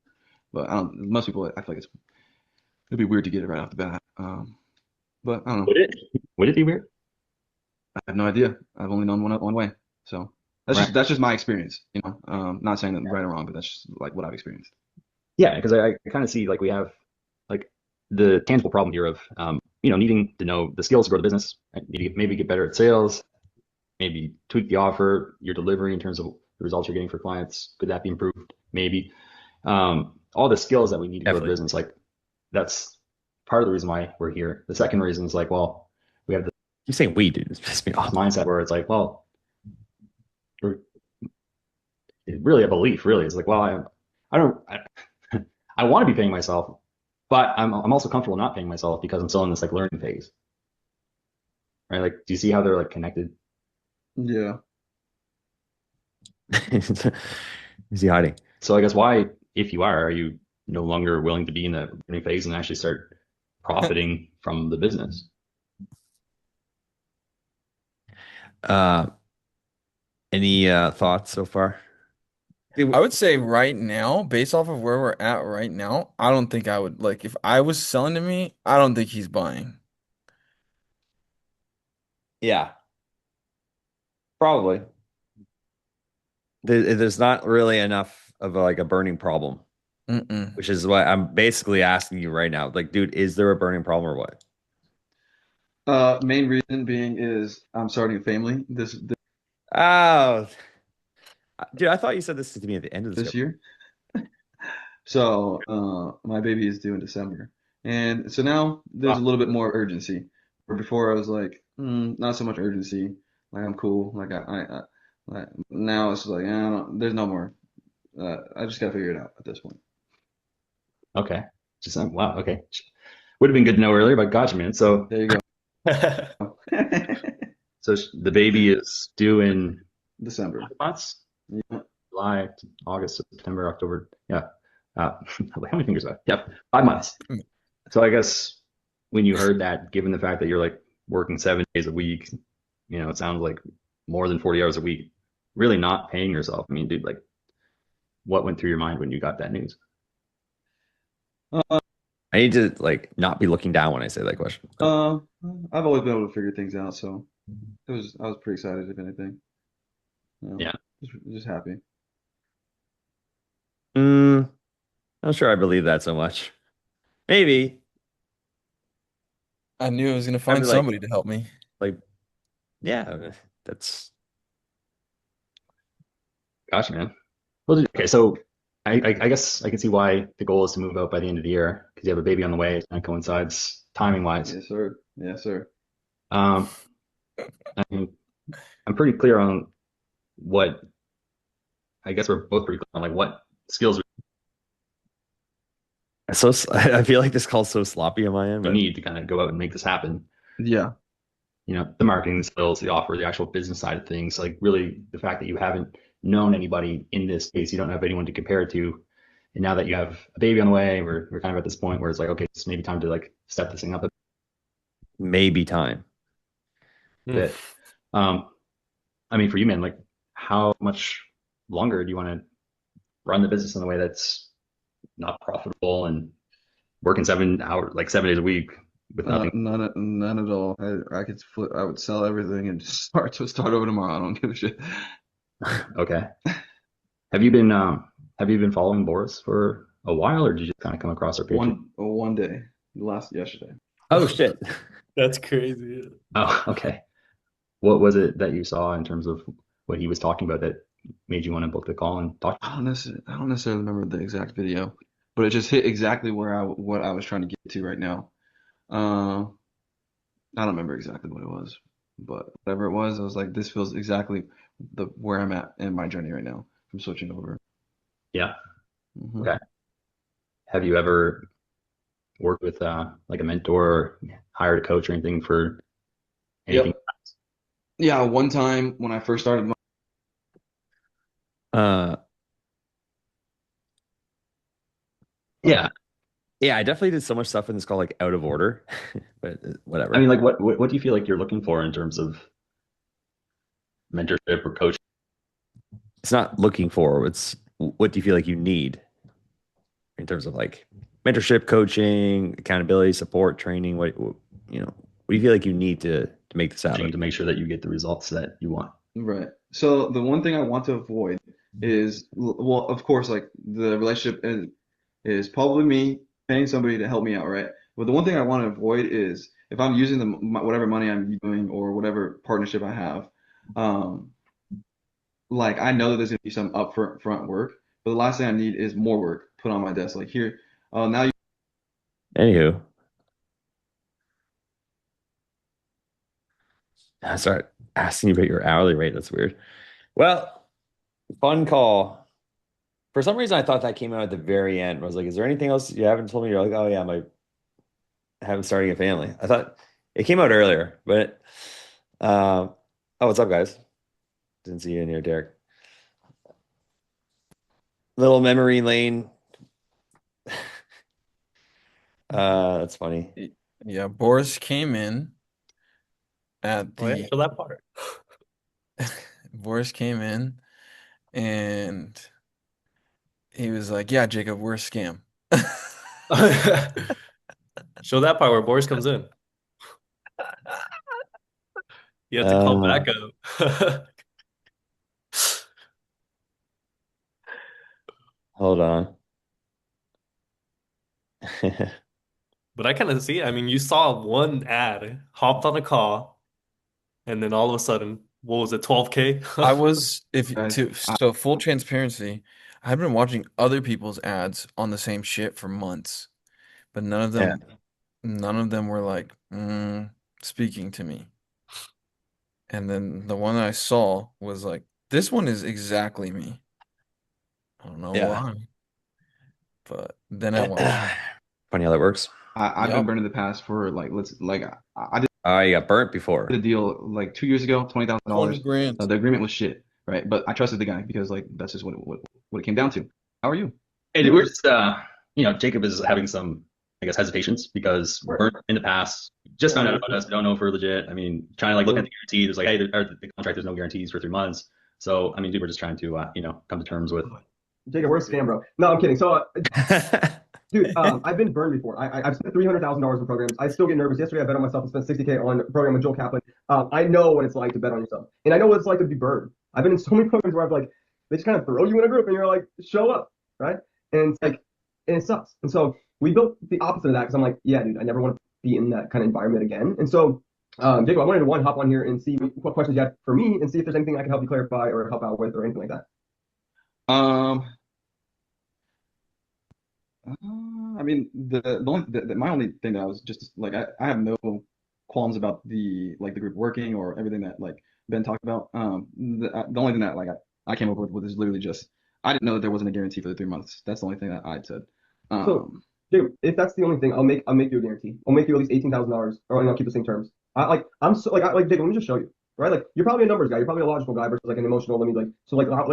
but I don't. Most people, I feel like it'd be weird to get it right off the bat. But I don't know. Would it be weird? I have no idea. I've only known one way, so that's just my experience. You know, not saying that I'm right or wrong, but that's just like what I've experienced. Yeah, because I kind of see like we have like the tangible problem here of needing to know the skills to grow the business, right? Need to maybe get better at sales, maybe tweak the offer, your delivery in terms of the results you're getting for clients. Could that be improved? Maybe. All the skills that we need to grow the business, like that's part of the reason why we're here. The second reason is like, well, we have You're saying we, dude. It's pissed me off. mindset where it's like, well, we're really a belief. Really, it's like, well, I want to be paying myself, but I'm also comfortable not paying myself because I'm still in this like learning phase, right? Like, do you see how they're like connected? Yeah. Is he hiding? So I guess why, if you are you no longer willing to be in the learning phase and actually start profiting from the business? Any thoughts so far? I would say right now, based off of where we're at right now, I don't think I would like if I was selling to me, I don't think he's buying. Yeah, probably. There's not really enough of like a burning problem, which is what I'm basically asking you right now. Like, dude, is there a burning problem or what? Main reason being is I'm starting a family Oh, dude, I thought you said this to me at the end of this year. So my baby is due in December, and so now there's a little bit more urgency. Where before I was like, not so much urgency. Like I'm cool. Like like, now it's like, there's no more. I just gotta figure it out at this point. Okay. Just wow. Okay, would have been good to know earlier, but gotcha, man. So There you go. so the baby is due in December. 5 months. Yeah. July, August, September, October. Yeah. How many fingers do I have? Yep, 5 months. So I guess when you heard that, given the fact that you're like working 7 days a week, it sounds like more than 40 hours a week, really not paying yourself. I mean, dude, like, what went through your mind when you got that news? Uh, I need to like not be looking down when I say that question. I've always been able to figure things out, so I was pretty excited, if anything. Yeah. Just happy. I'm sure I believe that so much. Maybe. I knew I was gonna I find mean, somebody to help me. like, yeah, that's Gotcha, man. Well, okay, so I guess I can see why the goal is to move out by the end of the year because you have a baby on the way. It kind of coincides timing wise. Yes, sir. Yes, sir. I mean, I'm pretty clear on what I guess we're both pretty clear on like what skills so. I feel like this call's so sloppy on my end, we but need to kind of go out and make this happen. Yeah. The marketing, the skills, the offer, the actual business side of things. Like really the fact that you haven't known anybody in this space, you don't have anyone to compare it to. And now that you have a baby on the way, we're kind of at this point where it's like, okay, it's maybe time to like step this thing up a maybe time. bit. I mean, for you, man, like how much longer do you want to run the business in a way that's not profitable and working 7 hours, like 7 days a week with nothing? None at all. I could flip. I would sell everything and just start over tomorrow. I don't give a shit. Okay. Have you been following Boris for a while, or did you just kind of come across our page? One day, yesterday. Oh shit. That's crazy. Oh, okay. What was it that you saw in terms of what he was talking about that made you want to book the call and talk? I don't necessarily remember the exact video, but it just hit exactly what I was trying to get to right now. I don't remember exactly what it was, but whatever it was, I was like, this feels exactly where I'm at in my journey right now from switching over. Yeah. Mhm. Okay. Have you ever worked with like a mentor or hired a coach or anything for anything? Yep. Yeah, one time when I first started Uh, Yeah. yeah, I definitely did so much stuff in this called like out of order, but whatever. I mean, like what do you feel like you're looking for in terms of mentorship or coaching? It's not looking for. It's what do you feel like you need in terms of like mentorship, coaching, accountability, support, training. What do you feel like you need to make this happen? To make sure that you get the results that you want. Right. So the one thing I want to avoid is, well, of course, like the relationship is probably me paying somebody to help me out, right? But the one thing I want to avoid is if I'm using whatever money I'm doing or whatever partnership I have, um, like I know that there's gonna be some upfront work, but the last thing I need is more work put on my desk. Like here, now you. Anywho, I start asking you about your hourly rate. That's weird. Well, fun call. For some reason, I thought that came out at the very end. I was like, "Is there anything else you haven't told me?" You're like, "Oh yeah, I haven't starting a family." I thought it came out earlier, but oh, what's up, guys? Didn't see you in here, Derek. Little memory lane. That's funny. Yeah, Boris came in at Oh, yeah, the show that part. Boris came in and he was like, "Yeah, Jacob, we're a scam." Show that part where Boris comes in. You have to call back up. Hold on. But I kind of see, I mean, you saw one ad, hopped on a call, and then all of a sudden, what was it, 12K? I was Guys, so full transparency, I've been watching other people's ads on the same shit for months, but Yeah. none of them were like speaking to me. And then the one I saw was like, this one is exactly me. I don't know Yeah. why, but then I watched. Funny how that works. I've been Yep. burned in the past for I did You got burnt before. a deal like 2 years ago, $20,000. 20 grand. The agreement was shit, right? But I trusted the guy because like that's just what it came down to. How are you? Hey, dude, we're just Jacob is having some, I guess, hesitations because we're in the past just found out about us. We don't know if we're legit. I mean, trying to like look at the guarantee. There's like, hey, the contract, there's no guarantees for 3 months. So I mean, dude, we're just trying to come to terms with. Jacob, we're a scam, bro. No, I'm kidding. So, dude, I've been burned before. I've spent $300,000 in programs. I still get nervous. Yesterday, I bet on myself and spent $60K on a program with Joel Kaplan. I know what it's like to bet on yourself, and I know what it's like to be burned. I've been in so many programs where I've like they just kind of throw you in a group, and you're like, show up, right? And it's like, and it sucks. And so we built the opposite of that because I'm like, yeah, dude, I never want to be in that kind of environment again. And so, Jacob, I wanted to hop on here and see what questions you had for me, and see if there's anything I can help you clarify or help out with or anything like that. I mean, my only thing that I was just like, I have no qualms about the group working or everything that like Ben talked about. The only thing that like I came up with is literally just I didn't know that there wasn't a guarantee for the 3 months. That's the only thing that I said. So, dude, if that's the only thing, I'll make you a guarantee. I'll make you at least $18,000, and I'll keep the same terms. I'm so like Jacob, let me just show you, right? Like you're probably a numbers guy, you're probably a logical guy versus like an emotional. Let me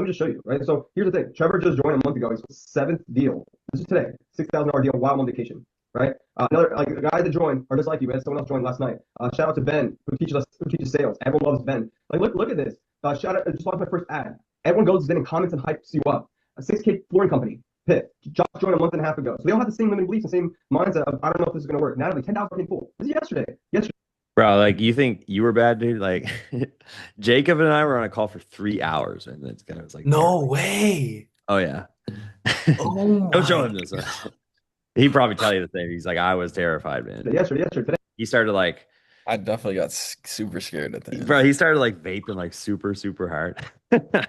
just show you, right? So here's the thing. Trevor just joined a month ago. He's seventh deal. This is today, $6,000 deal while I'm on vacation, right? Another like a guy that joined, or just like you, we had someone else join last night. Shout out to Ben who teaches sales. Everyone loves Ben. Like look at this. Shout out, just watch my first ad. Everyone goes in and comments and hypes you up. A 6K flooring company. PIF. Josh joined a month and a half ago. So they all have the same limiting beliefs and same mindset of, I don't know if this is going to work. Natalie, 10,000 paid full. This is yesterday. Bro, like you think you were bad, dude? Like Jacob and I were on a call for 3 hours, and it's kind of was like, No way. oh yeah. Oh Don't show my him this. He'd probably tell you the same. He's like, I was terrified, man. Yesterday, today. He started like, I definitely got super scared at the end. bro, he started like vaping like super, super hard.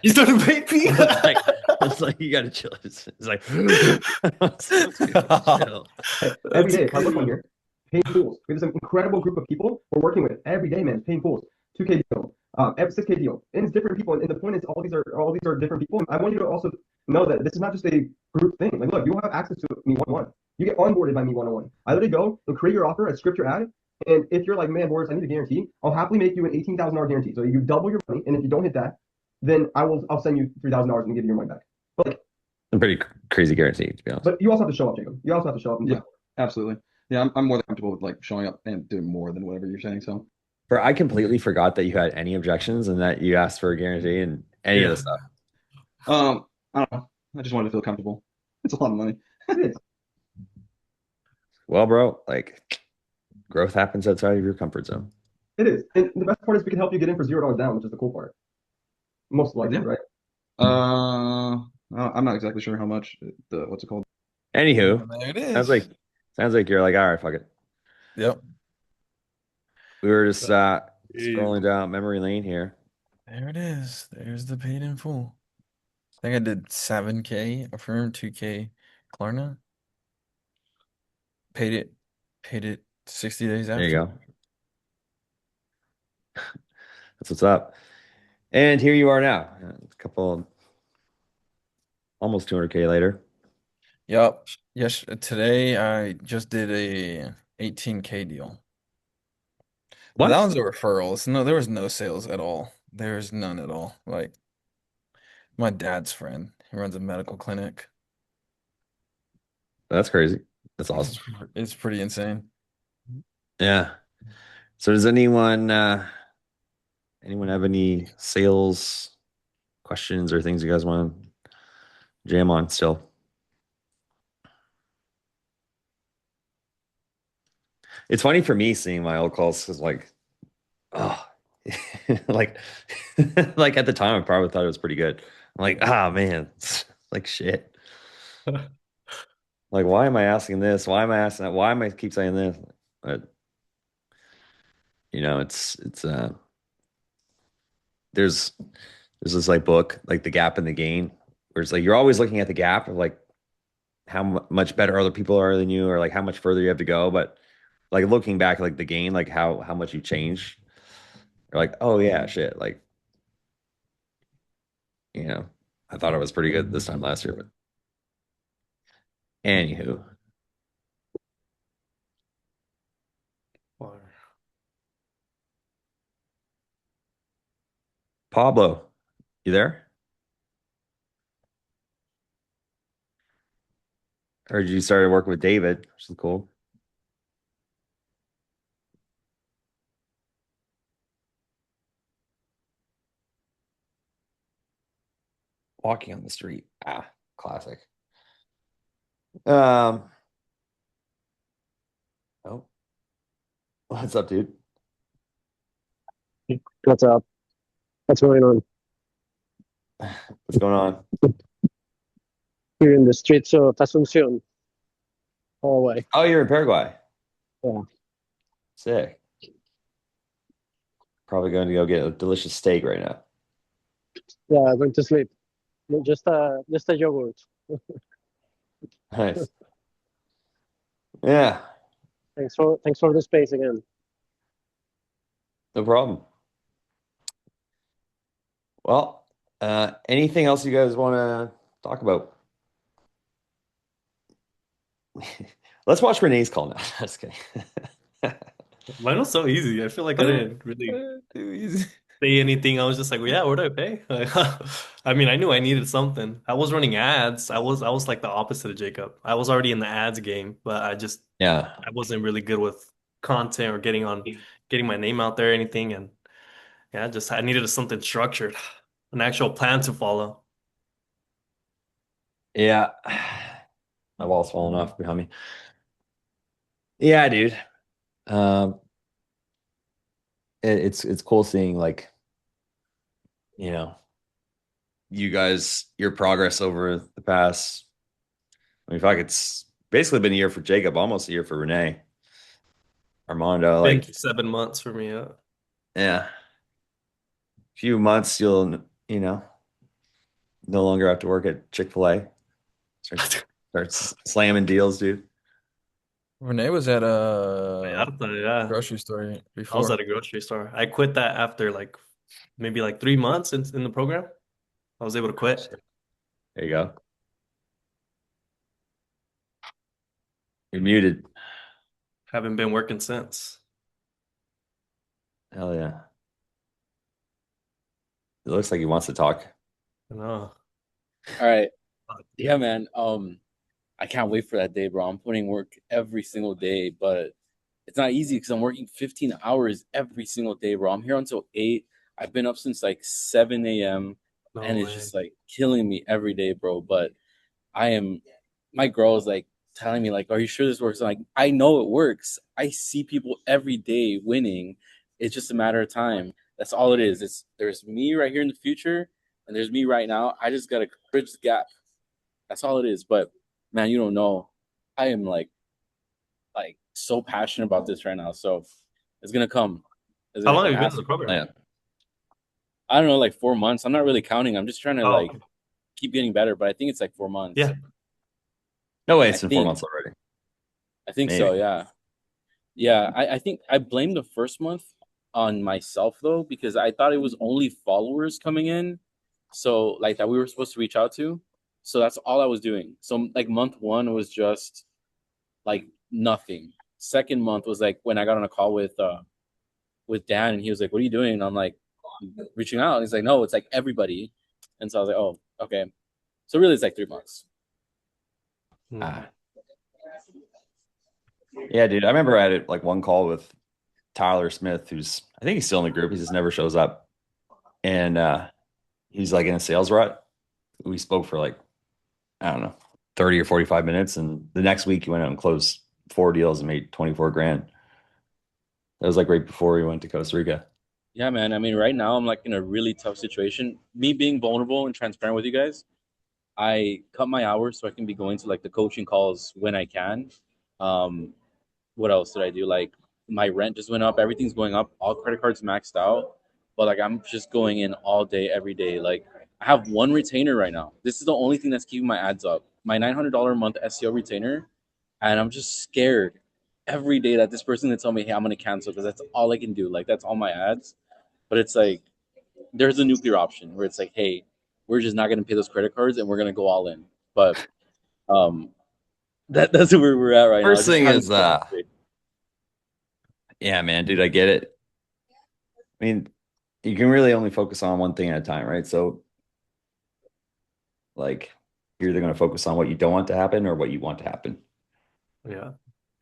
You started vaping? It's like you gotta chill. It's like chill. Every day, if I look on here, paying pools. We have this incredible group of people we're working with every day, man. Paying pools, 2K deal, every 6K deal, and it's different people. And the point is, all these are different people. And I want you to also know that this is not just a group thing. Like, look, you will have access to me one-on-one. You get onboarded by me one-on-one. I literally go and create your offer, I script your ad, and if you're like, man, Boris, I need a guarantee, I'll happily make you an $18,000 guarantee. So you double your money, and if you don't hit that, then I'll send you $3,000 and give you your money back. But like, a pretty crazy guarantee, to be honest. But you also have to show up, Jacob. You also have to show up. Yeah, absolutely. Yeah, I'm more than comfortable with like showing up and doing more than whatever you're saying. So, Bro, I completely forgot that you had any objections and that you asked for a guarantee and any of the stuff. I don't know. I just wanted to feel comfortable. It's a lot of money. It is. Well, bro, like growth happens outside of your comfort zone. It is. And the best part is we can help you get in for $0 down, which is the cool part. Most likely, Yeah. right? I'm not exactly sure how much what's it called? Anywho, There it is. sounds like you're like, all right, fuck it. Yep. We were just scrolling down memory lane here. There it is. There's the paid in full. I think I did 7K Affirm, 2K Klarna. Paid it 60 days after. There you go. That's what's up. And here you are now. A couple, almost 200K later. Yep. Yes. Today I just did a 18K deal. But that was a referral. No, there was no sales at all. There's none at all. Like my dad's friend, he runs a medical clinic. That's crazy. That's awesome. It's pretty insane. Yeah. So does anyone have any sales questions or things you guys want to jam on still? It's funny for me seeing my old calls because like, oh, like, like at the time I probably thought it was pretty good. I'm like, man, it's like shit. Like, why am I asking this? Why am I asking that? Why am I keep saying this? But it's there's this like book, like The Gap and the Gain, where it's like you're always looking at the gap of like how much better other people are than you, or like how much further you have to go. But like looking back, like the gain, like how much you changed. You're like, oh yeah, shit. Like, I thought it was pretty good this time last year, but anywho. Pablo, you there? Heard you started working with David, which is cool. Walking on the street. Classic. Um, oh, what's up, dude? What's up? What's going on? What's going on? Here in the streets of Asunción, hallway. Oh, you're in Paraguay. Yeah. Sick. Probably going to go get a delicious steak right now. Yeah, going to sleep. Just a yogurt. Nice. Yeah, Thanks for the space again. no problem. Well, anything else you guys want to talk about? Let's watch Renee's call now. Just kidding. Mine was so easy. I feel like I didn't really Too easy. say anything. I was just like, well, yeah, what do I pay? I mean, I knew I needed something. I was running ads. I was like the opposite of Jacob. I was already in the ads game, but Yeah. I wasn't really good with content or getting my name out there or anything. And yeah, I needed something structured, an actual plan to follow. Yeah. My wall's falling off behind me. Yeah, dude. Um, it's cool seeing like, you know, you guys, your progress over the past. I mean, fuck, it's basically been a year for Jacob, almost a year for Renee. Armando, Been like, 7 months for me. yeah, few months you'll, no longer have to work at Chick-fil-A. Start slamming deals, dude. Renee was at a Yeah. grocery store I was before. at a grocery store. I quit that after maybe 3 months in the program. I was able to quit. There you go. You're muted. Haven't been working since. Hell yeah. It looks like he wants to talk. I know. All right. Yeah, man. I can't wait for that day, bro. I'm putting work every single day, but it's not easy because I'm working 15 hours every single day, bro. I'm here until 8. I've been up since like 7 a.m. No and it's way. just like killing me every day, bro. But my girl is like telling me, like, are you sure this works? I'm like, I know it works. I see people every day winning. It's just a matter of time. That's all it is. There's me right here in the future, and there's me right now. I just gotta bridge the gap. That's all it is. But man, you don't know. I am like so passionate about this right now. So it's gonna come. How long have you been in the program? Yeah. I don't know, like 4 months. I'm not really counting. I'm just trying to Oh. keep getting better. But I think it's like 4 months. Yeah. No way, it's been 4 months already. I think Maybe. so. Yeah. Yeah. I think I blame the first month on myself though, because I thought it was only followers coming in. So like that we were supposed to reach out to. So that's all I was doing. So like month 1 was just like nothing. Second month was like when I got on a call with Dan and he was like, "What are you doing?" And I'm like, reaching out. And he's like, "No, it's like everybody." And so I was like, "Oh, okay." So really, it's like 3 months. Yeah, dude. I remember I had like one call with Tyler Smith, who's I think he's still in the group. He just never shows up. And he's like in a sales rut. We spoke for like, I don't know, 30 or 45 minutes. And the next week he went out and closed 4 deals and made 24 grand. That was like right before we went to Costa Rica. Yeah, man. I mean, right now I'm like in a really tough situation. Me being vulnerable and transparent with you guys, I cut my hours so I can be going to like the coaching calls when I can. What else did I do? Like my rent just went up. Everything's going up. All credit cards maxed out. But like I'm just going in all day, every day. Like I have one retainer right now. This is the only thing that's keeping my ads up. My $900 a month SEO retainer, and I'm just scared every day that this person gonna tell me, "Hey, I'm gonna cancel," because that's all I can do. Like that's all my ads. But it's like there's a nuclear option where it's like, "Hey, we're just not gonna pay those credit cards and we're gonna go all in." But um, that's where we're at right now. First thing is, yeah, man, dude, I get it. I mean, you can really only focus on one thing at a time, right? So like you're either going to focus on what you don't want to happen or what you want to happen. Yeah.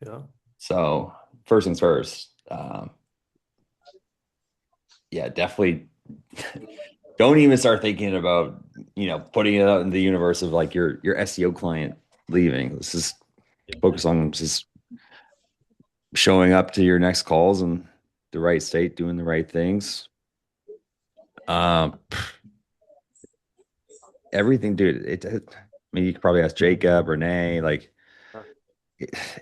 Yeah. So first things first, yeah, definitely don't even start thinking about, putting it out in the universe of like your SEO client leaving. Let's just focus on just showing up to your next calls in the right state, doing the right things. Um, Everything, dude. I mean, you could probably ask Jacob, Renee, like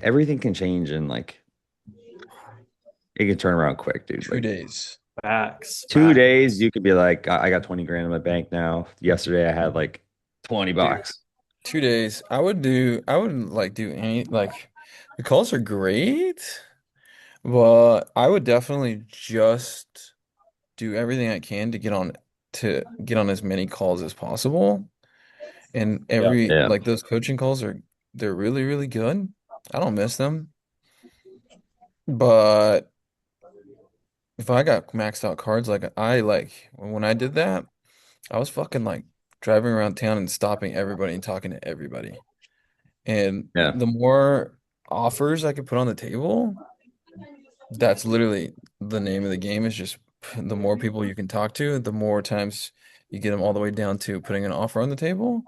everything can change and like it can turn around quick, dude. 2 days. Facts. 2 days, you could be like, I got 20 grand in my bank now. Yesterday I had like 20 bucks. 2 days. I would like do any like the calls are great, but I would definitely just do everything I can to get on as many calls as possible. And Yeah. Yeah. like those coaching calls they're really, really good. I don't miss them. But if I got maxed out cards, like when I did that, I was fucking like driving around town and stopping everybody and talking to everybody. And Yeah. the more offers I could put on the table, that's literally the name of the game is just the more people you can talk to, the more times you get them all the way down to putting an offer on the table.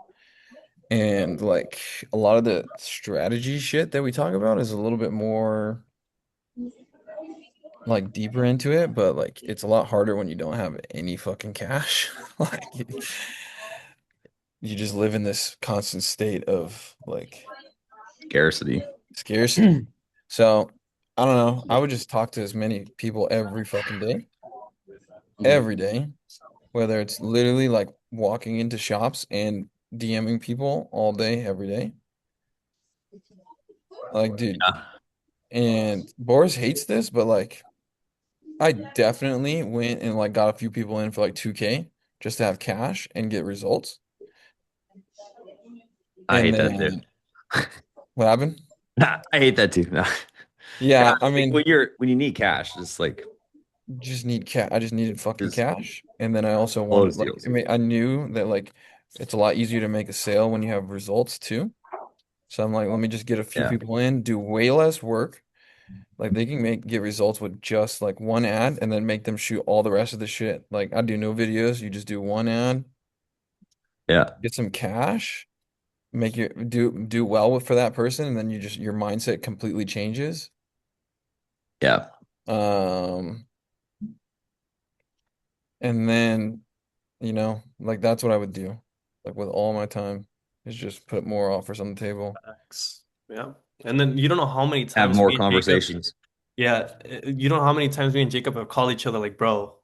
And like a lot of the strategy shit that we talk about is a little bit more like deeper into it, but like it's a lot harder when you don't have any fucking cash. Like you just live in this constant state of like Scarcity. scarcity. So I don't know. I would just talk to as many people every fucking day, every day, whether it's literally like walking into shops and DMing people all day, every day. Like, dude, Yeah. and Boris hates this, but like I definitely went and like got a few people in for like 2K just to have cash and get results. I And hate that too. then what happened? I hate that too. No. Yeah, Yeah, I like mean, when you need cash, just like just need cash. I just needed fucking just cash. And then I also wanted close like deals. I knew that like it's a lot easier to make a sale when you have results too. So I'm like, let me just get a few Yeah. people in, do way less work. Like they can get results with just like one ad and then make them shoot all the rest of the shit. Like I do no videos, you just do one ad, Yeah. get some cash, make your do well with for that person, and then you just your mindset completely changes. Yeah. Um, and then like that's what I would do. Like with all my time is just put more offers on the table. Facts. Yeah. And then you don't know how many Have times more me and Jacob, conversations. yeah, you know how many times me and Jacob have called each other like, bro,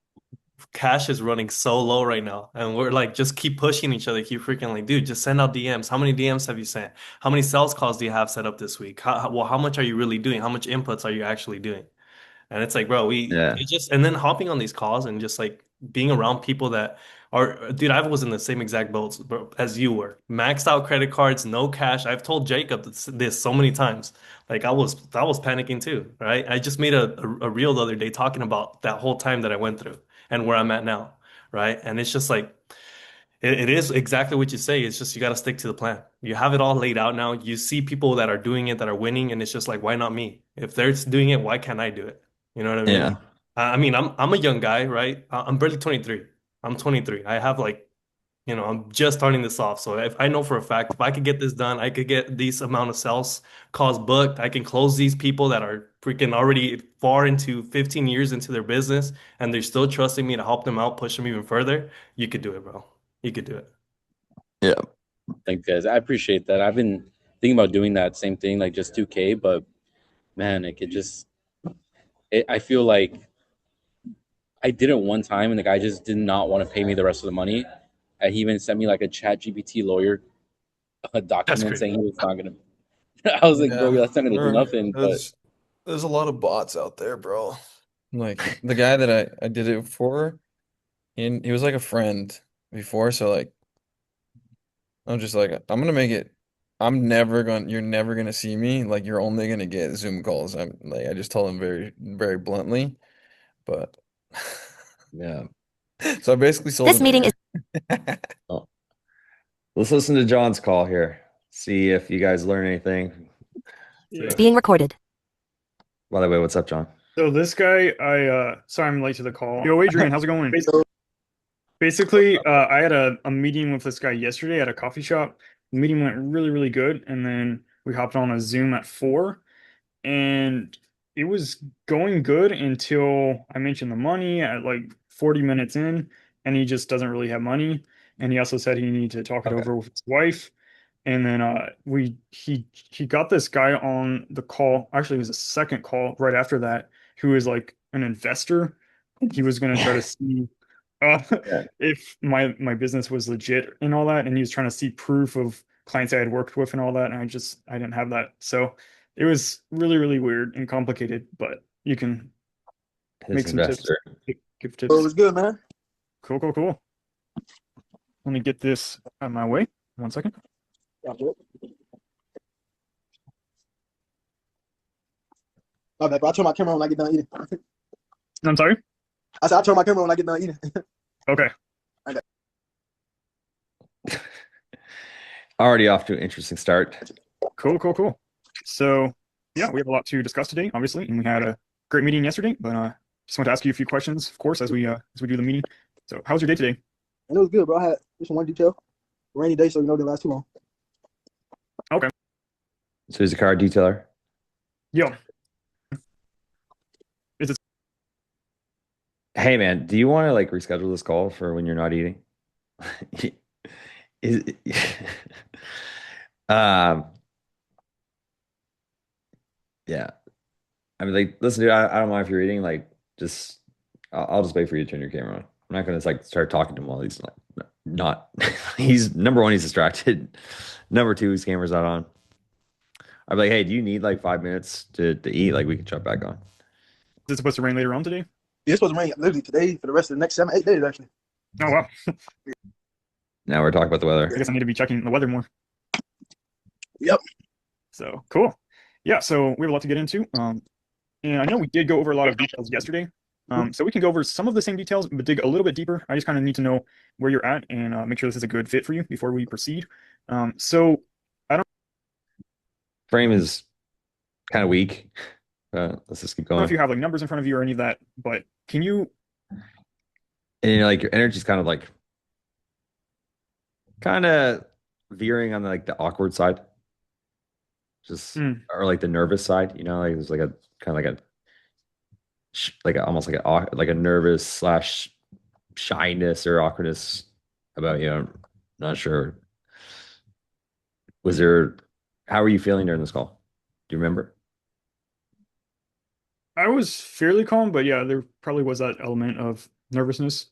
cash is running so low right now. And we're like, just keep pushing each other, keep freaking like, dude, just send out DMs. How many DMs have you sent? How many sales calls do you have set up this week? How much are you really doing? How much inputs are you actually doing? And it's like, bro, Yeah. it just, and then hopping on these calls and just like being around people that are, dude, I was in the same exact boat as you were. Maxed out credit cards, no cash. I've told Jacob this so many times. Like I was panicking too, right? I just made a reel the other day talking about that whole time that I went through and where I'm at now, right? And it's just like, it is exactly what you say. It's just you got to stick to the plan. You have it all laid out now. You see people that are doing it, that are winning, and it's just like, why not me? If they're doing it, why can't I do it? You know what I mean? Yeah. I mean, I'm a young guy, right? I'm barely 23. I'm 23. I have like, I'm just starting this off. So if I know for a fact, if I could get this done, I could get these amount of sales calls booked. I can close these people that are freaking already far into 15 years into their business, and they're still trusting me to help them out, push them even further. You could do it, bro. You could do it. Yeah. Thanks, guys. I appreciate that. I've been thinking about doing that same thing, like just 2K, but man, I feel like I did it one time and the guy just did not want to pay me the rest of the money. And he even sent me like a chat GPT lawyer a That's document crazy. saying he was not gonna. I was like, bro, Yeah. that's not gonna do nothing. But There's a lot of bots out there, bro. Like the guy that I did it for, he was like a friend before, so like I'm just like you're never gonna see me. Like you're only gonna get Zoom calls. I just told him very, very bluntly. But Yeah. So I basically sold This meeting is Oh, let's listen to John's call here. See if you guys learn anything. being recorded. By the way, what's up, John? So this guy, sorry I'm late to the call. Yo, Adrian, how's it going? Basically, I had a meeting with this guy yesterday at a coffee shop. The meeting went really, really good, and then we hopped on a Zoom at 4, and it was going good until I mentioned the money at like 40 minutes in, and he just doesn't really have money. And he also said he needed to talk it over with his wife. And then he got this guy on the call. Actually, it was a second call right after that, who is like an investor. He was going to try to see if my business was legit and all that, and he was trying to see proof of clients I had worked with and all that, and I didn't have that. So it was really, really weird and complicated, but you can make some tips, give tips. Oh, it was good, man. Cool, cool, cool. Let me get this out of my way. 1 second. My bad, bro. I turn my camera on when I get done eating. I'm sorry? I said I turn my camera on when I get done eating. Okay. Already off to an interesting start. Cool, cool, cool. So yeah, we have a lot to discuss today, obviously, and we had a great meeting yesterday. But just want to ask you a few questions, of course, as we do the meeting. So, how was your day today? And it was good, bro. I had just one detail. Rainy day, so you know it didn't last too long. Okay. So he's a car detailer. Yo. Is it? Hey man, do you want to like reschedule this call for when you're not eating? Is yeah. I mean, like, listen, dude, I don't mind if you're eating. Like, just I'll just wait for you to turn your camera on. I'm not gonna like start talking to him while he's like not. He's number one, he's distracted. Number two, his camera's not on. I'm like, hey, do you need like 5 minutes to eat? Like, we can jump back on. Is it supposed to rain later on today? Yeah, it's supposed to rain literally today for the rest of the next 7, 8 days, actually. Oh wow. Now we're talking about the weather. I guess I need to be checking the weather more. Yep. So cool. Yeah, so we have a lot to get into. And I know we did go over a lot of details yesterday. So we can go over some of the same details, but dig a little bit deeper. I just kind of need to know where you're at and make sure this is a good fit for you before we proceed. So I don't. Frame is kind of weak. Let's just keep I don't know going. if you have like numbers in front of you or any of that, but can you? And you know, like your energy's kind of veering on like the awkward side, just or like the nervous side. You know, like there's like a kind of almost like a nervous slash shyness or awkwardness about you. I'm not sure. Was there? How were you feeling during this call? Do you remember? I was fairly calm, but yeah, there probably was that element of nervousness.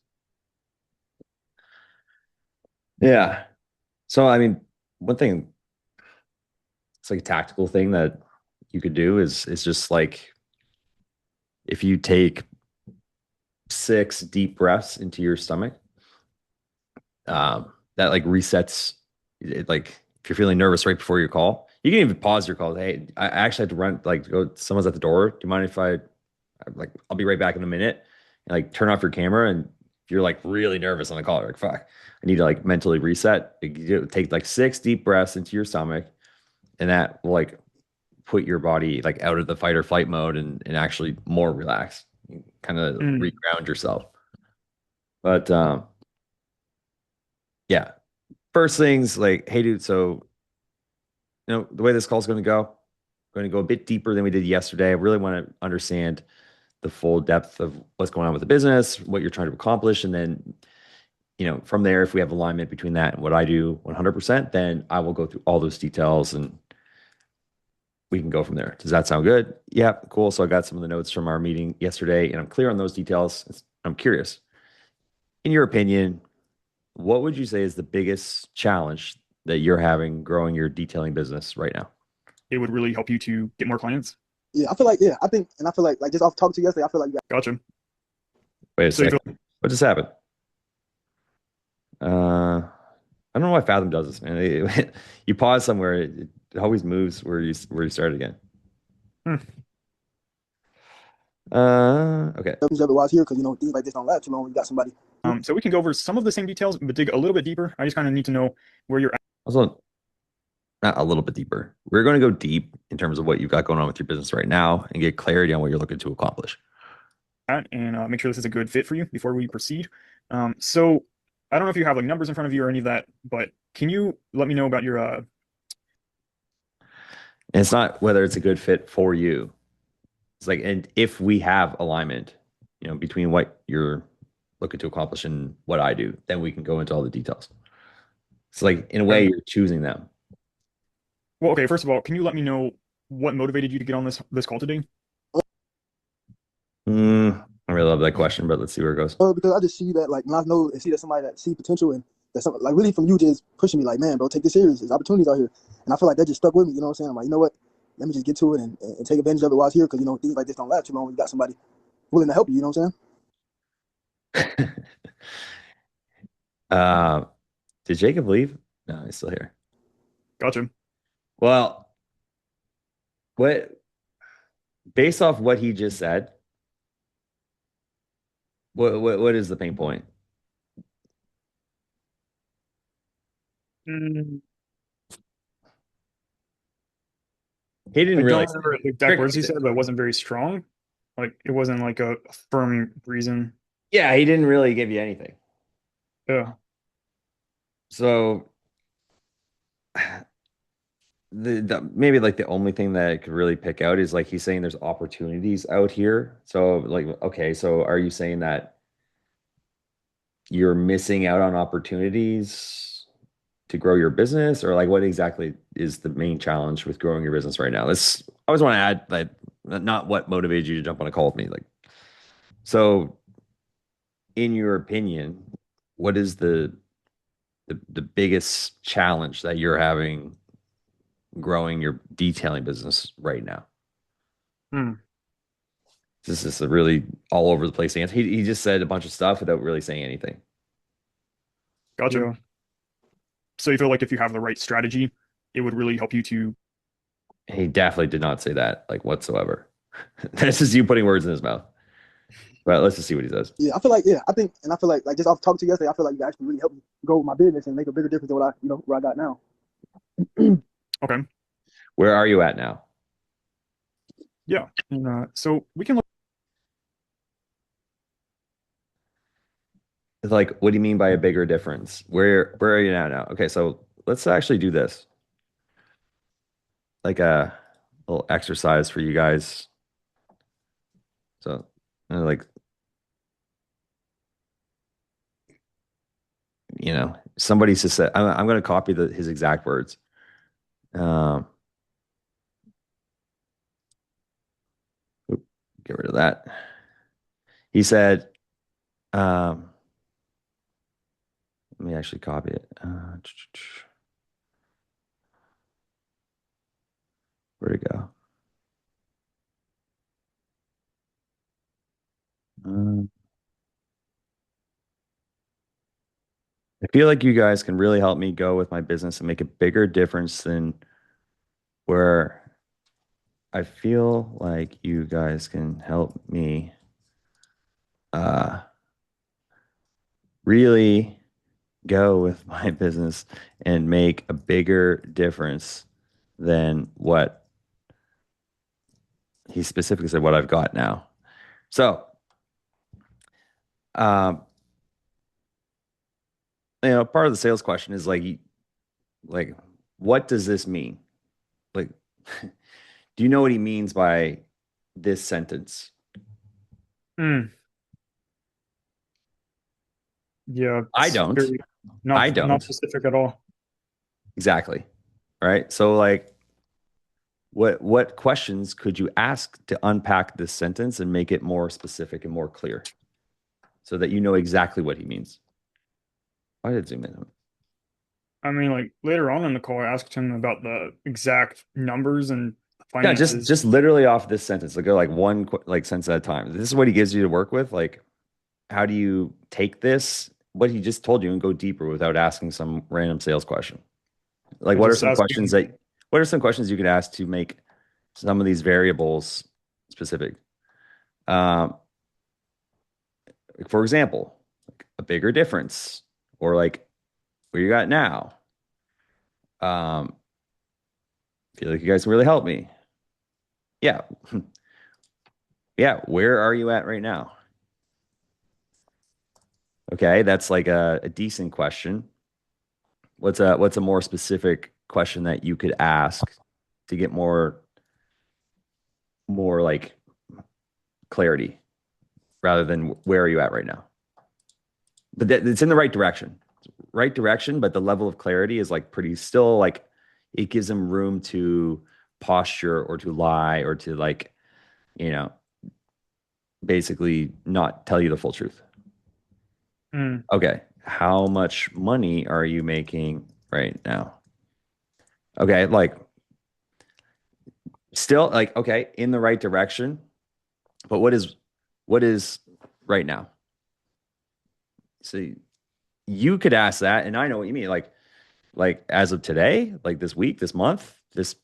Yeah. So I mean, one thing, it's like a tactical thing that you could do is just like if you take 6 deep breaths into your stomach, that like resets it. Like if you're feeling nervous right before your call, you can even pause your call. Hey, I actually have to run, like go, someone's at the door. Do you mind if like, I'll be right back in a minute, and like turn off your camera. And if you're like really nervous on the call, you're like, fuck, I need to like mentally reset. You take like 6 deep breaths into your stomach, and that will like put your body like out of the fight or flight mode and actually more relaxed, kind of reground yourself. But yeah, first things like, hey dude, so you know the way this call is going to go, I'm going to go a bit deeper than we did yesterday. I really want to understand the full depth of what's going on with the business, what you're trying to accomplish, and then you know from there, if we have alignment between that and what I do 100%, then I will go through all those details and we can go from there. Does that sound good? Yeah, cool. So I got some of the notes from our meeting yesterday and I'm clear on those details. I'm curious, in your opinion, what would you say is the biggest challenge that you're having growing your detailing business right now? It would really help you to get more clients. Yeah, I feel like, I think, and I feel like just off talking to you yesterday, I feel like you got. Gotcha. Wait a second. What just happened? I don't know why Fathom does this, man. You pause somewhere, it always moves where you start again. Okay. While I was here, because things like this don't last too long when you got somebody. So we can go over some of the same details, but dig a little bit deeper. I just kind of need to know where you're at. Also, not a little bit deeper. We're going to go deep in terms of what you've got going on with your business right now and get clarity on what you're looking to accomplish. And make sure this is a good fit for you before we proceed. So I don't know if you have like numbers in front of you or any of that, but can you let me know about your And it's not whether it's a good fit for you. It's like, and if we have alignment, between what you're looking to accomplish and what I do, then we can go into all the details. It's like, in a way, you're choosing them. Well, okay, first of all, can you let me know what motivated you to get on this call today? I really love that question, but let's see where it goes. Because I just see that, like, and I know and see that somebody that see potential, and that's something like really from you just pushing me, like, man, bro, take this serious. There's opportunities out here, and I feel like that just stuck with me. You know what I'm saying? I'm like, you know what? Let me just get to it and take advantage of it while I was here, because things like this don't last too long when you got somebody willing to help you. You know what I'm saying? Did Jacob leave? No, he's still here. Gotcha. Well, based off what he just said, what is the pain point? He didn't I really don't remember the exact words he said, but it wasn't very strong. Like it wasn't like a firm reason. Yeah, he didn't really give you anything. Yeah. So maybe like the only thing that I could really pick out is like he's saying there's opportunities out here. So like, okay, so are you saying that you're missing out on opportunities to grow your business, or like what exactly is the main challenge with growing your business right now? I always want to add like not what motivated you to jump on a call with me. Like, so in your opinion, what is the biggest challenge that you're having growing your detailing business right now? This is a really all over the place answer. He just said a bunch of stuff without really saying anything. Gotcha. So you feel like if you have the right strategy, it would really help you to. He definitely did not say that like whatsoever. This is you putting words in his mouth. But let's just see what he says. Yeah, I feel like, I feel like just off talking to you yesterday, I feel like you actually really helped me grow my business and make a bigger difference than what I got now. Okay. Where are you at now? Yeah. And, so we can look. It's like, what do you mean by a bigger difference? Where are you now? Okay, so let's actually do this. Like a little exercise for you guys. So, like, somebody just said, I'm going to copy his exact words. Get rid of that. He said, let me actually copy it. Where'd it go? I feel like you guys can really help me go with my business and make a bigger difference than where I feel like you guys can help me really go with my business and make a bigger difference than what he specifically said, what I've got now. So, part of the sales question is like, what does this mean? Like, do you know what he means by this sentence? Yeah. I don't. Not specific at all. Exactly. All right. So like, what questions could you ask to unpack this sentence and make it more specific and more clear so that you know exactly what he means? Why did it zoom in? I mean, like later on in the call, I asked him about the exact numbers and finances. Yeah, just literally off this sentence. Like go like one sentence at a time. This is what he gives you to work with. Like, how do you take this, what he just told you, and go deeper without asking some random sales question? Like, what are some questions you could ask to make some of these variables specific? Um, for example, like a bigger difference, or like where you got now. Feel like you guys can really help me. Yeah. Yeah. Where are you at right now? Okay, that's like a decent question. What's a more specific question that you could ask to get more like clarity rather than where are you at right now? But it's in the right direction. Right direction, but the level of clarity is like pretty still like it gives them room to posture or to lie or to like, you know, basically not tell you the full truth. Okay, how much money are you making right now? Okay, like still like okay, in the right direction, but what is right now? So you could ask that, and I know what you mean. Like as of today, like this week, this month, this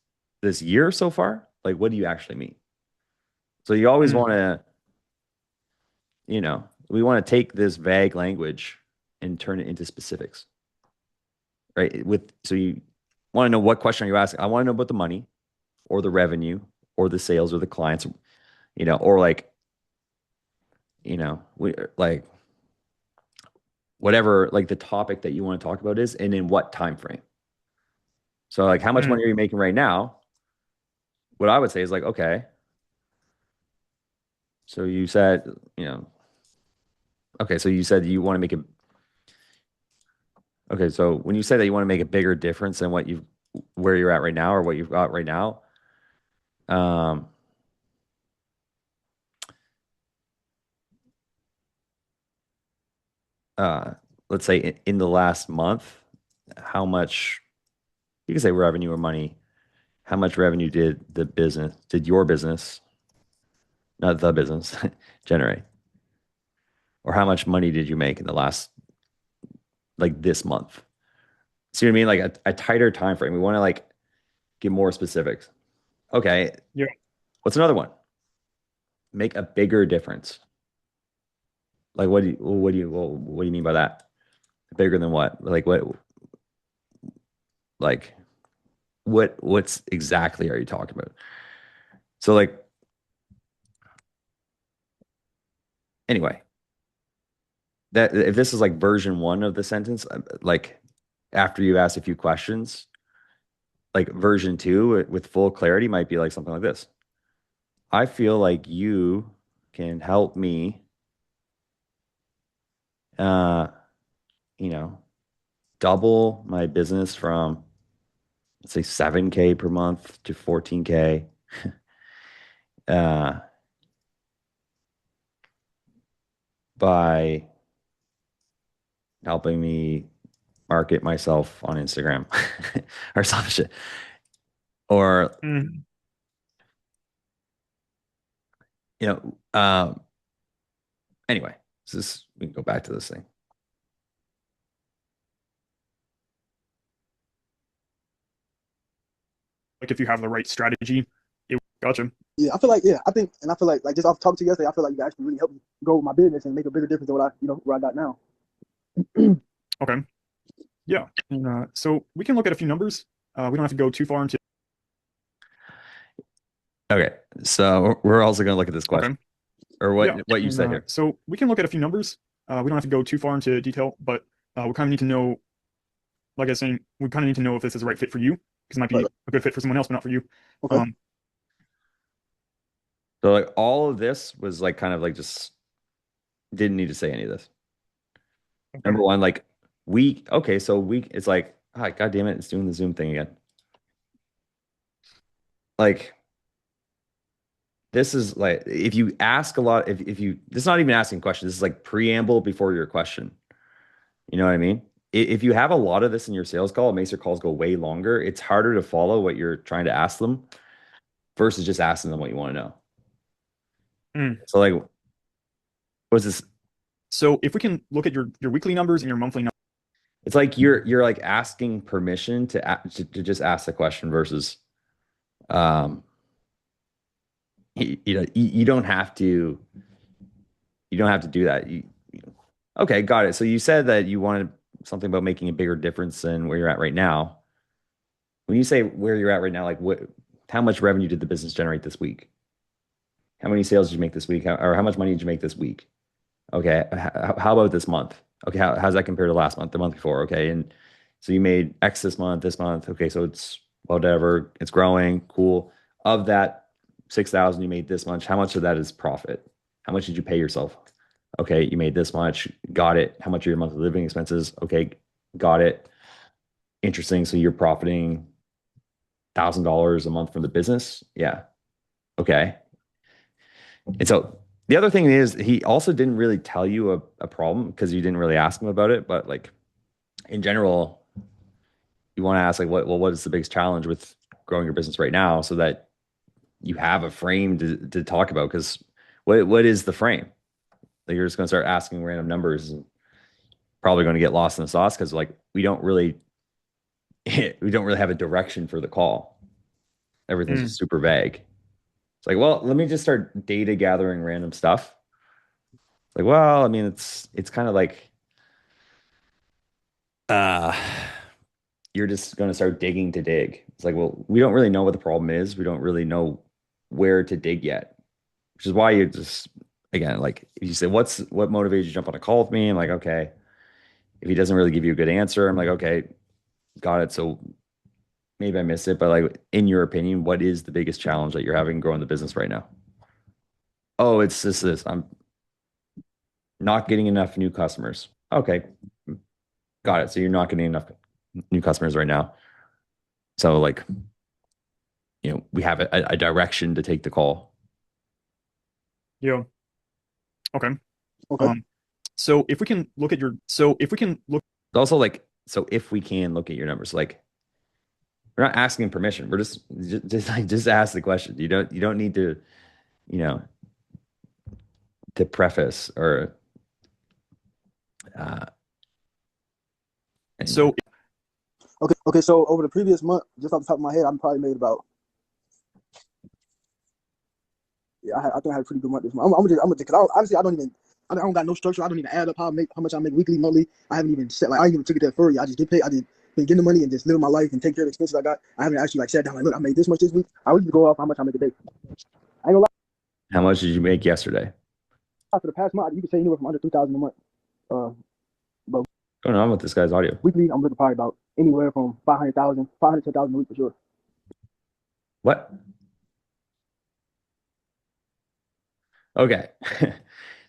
year so far, like what do you actually mean? So you always want to, we want to take this vague language and turn it into specifics, right? So you want to know what question are you asking? I want to know about the money or the revenue or the sales or the clients, or like, we like whatever like the topic that you want to talk about is, and in what time frame. So like how much money are you making right now? What I would say is like, okay, so you said, okay, so you said you want to make okay, so when you say that you want to make a bigger difference than where you're at right now or what you've got right now, um, let's say in the last month, how much, you can say revenue or money, how much revenue did your business, not the business, generate? Or how much money did you make in the last, like this month? See what I mean? Like a tighter time frame. We want to like get more specifics. Okay. Yeah. What's another one? Make a bigger difference. Like what do you mean by that? Bigger than what? Like what's exactly are you talking about? So like anyway, that if this is like version 1 of the sentence, like after you ask a few questions, like version 2 with full clarity might be like something like this. I feel like you can help me uh double my business from, let's say, 7K per month to 14K. uh by helping me market myself on Instagram or some shit. Or anyway, we can go back to this thing. Like if you have the right strategy, gotcha. Yeah, I feel like I feel like just off talking to you yesterday, I feel like you actually really helped me grow my business and make a bigger difference than what where I got now. Okay. Yeah. And, so we can look at a few numbers. We don't have to go too far into. Okay, so we're also going to look at this question, or what you said here. So we can look at a few numbers. We don't have to go too far into detail, but we kind of need to know, like I was saying, we kind of need to know if this is the right fit for you, because it might be a good fit for someone else, but not for you. Okay. So like all of this was like kind of like just didn't need to say any of this. Okay. Number one, like week. Okay, so week. It's like, God damn it, it's doing the Zoom thing again. Like this is like if you ask a lot, if you this is not even asking questions. This is like preamble before your question. You know what I mean? If you have a lot of this in your sales call, it makes your calls go way longer. It's harder to follow what you're trying to ask them versus just asking them what you want to know. So like, what's this? So if we can look at your weekly numbers and your monthly numbers. It's like you're like asking permission to just ask the question versus, you don't have to. You don't have to do that. Okay, got it. So you said that you wanted something about making a bigger difference than where you're at right now. When you say where you're at right now, like how much revenue did the business generate this week? How many sales did you make this week? Or how much money did you make this week? Okay. How about this month? Okay. How's that compared to last month, the month before? Okay. And so you made X this month, this month. Okay. So it's whatever. It's growing. Cool. Of that 6,000 you made this much, how much of that is profit? How much did you pay yourself? Okay. You made this much. Got it. How much are your monthly living expenses? Okay. Got it. Interesting. So you're profiting $1,000 a month from the business. Yeah. Okay. And so the other thing is he also didn't really tell you a problem because you didn't really ask him about it. But like in general, you want to ask like what is the biggest challenge with growing your business right now so that you have a frame to talk about? Because what is the frame? Like you're just going to start asking random numbers and probably going to get lost in the sauce because like we don't really have a direction for the call. Everything's just super vague. It's like, well, let me just start data gathering random stuff. It's like, well, I mean, it's kind of like you're just going to start digging to dig. It's like, well, we don't really know what the problem is. We don't really know where to dig yet, which is why you just, again, like if you say, what motivated you to jump on a call with me? I'm like, okay. If he doesn't really give you a good answer, I'm like, okay, got it. So maybe I missed it, but like in your opinion, what is the biggest challenge that you're having growing the business right now? Oh, it's just this. I'm not getting enough new customers. Okay. Got it. So you're not getting enough new customers right now. So like, we have a direction to take the call. Yeah. Okay. Okay. So if we can look Also like, so if we can look at your numbers, like we're not asking permission. We're just ask the question. You don't need to, to preface or so Okay. So over the previous month, just off the top of my head, I probably made about. Yeah, I think I had a pretty good month this month. I'm gonna because honestly, I don't got no structure. I don't even add up how much I make weekly, monthly. I haven't even set I even took it that further. I just get paid. I just been getting the money and just living my life and take care of the expenses I got. I haven't actually sat down look, I made this much this week. I would just go off how much I make a day. I ain't gonna lie. How much did you make yesterday? For the past month, you can say anywhere from under 3,000 a month. But what's going on with this guy's audio? Weekly, I'm looking probably about anywhere from 500,000 to 1,000 a week for sure. What? Okay.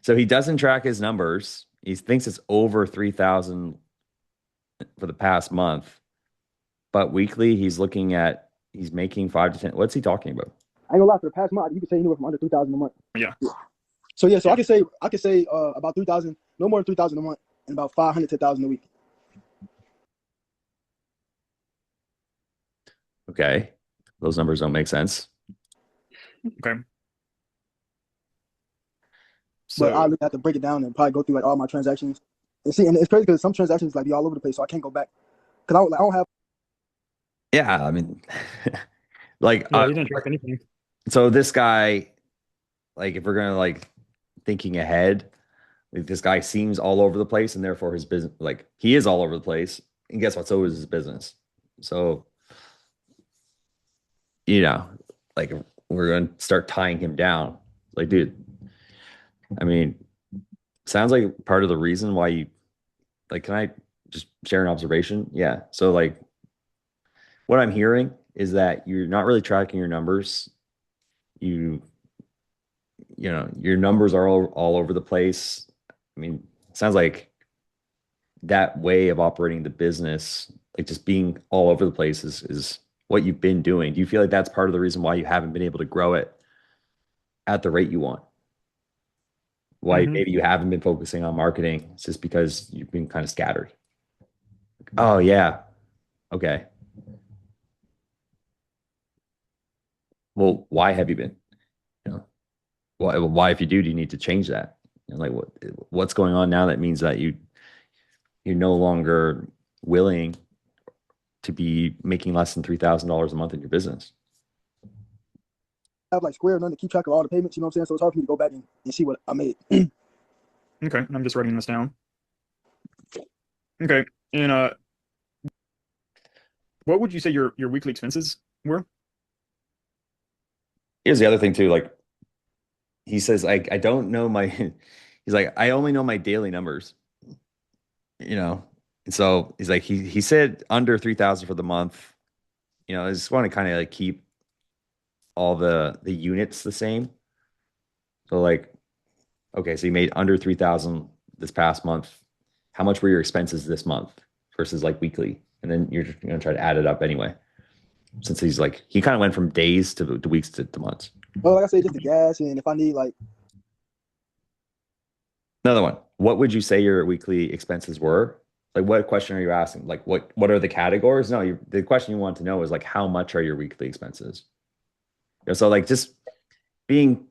So he doesn't track his numbers. He thinks it's over 3,000 for the past month. But weekly, he's making 5 to 10. What's he talking about? I ain't gonna lie, for the past month, you can say anywhere from under 3,000 a month. Yeah. So I can say about 3,000, no more than 3,000 a month, and about 500 to 1,000 a week. Okay. Those numbers don't make sense. Okay. But I have to break it down and probably go through like all my transactions and see. And it's crazy because some transactions like be all over the place, so I can't go back because I don't have. Yeah, I mean, like, yeah, you didn't track anything. So this guy, like, if we're gonna like thinking ahead, like this guy seems all over the place, and therefore his business, like, he is all over the place. And guess what? So is his business. So, like, we're gonna start tying him down. Like, dude, I mean, sounds like part of the reason why you, like, can I just share an observation? Yeah. So, like, what I'm hearing is that you're not really tracking your numbers. Your numbers are all over the place. I mean, it sounds like that way of operating the business, like just being all over the place is what you've been doing. Do you feel like that's part of the reason why you haven't been able to grow it at the rate you want? Why maybe you haven't been focusing on marketing? It's just because you've been kind of scattered. Oh yeah. Okay. Well, why have you been? Why if you do you need to change that? Like what's going on now that means that you're no longer willing to be making less than $3,000 a month in your business? have like Square, none to keep track of all the payments. You know what I'm saying? So it's hard for me to go back and see what I made. Okay, and I'm just writing this down. Okay, and what would you say your weekly expenses were? Here's the other thing too. Like he says, I don't know my. He's like, I only know my daily numbers. You know, and so he's like, he said under 3,000 for the month. You know, I just want to kind of like keep all the units the same. So like, okay, so you made under 3,000 this past month. How much were your expenses this month versus like weekly? And then you're just gonna try to add it up anyway. Since he's like, he kind of went from days to weeks to months. Well, like I say, just the gas, and if I need like Another one. What would you say your weekly expenses were? Like, what question are you asking? Like, what are the categories? No, the question you want to know is like, how much are your weekly expenses? You know, so like, just being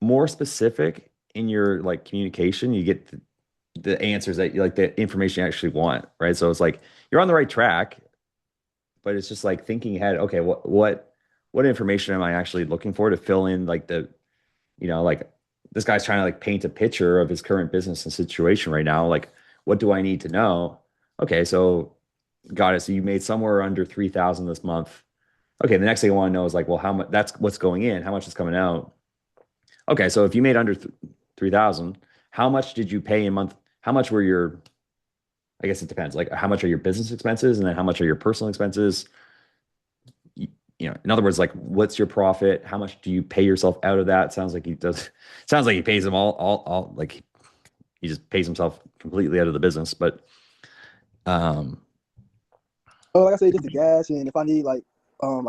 more specific in your like communication, you get the answers that you like, the information you actually want, right? So it's like you're on the right track, but it's just like thinking ahead. Okay, what information am I actually looking for to fill in like the, you know, like this guy's trying to like paint a picture of his current business and situation right now. Like, what do I need to know? Okay, so got it. So you made somewhere under 3,000 this month. Okay, the next thing I want to know is like, well, how much? That's what's going in. How much is coming out? Okay, so if you made under 3,000, how much did you pay a month? How much were your? I guess it depends. Like, how much are your business expenses, and then how much are your personal expenses? You know, in other words, like, what's your profit? How much do you pay yourself out of that? Sounds like he does. Sounds like he pays them all. Like, he just pays himself completely out of the business. But, like I say, just the gas, and if I need like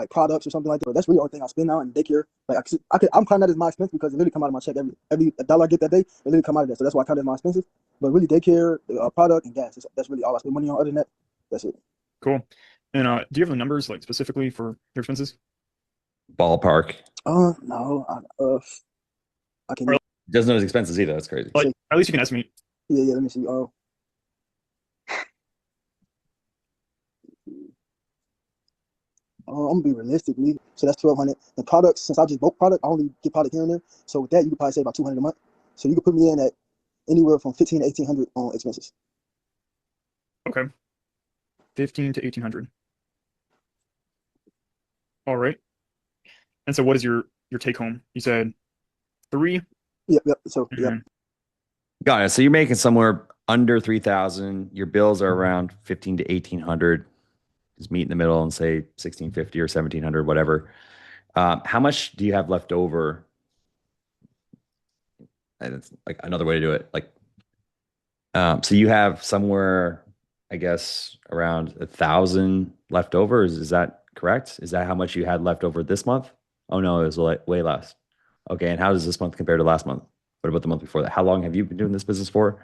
products or something like that, but that's really the only thing I spend now in daycare. Like I'm counting that as my expense because it really come out of my check every dollar I get that day. It really come out of that, so that's why I count it as my expenses. But really, daycare, product, and gas. That's really all I spend money on. Other than that, that's it. Cool. And do you have the numbers like specifically for your expenses? ballpark. No, I can. He doesn't know his expenses either. That's crazy. But at least you can estimate. Yeah. Let me see. I'm gonna be realistically, so that's 1,200. The products, since I just bulk product, I only get product here and there. So with that, you could probably say about 200 a month. So you could put me in at anywhere from 1,500 to 1,800 on expenses. Okay. 1,500 to 1,800. All right. And so, what is your take home? You said 3. Yep. So yeah. Got it. So you're making somewhere under 3,000. Your bills are around 1,500 to 1,800. Just meet in the middle and say 1,650 or 1,700, whatever. How much do you have left over? And it's like another way to do it. Like, so you have somewhere, I guess, around 1,000 left over. Is that correct? Is that how much you had left over this month? Oh no, it was way less. Okay, and how does this month compare to last month? What about the month before that? How long have you been doing this business for?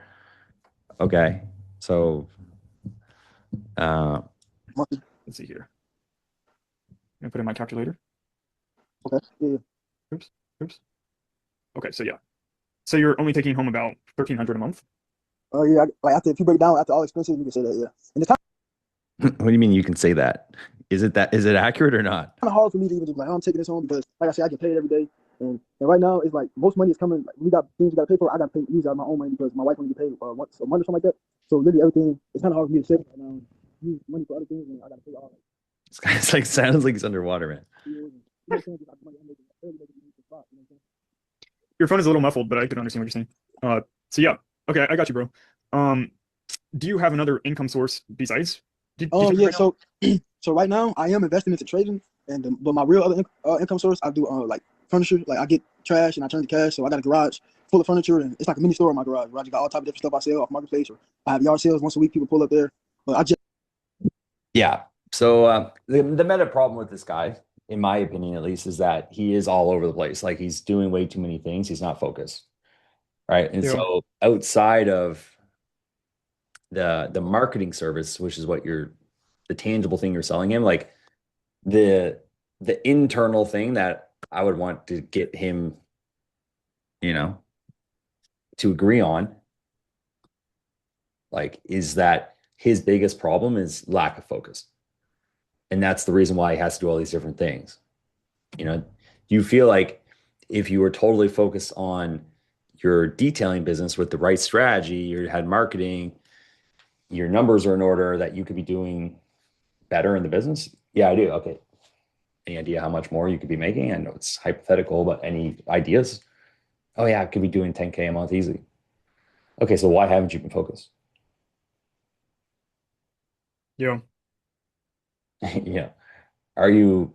Okay, so let's see here. I'm gonna put in my calculator. Okay. Yeah. Oops. Okay, so yeah. So you're only taking home about 1,300 a month? Oh yeah. Like if you break down after all expenses, you can say that. Yeah. And it's what do you mean you can say that? Is it accurate or not? kind of hard for me to even just like, oh, I'm taking this home because, like I said, I get paid every day. And right now, it's like most money is coming. Like, we got things we got to pay for. I got to use out of my own money because my wife only get paid once a month or something like that. So literally everything, it's kind of hard for me to save right now. Use money for other things, and I got to pay all that. This guy's like sounds like he's underwater, man. Your phone is a little muffled, but I could understand what you're saying. So yeah, okay, I got you, bro. Do you have another income source besides? Yeah. So right now I am investing into trading, but my real other income source, I do like furniture. Like I get trash and I turn to cash. So I got a garage full of furniture, and it's like a mini store in my garage. I got all type of different stuff I sell off marketplace, or I have yard sales once a week. People pull up there, but I just So the meta problem with this guy, in my opinion at least, is that he is all over the place. Like he's doing way too many things. He's not focused, right? And so outside of the marketing service, which is what the tangible thing you're selling him, like the internal thing that I would want to get him, to agree on, like, is that his biggest problem is lack of focus. And that's the reason why he has to do all these different things. Do you feel like if you were totally focused on your detailing business with the right strategy, you had marketing, your numbers are in order, that you could be doing better in the business? Yeah, I do. Okay. Any idea how much more you could be making? I know it's hypothetical, but any ideas? Oh yeah, I could be doing 10K a month easily. Okay, so why haven't you been focused? Yeah. Yeah. Are you,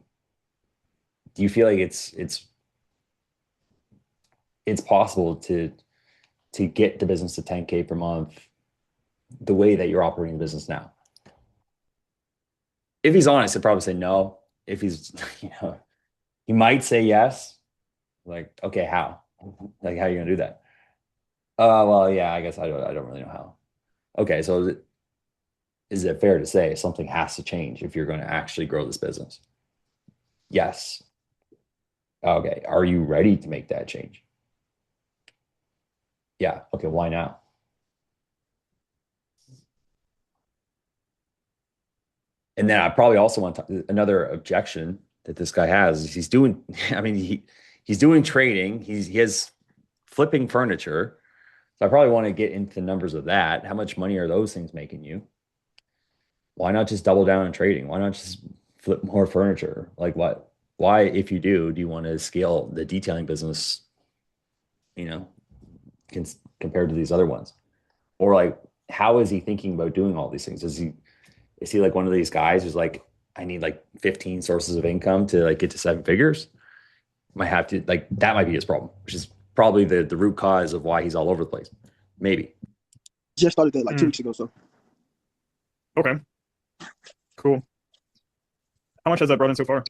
do you feel like it's possible to get the business to 10K per month the way that you're operating the business now? If he's honest, he'll probably say no. If he's, he might say yes. Like, okay, how? Like, how are you gonna do that? Well, yeah, I guess I don't really know how. Okay, so is it fair to say something has to change if you're going to actually grow this business? Yes. Okay, are you ready to make that change? Yeah. Okay, why now? And then I probably also want another objection that this guy has is he's doing, I mean, he's doing trading. He has flipping furniture. So I probably want to get into the numbers of that. How much money are those things making you? Why not just double down on trading? Why not just flip more furniture? Like what? Why, if you do you want to scale the detailing business, you know, compared to these other ones? Or like, how is he thinking about doing all these things? Is he like one of these guys who's like, I need like 15 sources of income to like get to 7 figures? Might have to, like, that might be his problem, which is probably the root cause of why he's all over the place. Maybe. Just started that like 2 weeks ago, so. Okay. Cool. How much has that brought in so far?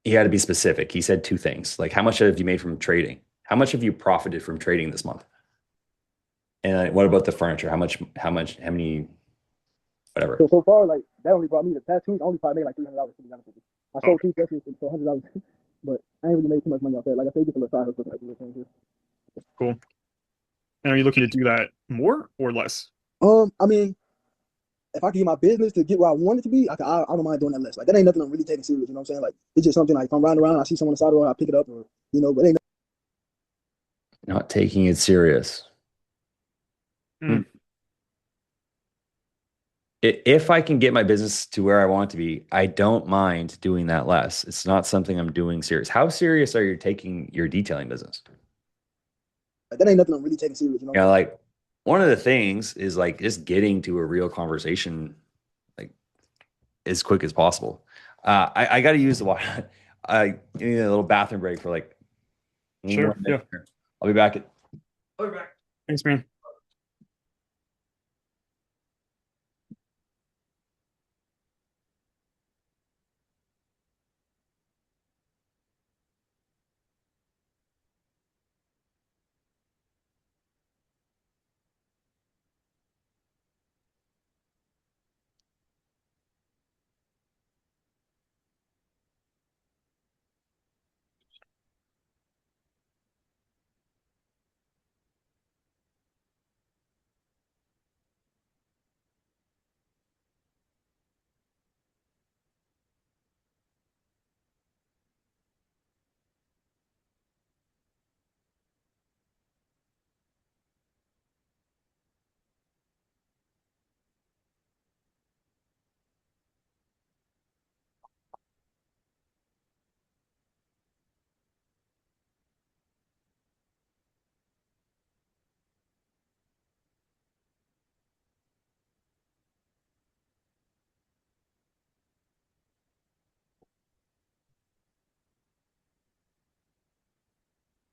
He had to be specific. He said 2 things. Like, how much have you made from trading? How much have you profited from trading this month? And what about the furniture? How many, whatever. So far, like that only brought me the past 2 weeks. I only probably made like $300 to be honest with you. I sold 2 dresses for $100, but I ain't really made too much money off that. Like I said, just a little side hustle. Cool. And are you looking to do that more or less? I mean, if I can get my business to get where I want it to be, I don't mind doing that less. Like that ain't nothing I'm really taking serious. You know what I'm saying? Like it's just something like if I'm riding around, I see someone on the side of the road, I pick it up, or but it ain't. Not taking it serious. If I can get my business to where I want it to be, I don't mind doing that less. It's not something I'm doing serious. How serious are you taking your detailing business? Like, that ain't nothing I'm really taking serious. You know? Yeah, like one of the things is like just getting to a real conversation like as quick as possible. I got to use the water. I need a little bathroom break for like. Sure. Yeah. I'll be back. I'll be back. Thanks, man.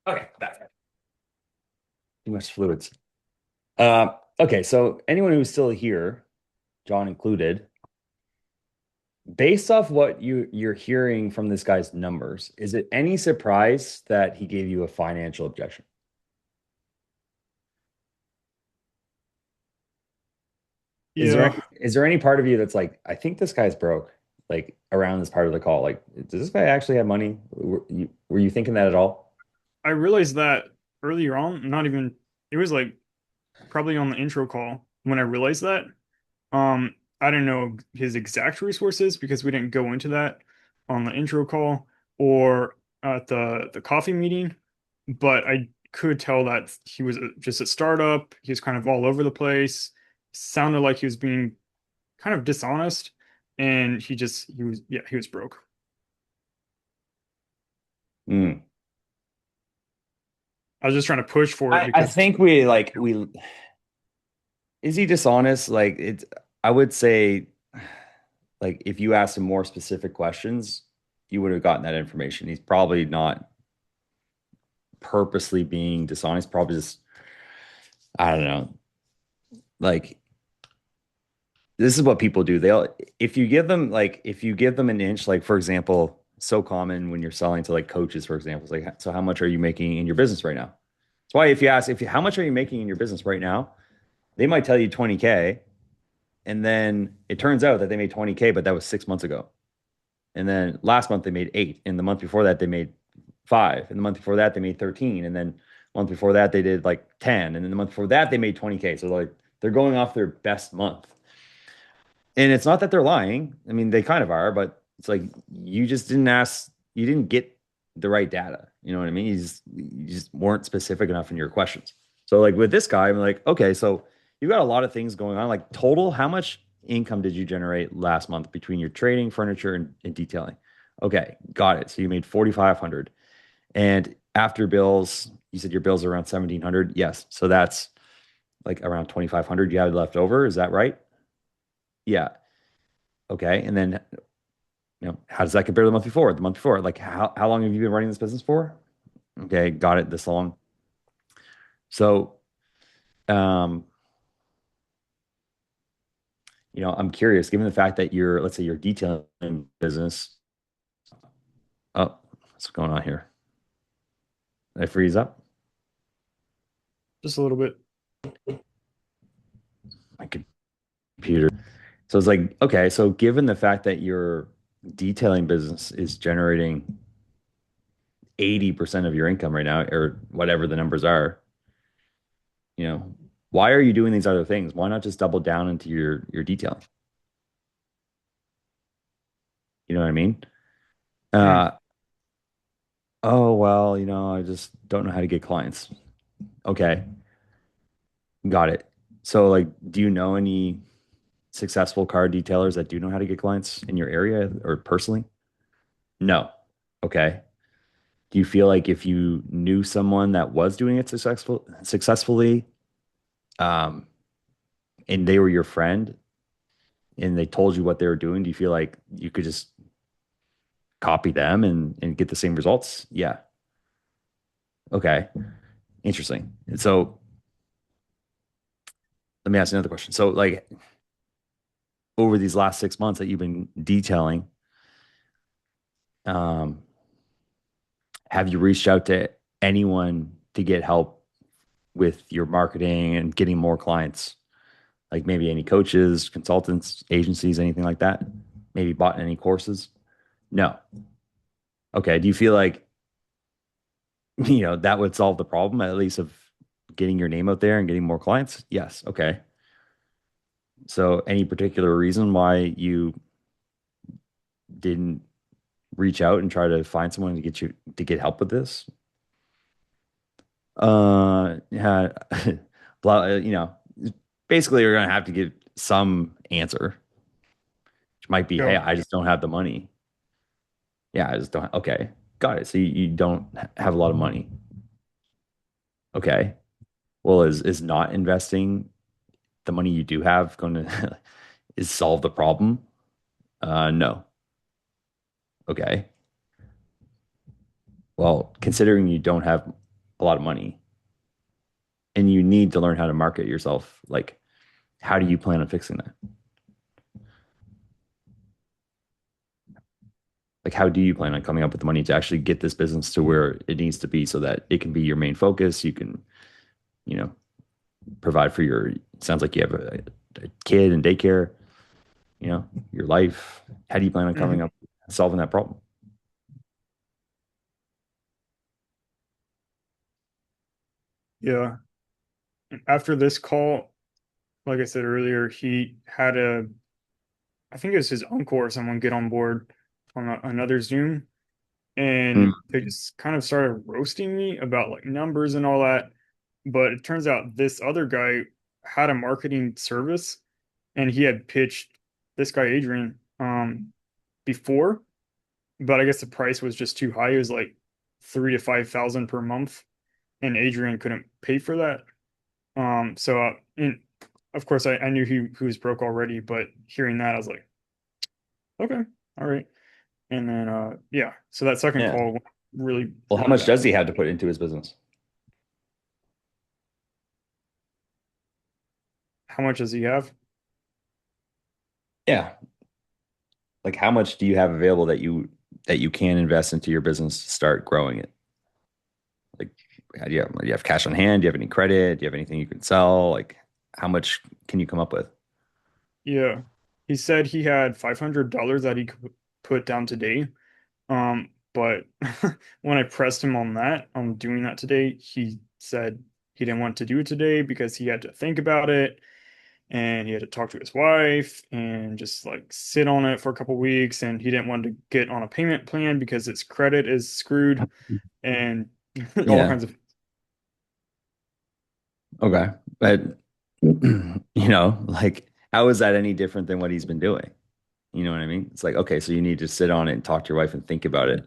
Okay, back. Too much fluids. Okay, so anyone who's still here, John included, based off what you're hearing from this guy's numbers, is it any surprise that he gave you a financial objection? Is there any part of you that's like, I think this guy's broke, like around this part of the call? Like, does this guy actually have money? Were you thinking that at all? I realized that earlier on, not even, it was like probably on the intro call when I realized that. I don't know his exact resources because we didn't go into that. on the intro call or at the coffee meeting, but I could tell that he was just a startup. He was kind of all over the place. Sounded like he was being kind of dishonest, and he was broke. Mm. I was just trying to push for it I because think we is he dishonest? Like it's I would say like if you asked him more specific questions, you would have gotten that information. He's probably not purposely being dishonest, probably just I don't know. Like this is what people do. They'll if you give them an inch, like for example, so common when you're selling to like coaches, for example, it's like, so how much are you making in your business right now? That's why if you ask how much are you making in your business right now, they might tell you 20K. And then it turns out that they made 20K, but that was 6 months ago. And then last month they made 8. And the month before that they made 5. And the month before that they made 13. And then the month before that they did like 10. And then the month before that they made 20K. So like they're going off their best month. And it's not that they're lying. I mean, they kind of are, but it's like you just didn't ask, you didn't get the right data. You know what I mean? You just weren't specific enough in your questions. So like with this guy, I'm like, okay, so you've got a lot of things going on. Like total, how much income did you generate last month between your trading, furniture, and detailing? Okay, got it. So you made 4,500. And after bills, you said your bills are around 1,700. Yes. So that's like around 2,500 you had left over. Is that right? Yeah. Okay. And then, how does that compare to the month before? The month before, like how long have you been running this business for? Okay. Got it. This long. So, um, I'm curious, given the fact that let's say you're detailing business. Oh, what's going on here? Did I freeze up? just a little bit. My computer. So it's like, okay, so given the fact that your detailing business is generating 80% of your income right now, or whatever the numbers are, you know, why are you doing these other things? Why not just double down into your detailing? You know what I mean? Uh, oh, well, I just don't know how to get clients. Okay, got it. So, like, do you know any successful car detailers that do know how to get clients in your area or personally? No. Okay. Do you feel like if you knew someone that was doing it successfully, um, and they were your friend and they told you what they were doing, do you feel like you could just copy them and get the same results? Yeah. Okay. Interesting. And so let me ask you another question. So, like, over these last 6 months that you've been detailing, um, have you reached out to anyone to get help with your marketing and getting more clients? Like maybe any coaches, consultants, agencies, anything like that? Maybe bought any courses? No. Okay. Do you feel like, that would solve the problem, at least of getting your name out there and getting more clients? Yes. Okay. So any particular reason why you didn't reach out and try to find someone to get help with this? Yeah, basically you're gonna have to give some answer, which might be, hey, Go. I just don't have the money. Yeah, I just don't. Okay, got it. So you don't have a lot of money. Okay, well, is not investing the money you do have going to is solve the problem? No. Okay. Well, considering you don't have a lot of money and you need to learn how to market yourself, like, how do you plan on fixing that? Like, how do you plan on coming up with the money to actually get this business to where it needs to be so that it can be your main focus? You can, you know, provide for sounds like you have a kid in daycare, your life. How do you plan on coming up solving that problem? Yeah. After this call, like I said earlier, he had I think it was his uncle or someone get on board on another Zoom, Mm. and they just kind of started roasting me about like numbers and all that. But it turns out this other guy had a marketing service, and he had pitched this guy Adrian before, but I guess the price was just too high. It was like 3 to 5 thousand per month, and Adrian couldn't pay for that. And of course, I knew he was broke already, but hearing that, I was like, okay, all right. And then, yeah, so that second Yeah. call went really, Well, how really much bad. does he have to put into his business? How much does he have? Yeah. Like how much do you have available that you can invest into your business to start growing it? Like, do you have cash on hand? Do you have any credit? Do you have anything you can sell? Like, how much can you come up with? Yeah, he said he had $500 that he could put down today. But when I pressed him on that, on doing that today, he said he didn't want to do it today because he had to think about it and he had to talk to his wife and just like sit on it for a couple weeks, and he didn't want to get on a payment plan because his credit is screwed and all Yeah. kinds of. Okay. But like how is that any different than what he's been doing? You know what I mean? It's like, okay, so you need to sit on it and talk to your wife and think about it.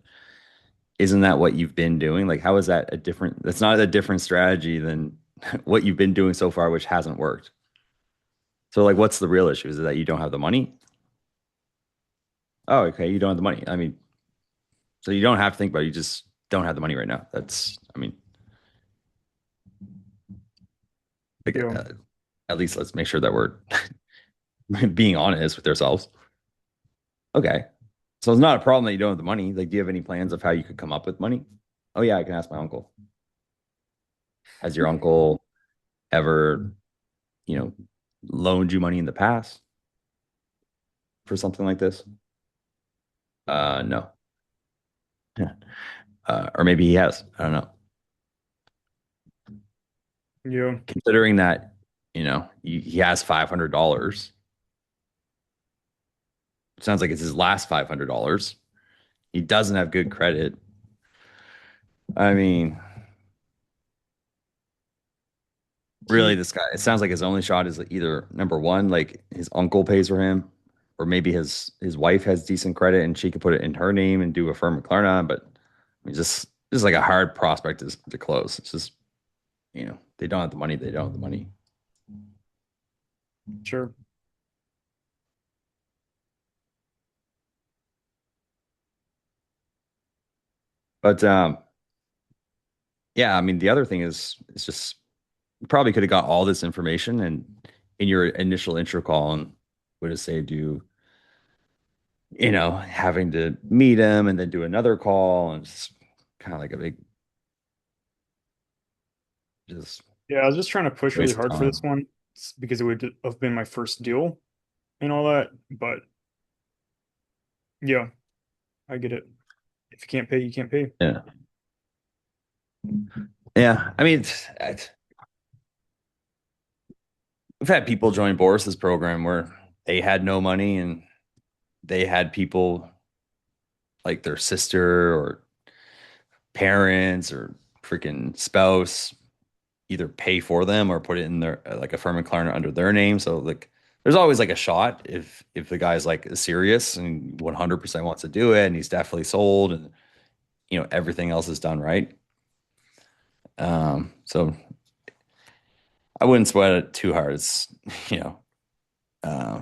Isn't that what you've been doing? Like, how is that a different, that's not a different strategy than what you've been doing so far, which hasn't worked. So like, what's the real issue? Is it that you don't have the money? Oh, okay. You don't have the money. I mean, so you don't have to think about it. You just don't have the money right now. That's, I mean, like, Yeah. at least let's make sure that we're being honest with ourselves. Okay. So it's not a problem that you don't have the money. Like, do you have any plans of how you could come up with money? Oh yeah, I can ask my uncle. Has your uncle ever, you know, loaned you money in the past for something like this? No. Yeah. Or maybe he has. I don't know. Yeah. Considering that, he has $500. Sounds like it's his last $500. He doesn't have good credit. I mean, really, this guy, it sounds like his only shot is either number one, like his uncle pays for him, or maybe his wife has decent credit and she could put it in her name and do a firm with Klarna. But I mean, just like a hard prospect to close. It's just, they don't have the money. They don't have the money. Sure. But yeah, I mean, the other thing is, it's just you probably could have got all this information and in your initial intro call and would have saved you, having to meet him and then do another call and just kind of like a big, just Yeah, I was just trying to push really waste of hard for this time. one because it would have been my first deal and all that. But yeah, I get it. If you can't pay, you can't pay. Yeah. Yeah. I mean, we've had people join Boris's program where they had no money and they had people like their sister or parents or freaking spouse either pay for them or put it in their like a firm and Klarna under their name. So like there's always like a shot if the guy's like serious and 100% wants to do it and he's definitely sold and everything else is done right. So I wouldn't sweat it too hard. It's uh,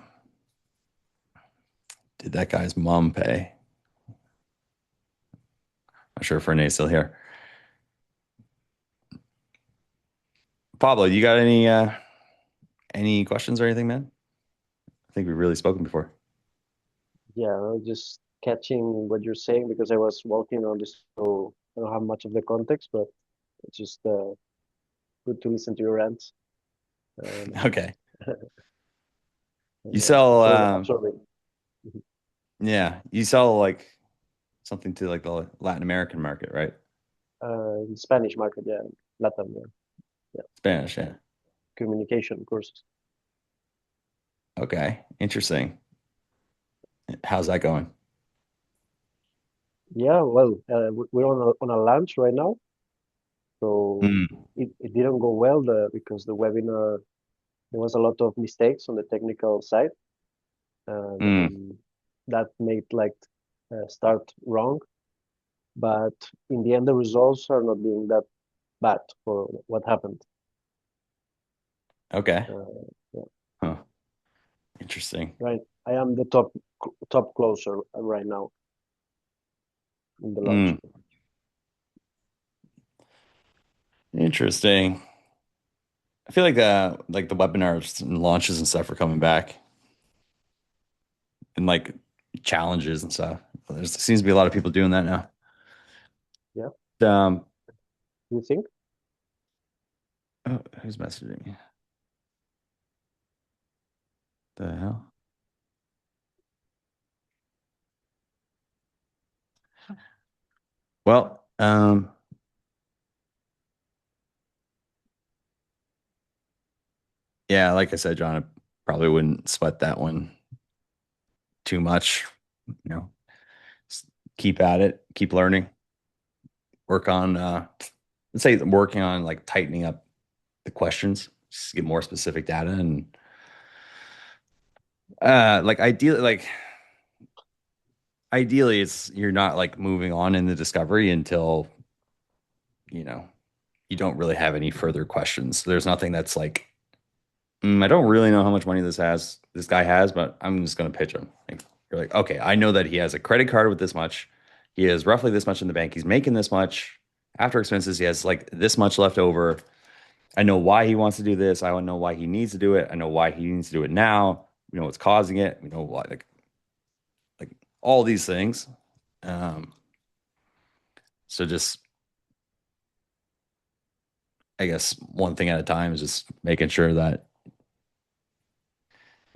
did that guy's mom pay? Not sure if Renee's still here. Pablo, you got any questions or anything, man? I think we've really spoken before. Yeah, I was just catching what you're saying because I was walking on this, so I don't have much of the context, but it's just good to listen to your rants. Okay. You sell absorbing. yeah, you sell like something to like the Latin American market, right? Spanish market, yeah, Latin, yeah. Spanish, yeah. Communication courses. Okay, interesting. How's that going? Yeah, well, we're on a lunch right now, so Mm, it didn't go well because the webinar there was a lot of mistakes on the technical side, mm. and that made like start wrong. But in the end, the results are not being that bad for what happened. Okay. Yeah, Huh. Interesting. right. I am the top closer right now in the launch. Mm. Interesting. I feel like the webinars and launches and stuff are coming back, and like challenges and stuff. There seems to be a lot of people doing that now. Yeah. Um, You think? oh, who's messaging me? The hell? Well, yeah, like I said, John, I probably wouldn't sweat that one too much. You know, just keep at it, keep learning, work on let's say working on like tightening up the questions, just get more specific data and like ideally it's you're not like moving on in the discovery until you know you don't really have any further questions. There's nothing that's like I don't really know how much money this guy has, but I'm just going to pitch him. Like, you're like, okay, I know that he has a credit card with this much. He has roughly this much in the bank. He's making this much after expenses. He has like this much left over. I know why he wants to do this. I know why he needs to do it. I know why he needs to do it now. We know what's causing it. We know why, like all these things. Um, so just, I guess one thing at a time is just making sure that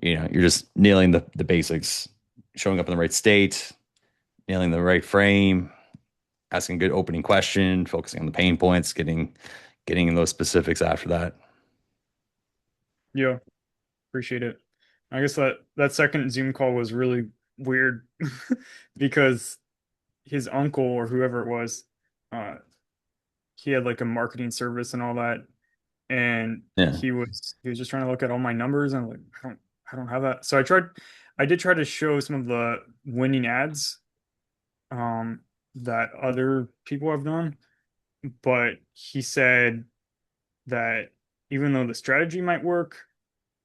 you're just nailing the basics, showing up in the right state, nailing the right frame, asking a good opening question, focusing on the pain points, getting in those specifics after that. Yeah, appreciate it. I guess that second Zoom call was really weird because his uncle or whoever it was, uh, he had like a marketing service and all that, and Yeah. he was just trying to look at all my numbers and I'm like, I don't have that. So I did try to show some of the winning ads that other people have done, but he said that even though the strategy might work,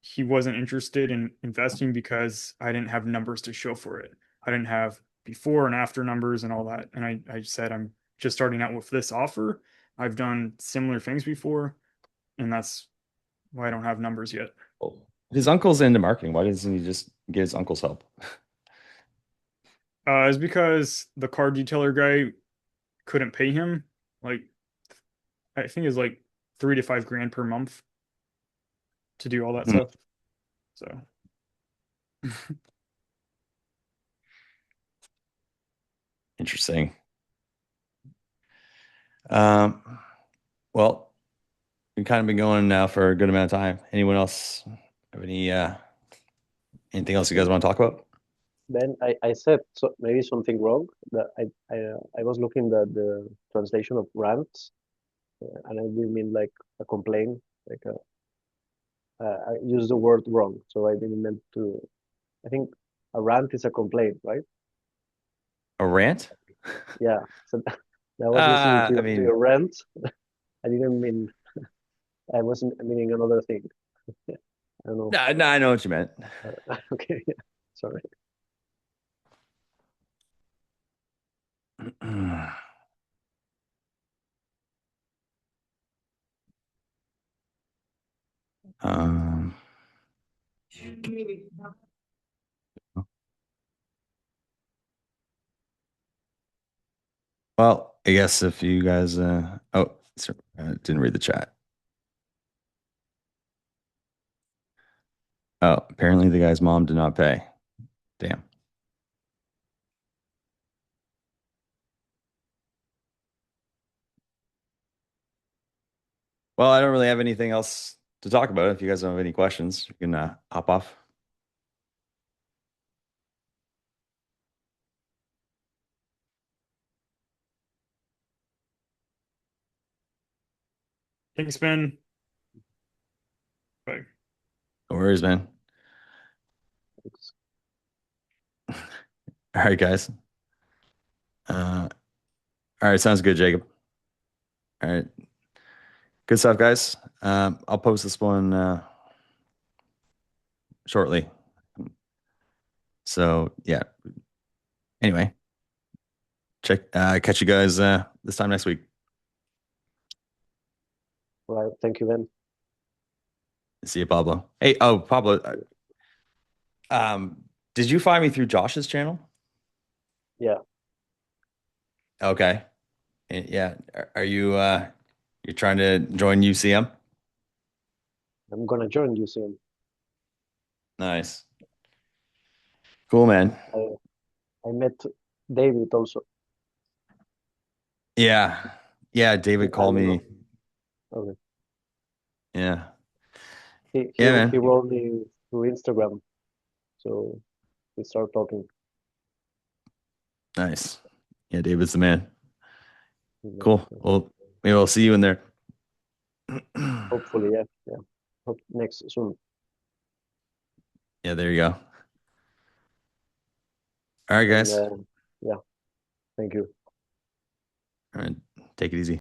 he wasn't interested in investing because I didn't have numbers to show for it. I didn't have before and after numbers and all that. And I said, I'm just starting out with this offer. I've done similar things before, and that's why I don't have numbers yet. His uncle's into marketing. Why doesn't he just get his uncle's help? It's because the car detailer guy couldn't pay him. Like, I think it's like 3 to 5 grand per month to do all that Hmm. stuff. So, Interesting. Um, well, we've kind of been going now for a good amount of time. Anyone else have anything else you guys want to talk about? Ben, I said maybe something wrong. That I was looking at the translation of rants, and I didn't mean like a complaint. Like I used the word wrong, so I didn't mean to. I think a rant is a complaint, right? A rant? Yeah. So that was listening I to mean, your rant. I didn't mean. I wasn't meaning another thing. I don't know. no, I know what you meant. Okay. Yeah. Sorry. Um, well, I guess if you guys, oh, sorry, didn't read the chat. Oh, apparently the guy's mom did not pay. Damn. Well, I don't really have anything else to talk about. If you guys don't have any questions, you can hop off. Thanks, Ben. Bye. No worries, man. All right, guys. All right, sounds good, Jacob. All right. Good stuff, guys. I'll post this one shortly. So yeah. Anyway, catch you guys this time next week. Right. Thank you, Ben. See you, Pablo. Hey, Pablo. Did you find me through Josh's channel? Yeah. Okay. Yeah. Are you you're trying to join UCM? I'm gonna join you soon. Nice. Cool, man. I met David also. Yeah. Yeah, David I called don't me. know. Okay. Yeah. He Yeah, man. wrote me through Instagram, so we start talking. Nice. Yeah, David's the man. Yeah. Cool. Well, maybe I'll see you in there. Hopefully, yeah, yeah. Hope next soon. Yeah, there you go. All right, And guys. yeah, thank you. All right. Take it easy.